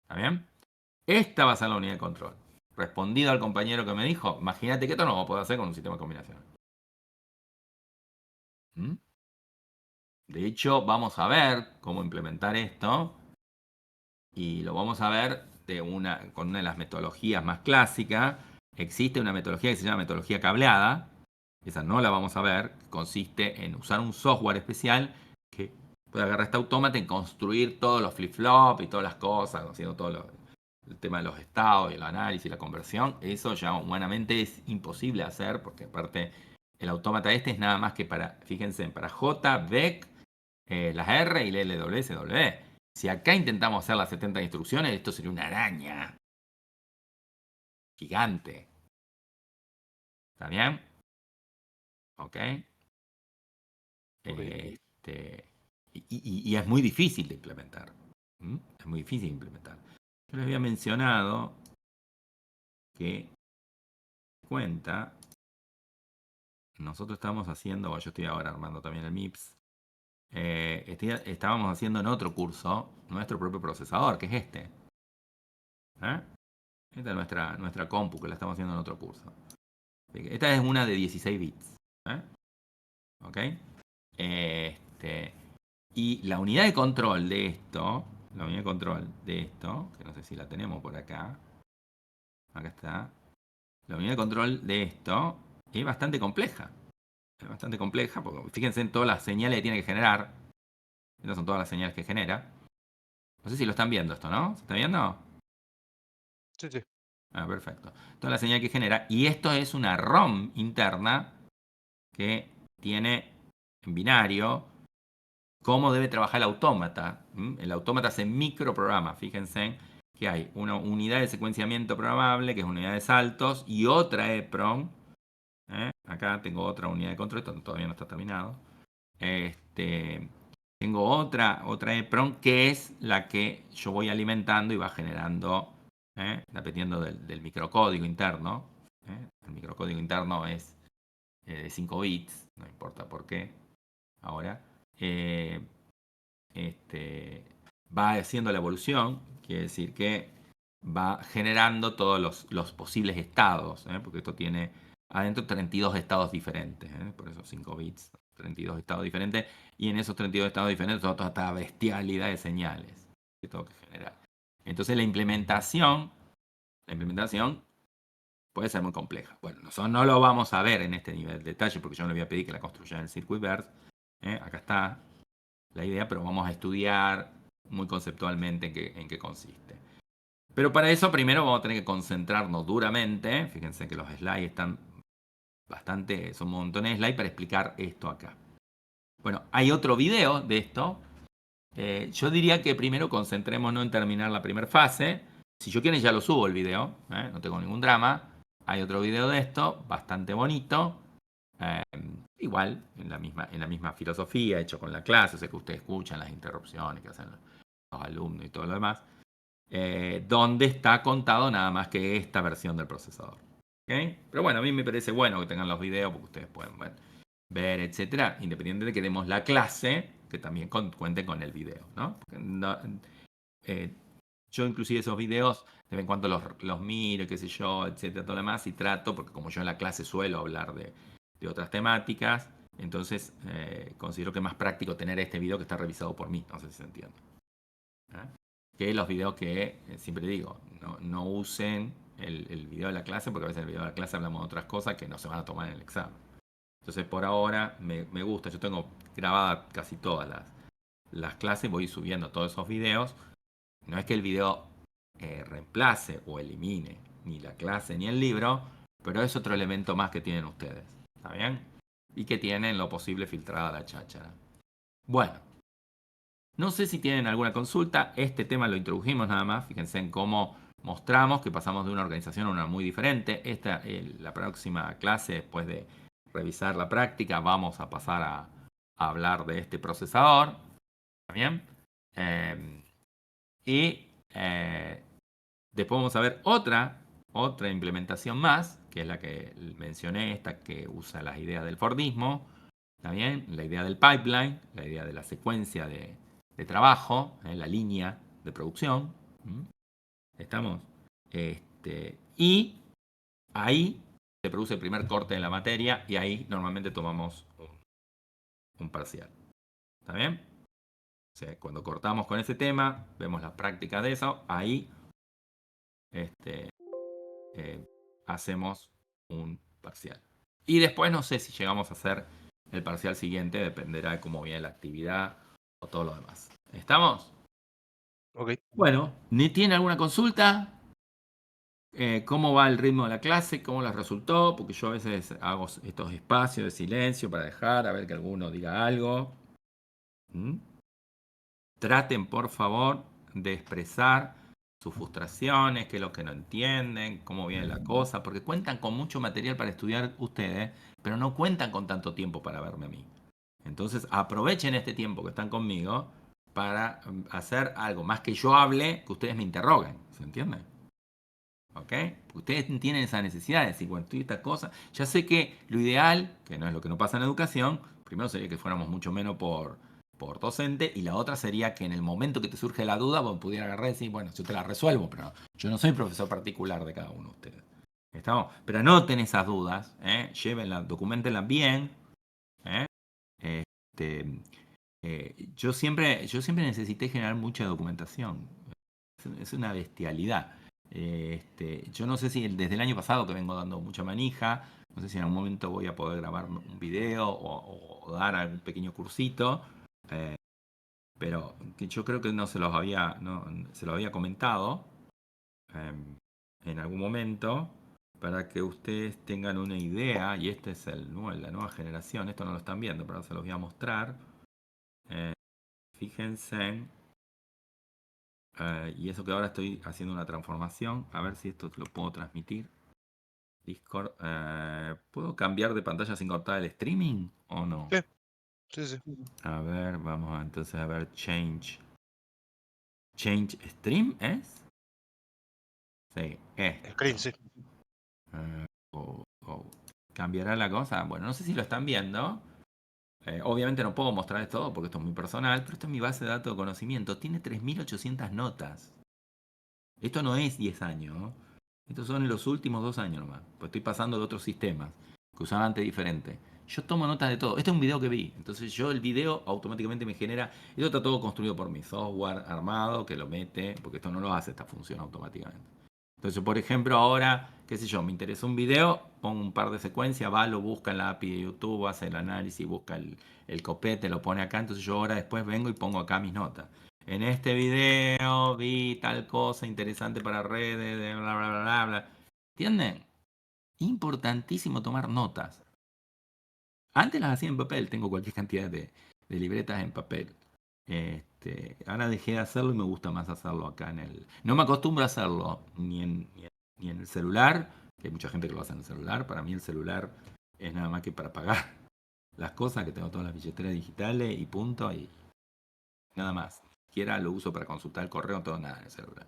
¿Está bien? Esta va a ser la unidad de control. Respondido al compañero que me dijo, imagínate que esto no lo vamos a poder hacer con un sistema de combinación. De hecho, vamos a ver cómo implementar esto y lo vamos a ver con una de las metodologías más clásicas. Existe una metodología que se llama metodología cableada. Esa no la vamos a ver. Consiste en usar un software especial que puede agarrar este autómata y construir todos los flip-flop y todas las cosas, haciendo todo el tema de los estados y el análisis y la conversión. Eso ya humanamente es imposible hacer porque aparte el autómata este es nada más que para, fíjense, para JVEC las R y el LWSW. Si acá intentamos hacer las 70 instrucciones, esto sería una araña gigante. ¿Está bien? ¿Ok? Y es muy difícil de implementar. Es muy difícil de implementar. Yo les había mencionado que cuenta, nosotros estamos haciendo, yo estoy ahora armando también el MIPS, estábamos haciendo en otro curso nuestro propio procesador, que es este. Esta es nuestra compu, que la estamos haciendo en otro curso. Esta es una de 16 bits. ¿Ok? Y la unidad de control de esto, que no sé si la tenemos por acá. Acá está. La unidad de control de esto es bastante compleja. Es bastante compleja, porque fíjense en todas las señales que tiene que generar. Estas son todas las señales que genera. No sé si lo están viendo esto, ¿no? ¿Se está viendo? Sí, sí. Perfecto. Toda la señal que genera. Y esto es una ROM interna que tiene en binario cómo debe trabajar el autómata. El autómata se microprograma. Fíjense que hay una unidad de secuenciamiento programable, que es una unidad de saltos, y otra EEPROM. Acá tengo otra unidad de control, esto todavía no está terminado. Tengo otra EEPROM, que es la que yo voy alimentando y va generando, dependiendo del microcódigo interno. El microcódigo interno es de 5 bits, no importa por qué. Ahora, va haciendo la evolución, quiere decir que va generando todos los posibles estados, porque esto tiene adentro 32 estados diferentes, por eso 5 bits, 32 estados diferentes, y en esos 32 estados diferentes toda esta bestialidad de señales que tengo que generar. Entonces la implementación puede ser muy compleja. Bueno, nosotros no lo vamos a ver en este nivel de detalle, porque yo no le voy a pedir que la construyan en el Circuitverse. Acá está la idea, pero vamos a estudiar muy conceptualmente en qué consiste. Pero para eso primero vamos a tener que concentrarnos duramente. Fíjense que los slides están son un montón de slides para explicar esto acá. Bueno, hay otro video de esto. Yo diría que primero concentrémonos en terminar la primera fase. Si yo quieren ya lo subo el video, no tengo ningún drama. Hay otro video de esto, bastante bonito. Igual, en la misma filosofía, hecho con la clase, sé que ustedes escuchan las interrupciones que hacen los alumnos y todo lo demás, donde está contado nada más que esta versión del procesador. ¿Okay? Pero bueno, a mí me parece bueno que tengan los videos porque ustedes pueden ver, etcétera, independiente de que demos la clase, que también cuenten con el video, ¿no? Yo inclusive esos videos de vez en cuando los miro, qué sé yo, etcétera, todo lo demás, y trato, porque como yo en la clase suelo hablar de otras temáticas, entonces considero que es más práctico tener este video que está revisado por mí, no sé si se entiende. Que los videos que siempre digo, no usen el video de la clase, porque a veces en el video de la clase hablamos de otras cosas que no se van a tomar en el examen. Entonces por ahora me gusta, yo tengo grabadas casi todas las clases, voy subiendo todos esos videos. No es que el video reemplace o elimine ni la clase ni el libro, pero es otro elemento más que tienen ustedes. ¿Está bien? Y que tienen lo posible filtrada la cháchara. Bueno, no sé si tienen alguna consulta. Este tema lo introdujimos nada más. Fíjense en cómo mostramos que pasamos de una organización a una muy diferente. La próxima clase, después de revisar la práctica, vamos a pasar a hablar de este procesador. ¿Está bien? Después vamos a ver otra implementación más, que es la que mencioné, esta que usa las ideas del Fordismo. ¿Está bien? La idea del pipeline, la idea de la secuencia de trabajo, la línea de producción. ¿Estamos? Y ahí se produce el primer corte en la materia y ahí normalmente tomamos un parcial. ¿Está bien? O sea, cuando cortamos con ese tema, vemos las prácticas de eso, ahí hacemos un parcial. Y después no sé si llegamos a hacer el parcial siguiente, dependerá de cómo viene la actividad o todo lo demás. ¿Estamos? Ok. Bueno, ¿ni tiene alguna consulta? ¿Cómo va el ritmo de la clase? ¿Cómo les resultó? Porque yo a veces hago estos espacios de silencio para dejar a ver que alguno diga algo. ¿Mm? Traten, por favor, de expresar sus frustraciones, qué es lo que no entienden, cómo viene la cosa, porque cuentan con mucho material para estudiar ustedes, pero no cuentan con tanto tiempo para verme a mí. Entonces aprovechen este tiempo que están conmigo para hacer algo más que yo hable, que ustedes me interroguen, ¿se entiende? ¿Ok? Ustedes tienen esa necesidad de decir, bueno, estoy esta cosa. Ya sé que lo ideal, que no es lo que no pasa en educación, primero sería que fuéramos mucho menos por docente, y la otra sería que en el momento que te surge la duda, vos pudiera agarrar y decir, bueno, yo te la resuelvo, pero yo no soy profesor particular de cada uno de ustedes. ¿Estamos? Pero anoten esas dudas, llévenlas, documentenlas bien. Este, yo siempre necesité generar mucha documentación. Es una bestialidad. Yo no sé si desde el año pasado que vengo dando mucha manija, no sé si en algún momento voy a poder grabar un video o dar algún pequeño cursito, pero que yo creo que no se los había, se lo había comentado en algún momento para que ustedes tengan una idea, y este es la nueva generación, esto no lo están viendo, pero se los voy a mostrar. Fíjense. Y eso que ahora estoy haciendo una transformación. A ver si esto lo puedo transmitir. Discord. ¿Puedo cambiar de pantalla sin cortar el streaming o no? Sí. A ver, vamos entonces a ver. Change stream ¿es? Sí, Screen, sí. ¿Cambiará la cosa? Bueno, no sé si lo están viendo. Obviamente no puedo mostrarles todo porque esto es muy personal, pero esto es mi base de datos de conocimiento. Tiene 3.800 notas. Esto no es 10 años, ¿no? Estos son los últimos 2 años nomás. Pues estoy pasando de otros sistemas que usaba antes diferente. Yo tomo notas de todo. Este es un video que vi. Entonces yo el video automáticamente me genera. Esto está todo construido por mi software armado que lo mete. Porque esto no lo hace esta función automáticamente. Entonces, por ejemplo, ahora, qué sé yo, me interesa un video, pongo un par de secuencias, va, lo busca en la API de YouTube, hace el análisis, busca el copete, lo pone acá. Entonces yo ahora después vengo y pongo acá mis notas. En este video vi tal cosa interesante para redes, de bla, bla, bla, bla, bla. ¿Entienden? Importantísimo tomar notas. Antes las hacía en papel, tengo cualquier cantidad de libretas en papel. Ahora dejé de hacerlo y me gusta más hacerlo acá en el... No me acostumbro a hacerlo ni en el celular, que hay mucha gente que lo hace en el celular. Para mí el celular es nada más que para pagar las cosas, que tengo todas las billeteras digitales y punto, y nada más. Siquiera lo uso para consultar el correo, no tengo nada en el celular.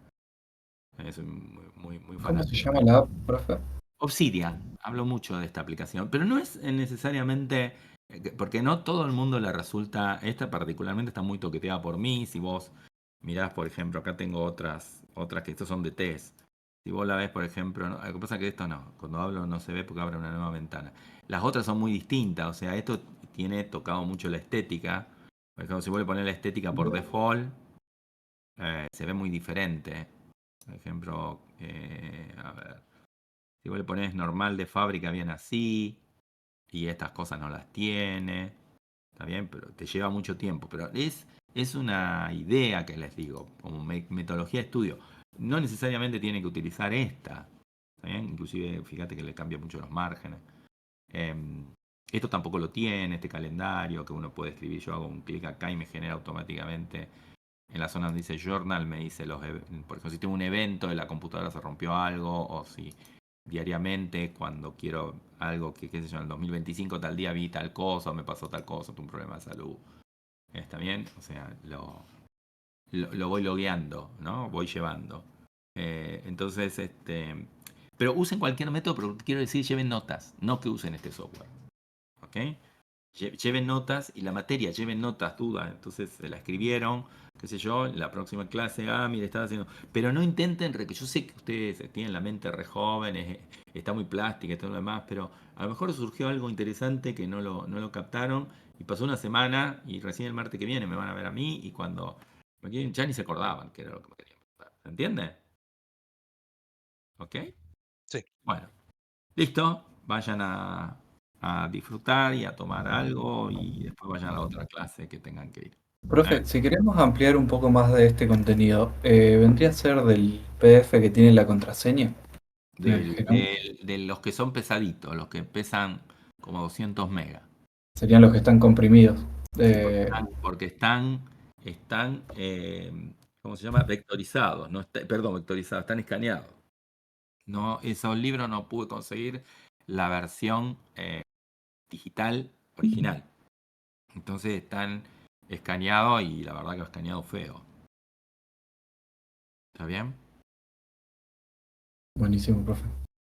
Soy muy ¿Cómo fanático. se llama la app, profe? Obsidian, hablo mucho de esta aplicación, pero no es necesariamente, porque no todo el mundo le resulta, esta particularmente está muy toqueteada por mí. Si vos mirás, por ejemplo, acá tengo otras que estos son de test. Si vos la ves, por ejemplo, lo que pasa es que esto no, cuando hablo no se ve porque abre una nueva ventana. Las otras son muy distintas, o sea, esto tiene tocado mucho la estética. Por ejemplo, si vos le pones la estética por default, se ve muy diferente. Por ejemplo, a ver. Si vos le pones normal de fábrica, viene así. Y estas cosas no las tiene. Está bien, pero te lleva mucho tiempo. Pero es una idea que les digo, como metodología de estudio. No necesariamente tiene que utilizar esta. ¿Está bien? Inclusive, fíjate que le cambia mucho los márgenes. Esto tampoco lo tiene, este calendario que uno puede escribir. Yo hago un clic acá y me genera automáticamente. En la zona donde dice Journal me dice por ejemplo, si tengo un evento de la computadora se rompió algo, o si diariamente cuando quiero algo que, qué sé yo, en el 2025 tal día vi tal cosa, me pasó tal cosa, tuve un problema de salud. ¿Está bien? O sea, lo voy logueando, ¿no? Voy llevando. Entonces, pero usen cualquier método, pero quiero decir, lleven notas, no que usen este software. ¿Ok? Lleven notas, y la materia, lleven notas, dudas. Entonces se la escribieron, qué sé yo, en la próxima clase, mire, estaba haciendo. Pero no intenten, que yo sé que ustedes tienen la mente re joven, está muy plástica y todo lo demás, pero a lo mejor surgió algo interesante que no lo captaron, y pasó una semana, y recién el martes que viene me van a ver a mí, y cuando me quieren, ya ni se acordaban que era lo que me querían preguntar. ¿Se entiende? ¿Ok? Sí. Bueno, listo, vayan a disfrutar y a tomar algo, y después vayan a la otra clase que tengan que ir. Profe, si queremos ampliar un poco más de este contenido, ¿vendría a ser del PDF que tiene la contraseña? En el Genome. De los que son pesaditos, los que pesan como 200 megas. Serían los que están comprimidos. Porque están ¿cómo se llama? Vectorizados, no perdón, vectorizados, están escaneados. No, esos libros no pude conseguir la versión digital original. Entonces están escaneados y la verdad que escaneado feo. ¿Está bien? Buenísimo, profe.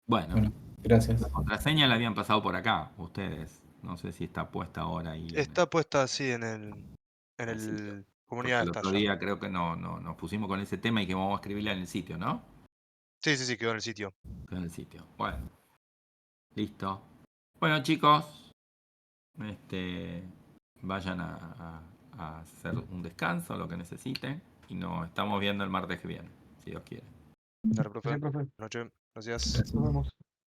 Bueno, Gracias. la contraseña la habían pasado por acá, ustedes. No sé si está puesta ahora ahí. Está puesta así en el sitio. comunidad Porque el está otro ya. día creo que no nos pusimos con ese tema y que vamos a escribirla en el sitio, ¿no? Sí, quedó en el sitio. Quedó en el sitio. Bueno. Listo. Bueno, chicos. Vayan a hacer un descanso, lo que necesiten. Y nos estamos viendo el martes que viene, si Dios quiere. Dale, profe. Gracias, profe. Buenas noches. Gracias. Gracias. Nos vemos.